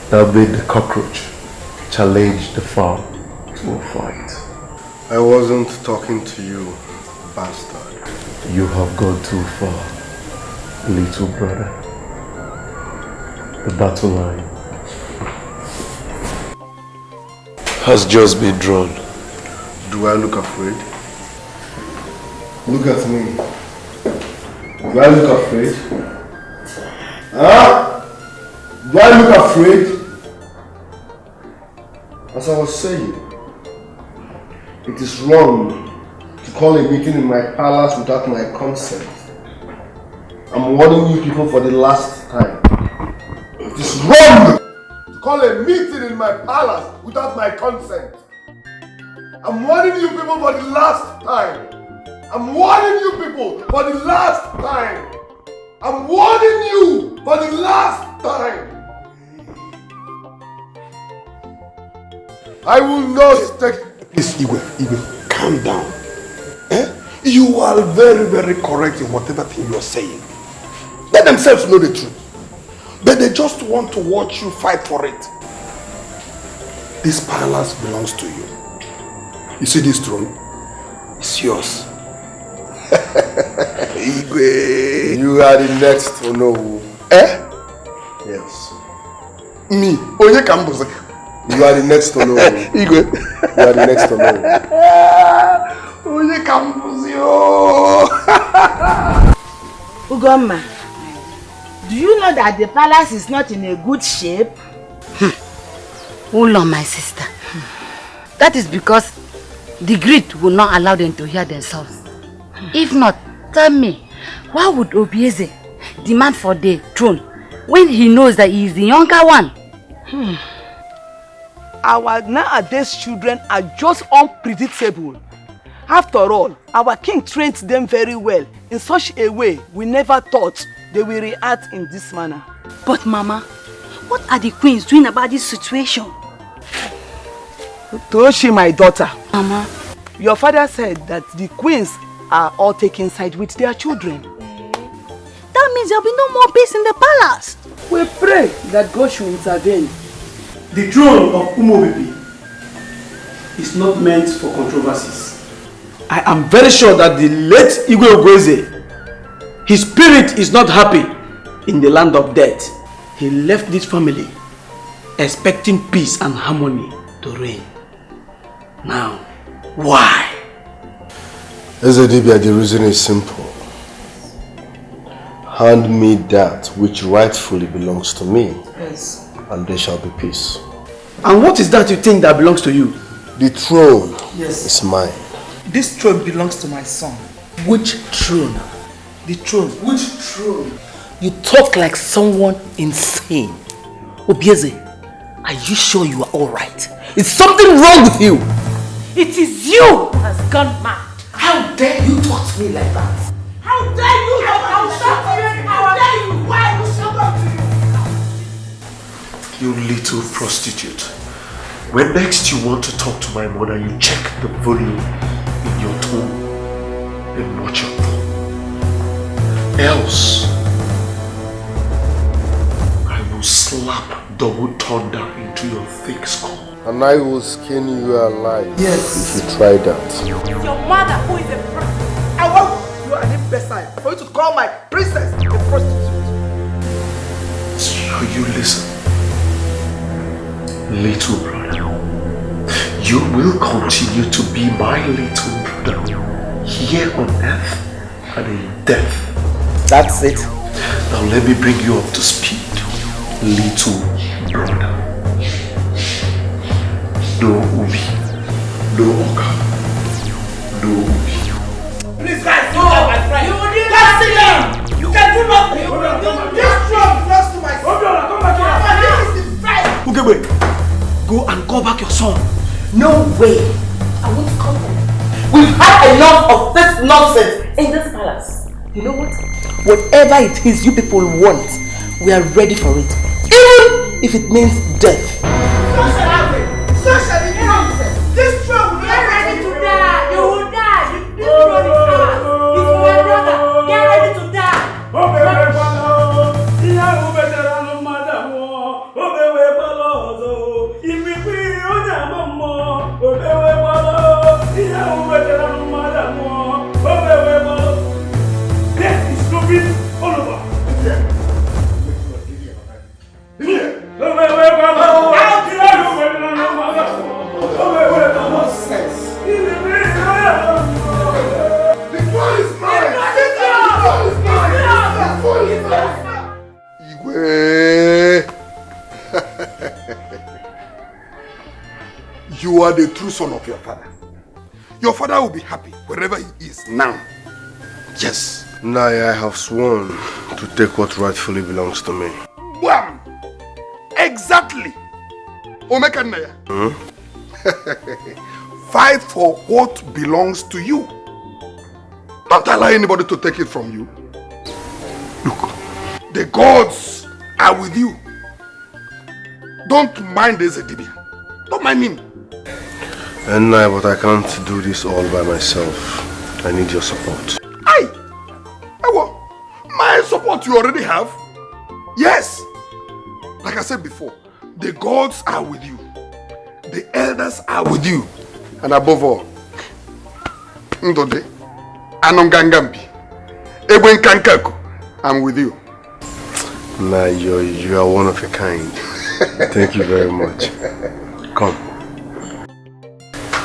that made the cockroach challenge the fowl to a fight. I wasn't talking to you, bastard. You have gone too far, little brother. The battle line has just been drawn. Do I look afraid? Look at me. Do I look afraid? Huh? Do I look afraid? As I was saying, it is wrong to call a meeting in my palace without my consent. I'm warning you people for the last time. It is wrong to call a meeting in my palace without my consent. I'm warning you people for the last time. I'm warning you people for the last time. I'm warning you for the last time. I will not take... Please, Igwe, calm down. You are very, very correct in whatever thing you are saying. They themselves know the truth. But they just want to watch you fight for it. This palace belongs to you. You see this throne? It's yours. Igwe. You are the next to know. Yes. Me? Oye Kambuze. You are the next to know. Igwe. You are the next to know. Oye Kambuze. Ugomma, do you know that the palace is not in a good shape? Hold on, my sister. That is because the greed will not allow them to hear themselves. If not, tell me, why would Obio&Zubby demand for the throne when he knows that he is the younger one? Our nowadays children are just unpredictable. After all, our king trained them very well in such a way we never thought they will react in this manner. But Mama, what are the queens doing about this situation? Toshi, my daughter. Mama. Your father said that the queens are all taking side with their children. That means there will be no more peace in the palace. We pray that God should intervene. The throne of Obio&Zubby is not meant for controversies. I am very sure that the late Igwe, his spirit is not happy in the land of death. He left this family expecting peace and harmony to reign. Now, why? Ezedibia, the reason is simple. Hand me that which rightfully belongs to me. Yes. And there shall be peace. And what is that you think that belongs to you? The throne is mine. This throne belongs to my son. Which throne? The throne. Which throne? You talk like someone insane. Obio&Zubby, are you sure you are alright? Is something wrong with you? It is you that has gone mad. How dare you talk to me like that? How dare you talk to me? How dare you? Why would someone to you? You little prostitute. When next you want to talk to my mother, you check the volume in your tone and watch your tone. Else, I will slap double thunder into your thick skull. And I will skin you alive. Yes. If you try that. Your mother, who is a prostitute. I want you an imbecile for you to call my princess a prostitute. So you listen, little brother. You will continue to be my little brother here on earth and in death. That's it. Now let me bring you up to speed, little brother. No Ubi, no Oka, no Ubi. Please guys, no, my friend. You did nothing. You can do nothing. This throne belongs to my son. Come back here. This is the fight. Ugebe, go and call back your son. No way. I won't come back. We've had enough of this nonsense in this palace. You know what? Whatever it is you people want, we are ready for it. Even if it means death. This throne will get ready to die. You will die. This throne is ours. It's for my brother. Get ready to die. are the true son of your father. Your father will be happy wherever he is now. Yes. Now I have sworn to take what rightfully belongs to me. Wham! Exactly. Omekanaya. Fight for what belongs to you. Don't allow anybody to take it from you. Look, the gods are with you. Don't mind Ezedibia. Don't mind him. And now, but I can't do this all by myself. I need your support. My support you already have. Yes. Like I said before, the gods are with you. The elders are with you. And above all, Ndode, Anongangambi, Ebuen Kankaku, I'm with you. Nah, you are one of a kind. Thank you very much. Come.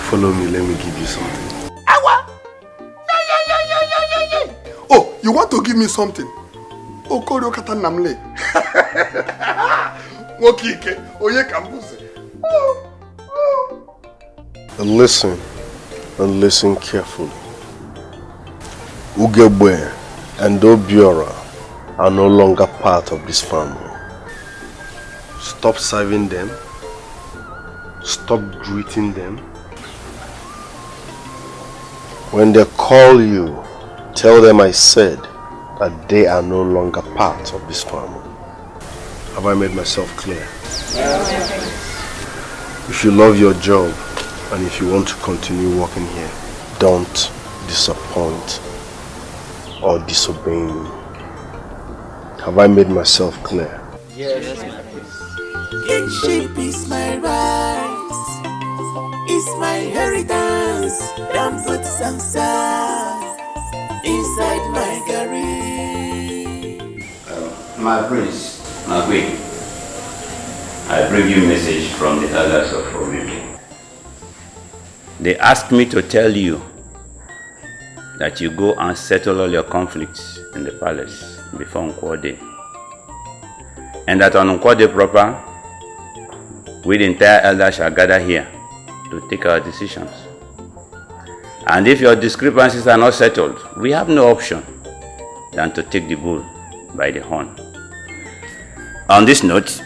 Follow me, let me give you something. Oh, you want to give me something? Oh, Korio Kata Namle. Wokike, Oye Kambuse. Listen, and listen carefully. Ebube and Obio are no longer part of this family. Stop serving them. Stop greeting them. When they call you, tell them I said that they are no longer part of this family. Have I made myself clear? If you love your job and if you want to continue working here, don't disappoint or disobey me. Have I made myself clear? Yes, Kingship is my right, it's my inheritance. Don't put sunset inside my garage. My prince, my queen, I bring you a message from the elders of Obio. They asked me to tell you that you go and settle all your conflicts in the palace before Nkwode. And that on Nkwode proper, we the entire elders shall gather here to take our decisions. And if your discrepancies are not settled, we have no option than to take the bull by the horn. On this note,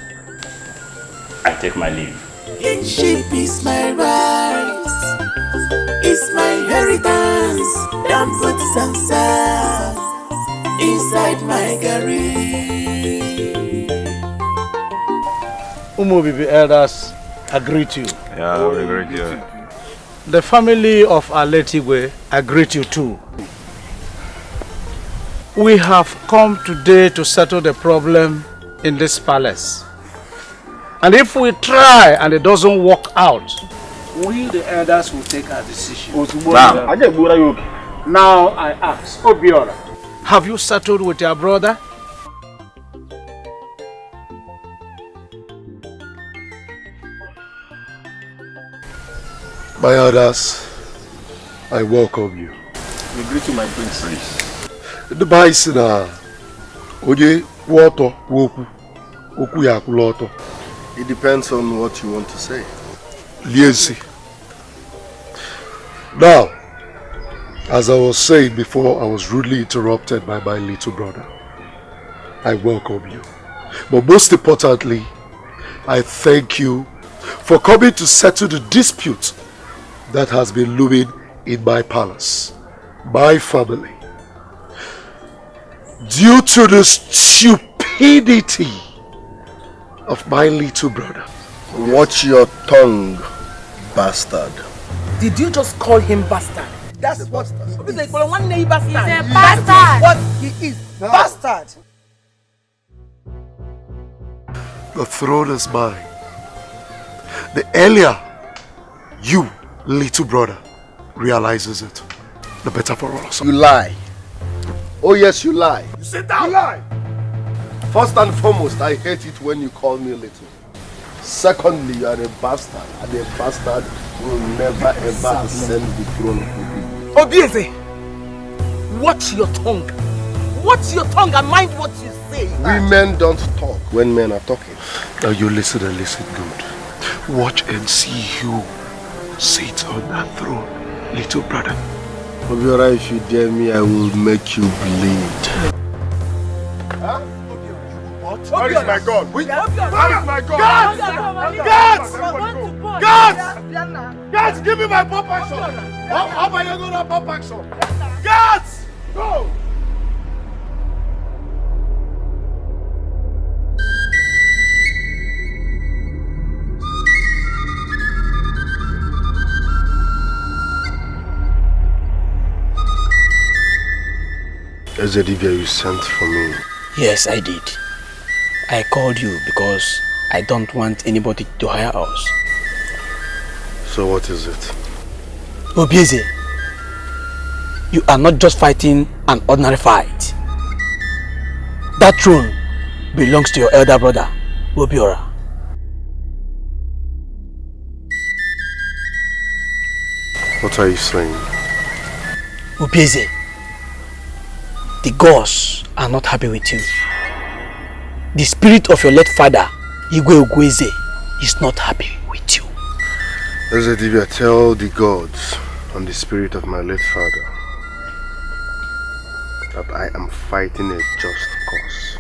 I take my leave. Kingship is my right, it's my inheritance. Don't put sunset inside my garage. Umubibi elders agree to you. Yeah, we agree to you. The family of our late Igwe agree to you too. We have come today to settle the problem in this palace. And if we try and it doesn't work out, we the elders will take our decision. Now I ask, Obio, have you settled with your brother? My elders, I welcome you. We greet you, my prince. The Baisina, Oye, water, woku, oku yakuloto. It depends on what you want to say. Liesi. Now, as I was saying before, I was rudely interrupted by my little brother. I welcome you. But most importantly, I thank you for coming to settle the dispute that has been looming in my palace, my family. Due to the stupidity of my little brother. Watch your tongue, bastard. Did you just call him bastard? That's what he's a bastard. He's a bastard. What he is, bastard. The throne is mine. The earlier you, little brother, realizes it, the better for us. You lie. Oh yes, you lie. You sit down. You lie. First and foremost, I hate it when you call me little. Secondly, you are a bastard, and a bastard will never ever ascend the throne of Obio. Obio, watch your tongue. Watch your tongue and mind what you say. Women don't talk when men are talking. Now you listen and listen good. Watch and see you sit on that throne, little brother. Obiora, if you dare me, I will make you bleed. Huh? Where is my God? Where is my God? Guards! Give me my pop action! How about you go to pop action? Guards! Go! Ezedibia, you sent for me. Yes, I did. I called you because I don't want anybody to hire us. So what is it? Obieze, you are not just fighting an ordinary fight. That throne belongs to your elder brother, Obiora. What are you saying? Obieze, the gods are not happy with you. The spirit of your late father, Igwe Ogweze, is not happy with you. Ezedibia, tell the gods and the spirit of my late father that I am fighting a just cause.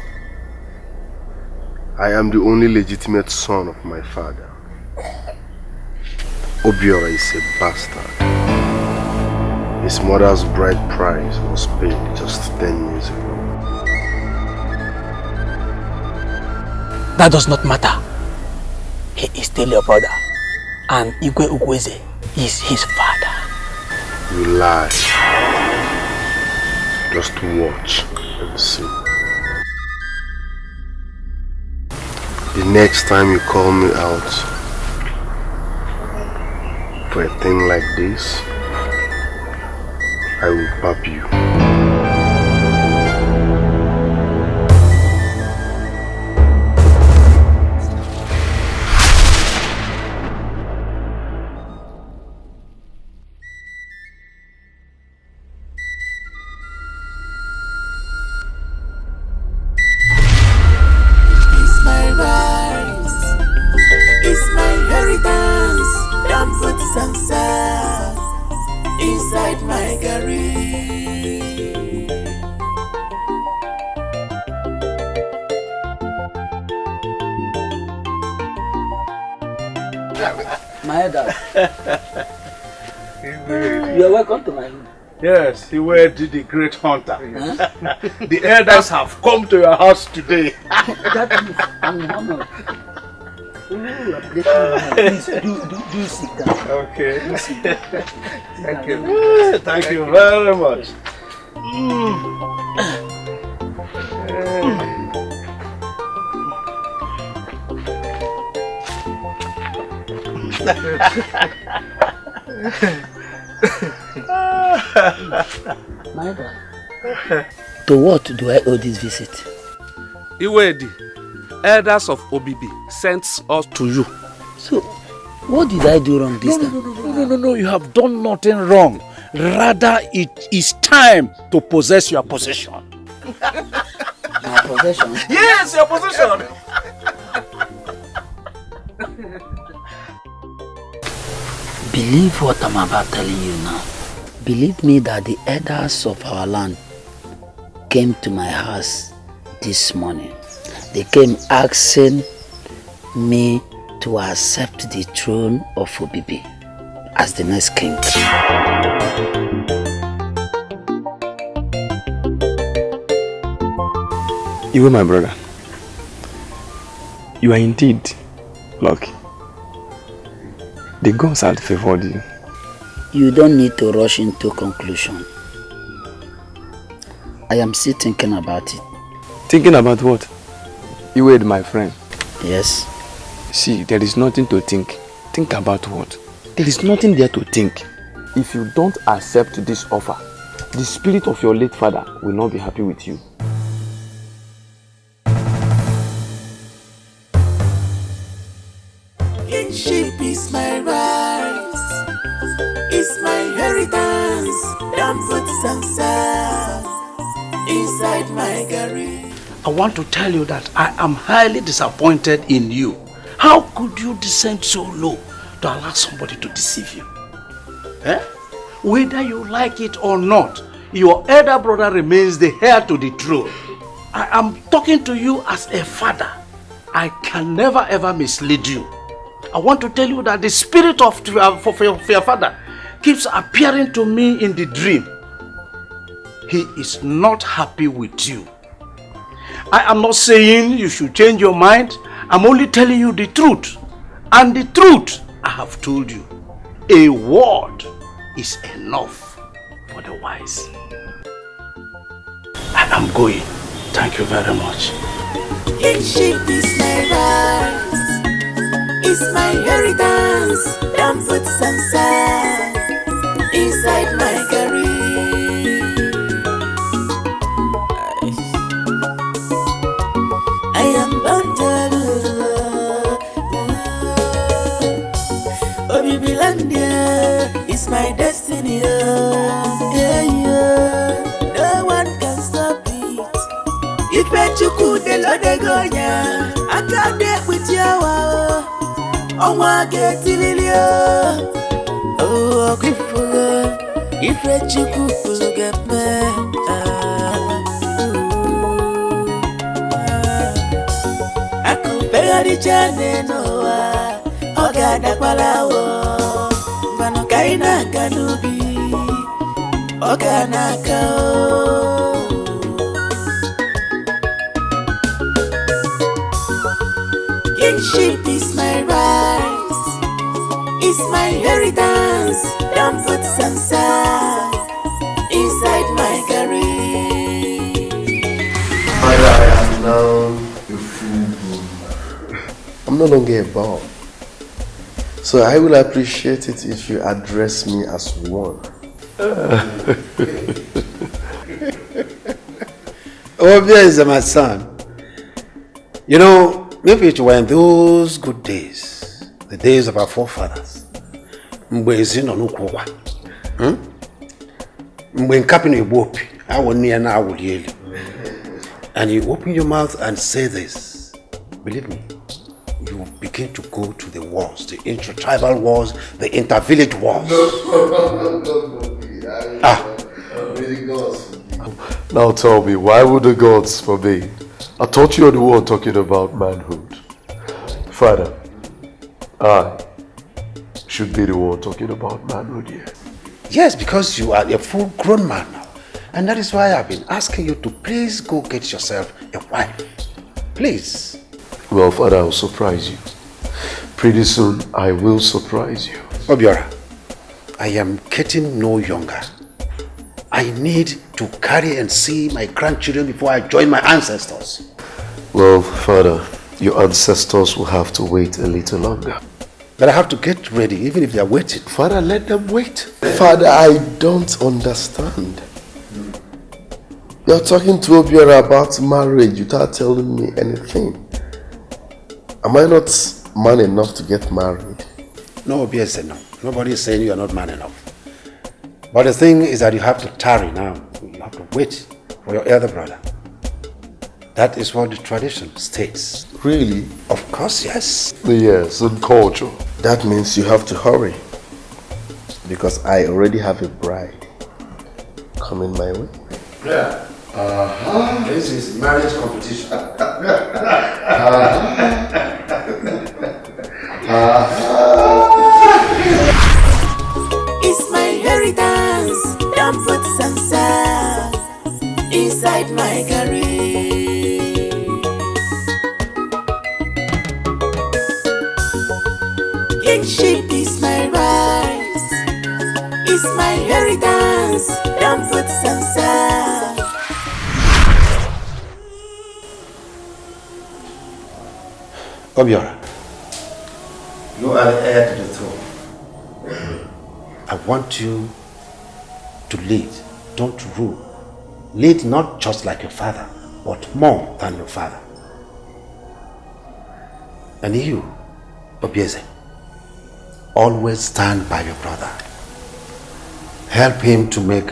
I am the only legitimate son of my father. Obiora is a bastard. His mother's bride price was paid just 10 years ago. That does not matter. He is still your brother, and Igwe Ogweze is his father. You lie. Just watch and see. The next time you call me out for a thing like this, I will pop you. Inside my garage. My dad. You are welcome to my room. Yes, he were the great hunter. Huh? The elders have come to your house today. That is an honor. Please do sit down. Okay. Do sit down. Thank you. Thank you very much. My God. To what do I owe this visit? Iwedi, elders of Obibi sent us to you. So, what did I do wrong this time? No, you have done nothing wrong. Rather, it is time to possess your possession. My possession? Yes, your possession. Believe what I'm about telling you now. Believe me that the elders of our land came to my house this morning. They came asking me to accept the throne of Obibi as the next king. You, my brother, you are indeed lucky. The gods had favored you. You don't need to rush into conclusion. I am still thinking about it. Thinking about what? You were my friend. Yes. See, there is nothing to think. Think about what? There is nothing there to think. If you don't accept this offer, the spirit of your late father will not be happy with you. Kingship is my right, it's my inheritance. Don't put sansa inside my garage. I want to tell you that I am highly disappointed in you. How could you descend so low to allow somebody to deceive you. Eh? Whether you like it or not, your elder brother remains the heir to the throne. I am talking to you as a father. I can never ever mislead you. I want to tell you that the spirit of your father keeps appearing to me in the dream. He is not happy with you. I am not saying you should change your mind. I'm only telling you the truth. And the truth I have told you. A word is enough for the wise. I am going. Thank you very much. Kinship is my right, it's my inheritance. Don't put some sand inside my curry. I am bound to Vigilante is my destiny. Yeah, yeah. No one can stop it. If you could, the Lord Gonya, I got there with you. Oh, I get it. Oh, I keep for if you could get me. I could pay the channel. Oh, God, I palawo. Mano kaina kanubi. Oh, Kanaka. Kinship is my right, it's my inheritance. Don't put some sand inside my curry. I am now a full grown man. I'm no longer a boy. So I will appreciate it if you address me as one. Obio my son. You know, maybe it were in those good days, the days of our forefathers. Mgbe ezino n'ukwu. Mgbe nkapị na-egbu awo near na awo lieli. And you open your mouth and say this, believe me, you begin to go to the wars, the inter-tribal wars, the inter-village wars. Now tell me, why would the gods forbid? I thought you were the one talking about manhood. Father, I should be the one talking about manhood here. Yes, because you are a full-grown man now. And that is why I've been asking you to please go get yourself a wife. Please. Well, Father, I'll surprise you. Pretty soon, I will surprise you. Obiora, I am getting no younger. I need to carry and see my grandchildren before I join my ancestors. Well, Father, your ancestors will have to wait a little longer. But I have to get ready, even if they are waiting. Father, let them wait. Father, I don't understand. You're talking to Obio about marriage without telling me anything. Am I not man enough to get married? No, Obio said no. Nobody is saying you are not man enough. But the thing is that you have to tarry now. You have to wait for your elder brother. That is what the tradition states. Really? Of course, yes. Yes, and culture. That means you have to hurry. Because I already have a bride coming my way. Yeah. This is marriage competition. It's my inheritance. Don't put some sand inside my curry. Kinship is my right, it's my inheritance. Don't put some sand. Obiora, you are the heir to the throne. I want you to lead, don't rule. Lead not just like your father, but more than your father. And you, Obio, always stand by your brother. Help him to make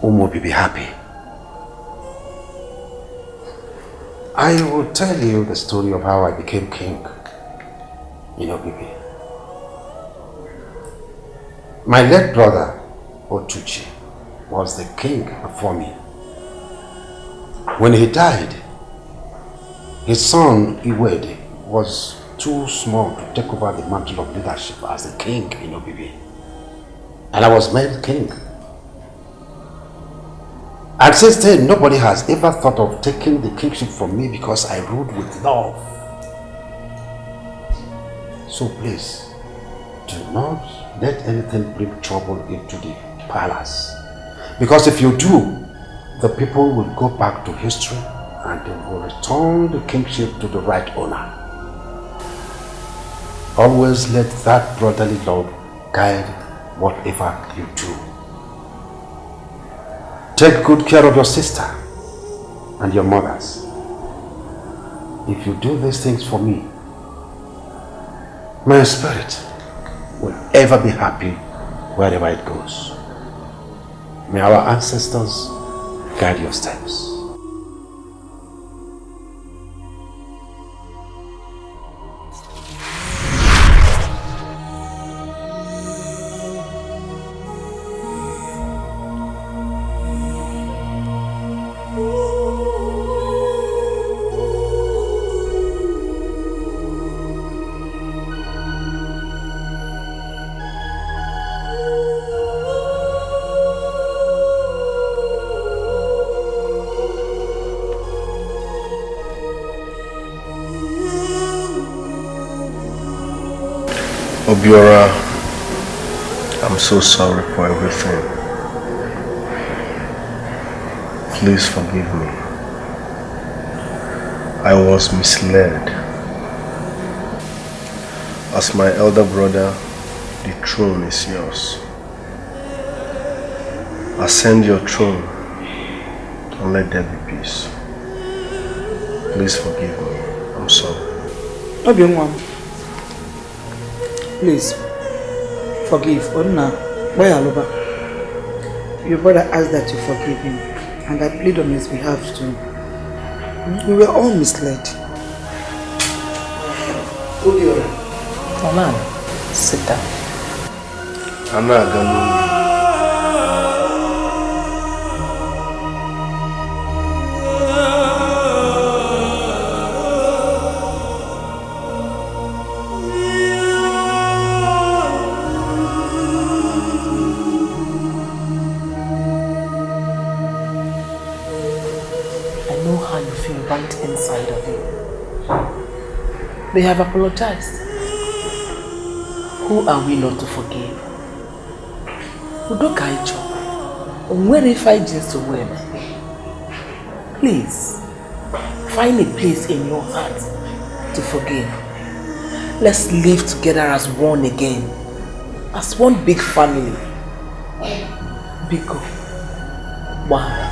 Umobibi happy. I will tell you the story of how I became king in Obibi. My late brother, Otuchi, was the king before me. When he died, his son, Iwede, was too small to take over the mantle of leadership as the king in Obibi. And I was made king. And since then, nobody has ever thought of taking the kingship from me because I ruled with love. So please, do not let anything bring trouble into the palace. Because if you do, the people will go back to history and they will return the kingship to the right owner. Always let that brotherly love guide whatever you do. Take good care of your sister and your mothers. If you do these things for me, my spirit will ever be happy wherever it goes. May our ancestors guide your steps. Obiora, I'm so sorry for everything. Please forgive me. I was misled. As my elder brother, the throne is yours. Ascend your throne and let there be peace. Please forgive me. I'm sorry. Obi&Zubby, please forgive Onna. Your brother asked that you forgive him, and I plead on his behalf too. We were all misled. Come on, sit down. Inside of you. They have apologized. Who are we not to forgive? Please, find a place in your heart to forgive. Let's live together as one again. As one big family. Biko. Wow.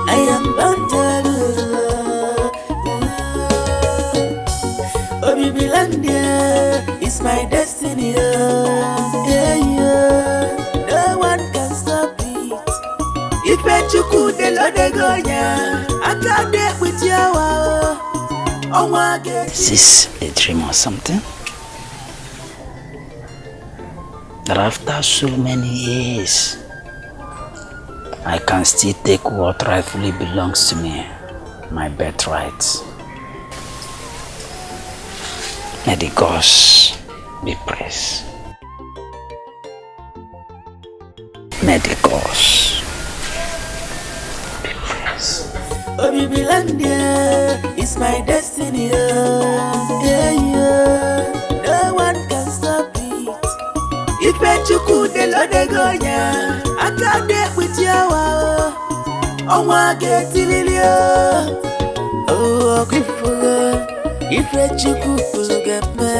I am bound Vigilante is my destiny. Yeah, yeah. No one can stop it. If you could, the Lord I can't deal with you. Is this a dream or something? That after so many years, I can still take what rightfully belongs to me, my birthright. May the gods be praised. May the gods be praised. Vigilante is my destiny. Yeah, yeah. No one can stop it. If you could, the Lord I can't deal with you. Oh, I get it. Oh, I keep forgetting. If you could get me,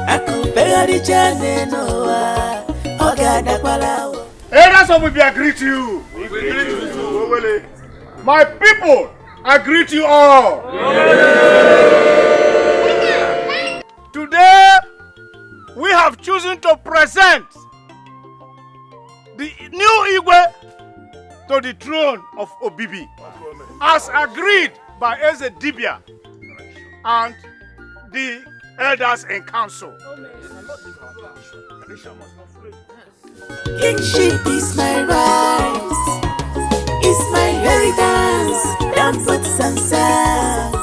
I could pay Elders of Obibia, I greet you. We greet you too. My people, I greet you all. Today, we have chosen to present the new Igwe to the throne of Obibi, as agreed by Eze Dibia and the elders in council. Kingship is my right, it's my inheritance. Don't put some sand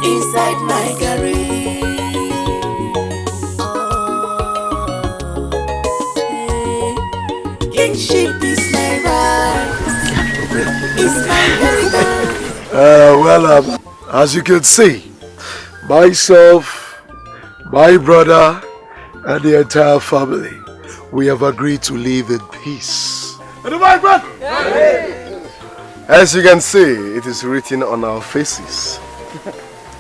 inside my garage. Kingship is my right, it's my inheritance. Well, as you can see, myself, my brother, and the entire family, we have agreed to live in peace. As you can see, it is written on our faces.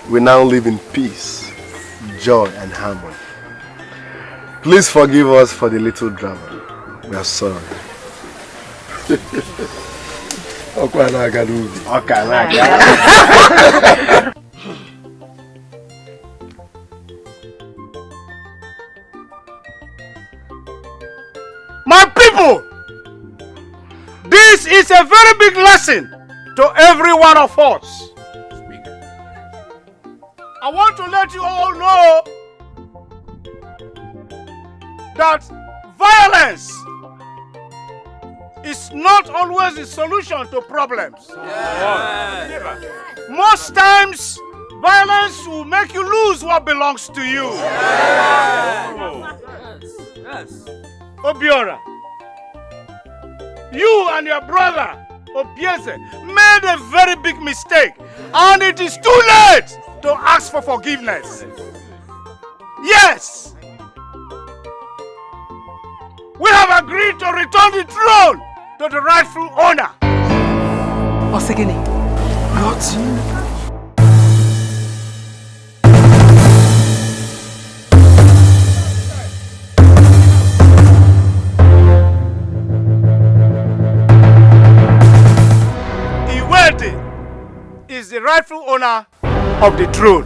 We now live in peace, joy, and harmony. Please forgive us for the little drama. We are sorry. My people, this is a very big lesson to every one of us. I want to let you all know that violence is not always the solution to problems. Most times, violence will make you lose what belongs to you. Obiora, you and your brother Obieze made a very big mistake, and it is too late to ask for forgiveness. Yes, we have agreed to return the throne to the rightful owner. Osegini. What? Is the rightful owner of the throne.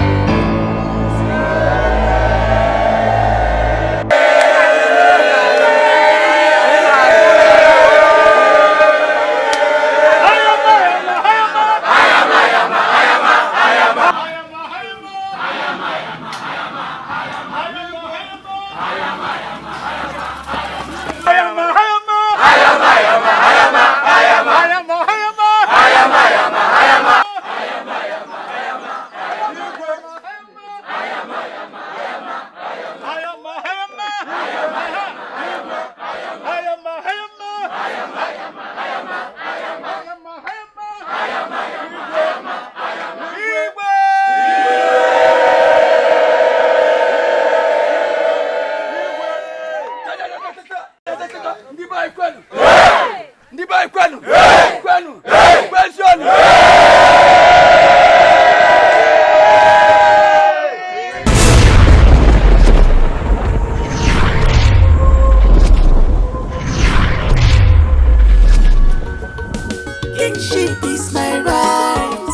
Kingship is my right,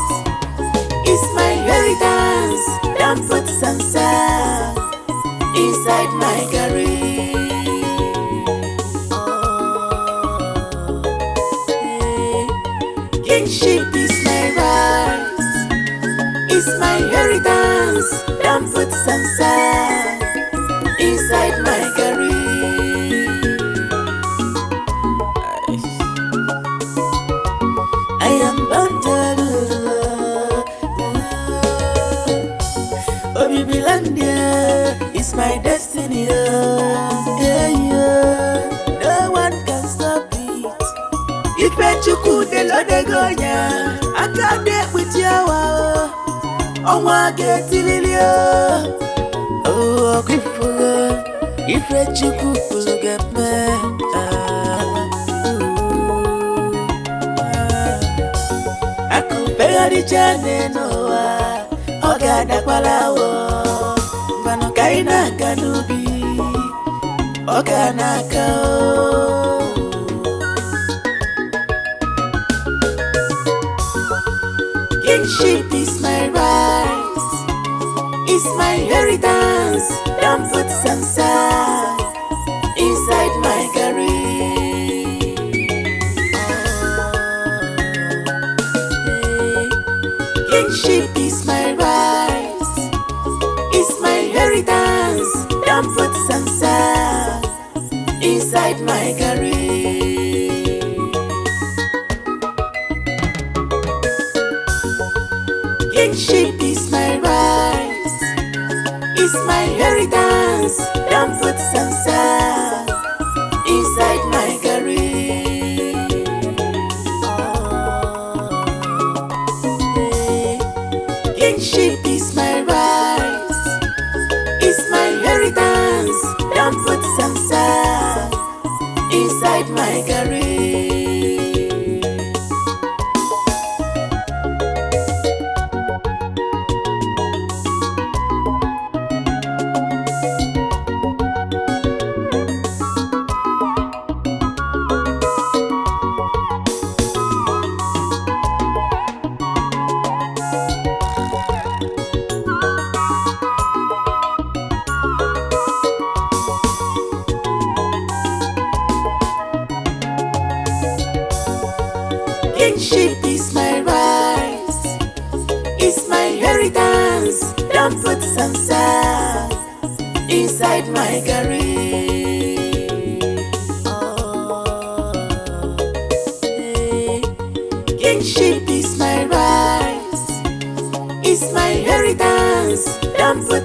it's my inheritance. Don't put some sand inside my garage. Kingship is my right, it's my inheritance. Don't put some sand inside my garage. I am bundled. Vigilante is my destiny. Yeah, yeah. No one can stop it. If you could, the Lord Goya, I can't get with you. Oh, my get it. Oh, good for if you could get me. Pegadi chane noa, ogada kwalawo, bano kaina kanubi. Oganaka. Kingship is my right, it's my inheritance. Don't put samsa inside my garage. Kingship is my right, it's my inheritance. Don't put samsa inside my garage. Kingship is my right, it's my inheritance. Don't put samsa inside my garage. Kingship is my right, it's my inheritance. Don't put samsa inside my garage. Kingship is my right, it's my inheritance. Don't put samsa inside my garage. Kingship is my right, it's my inheritance. Don't put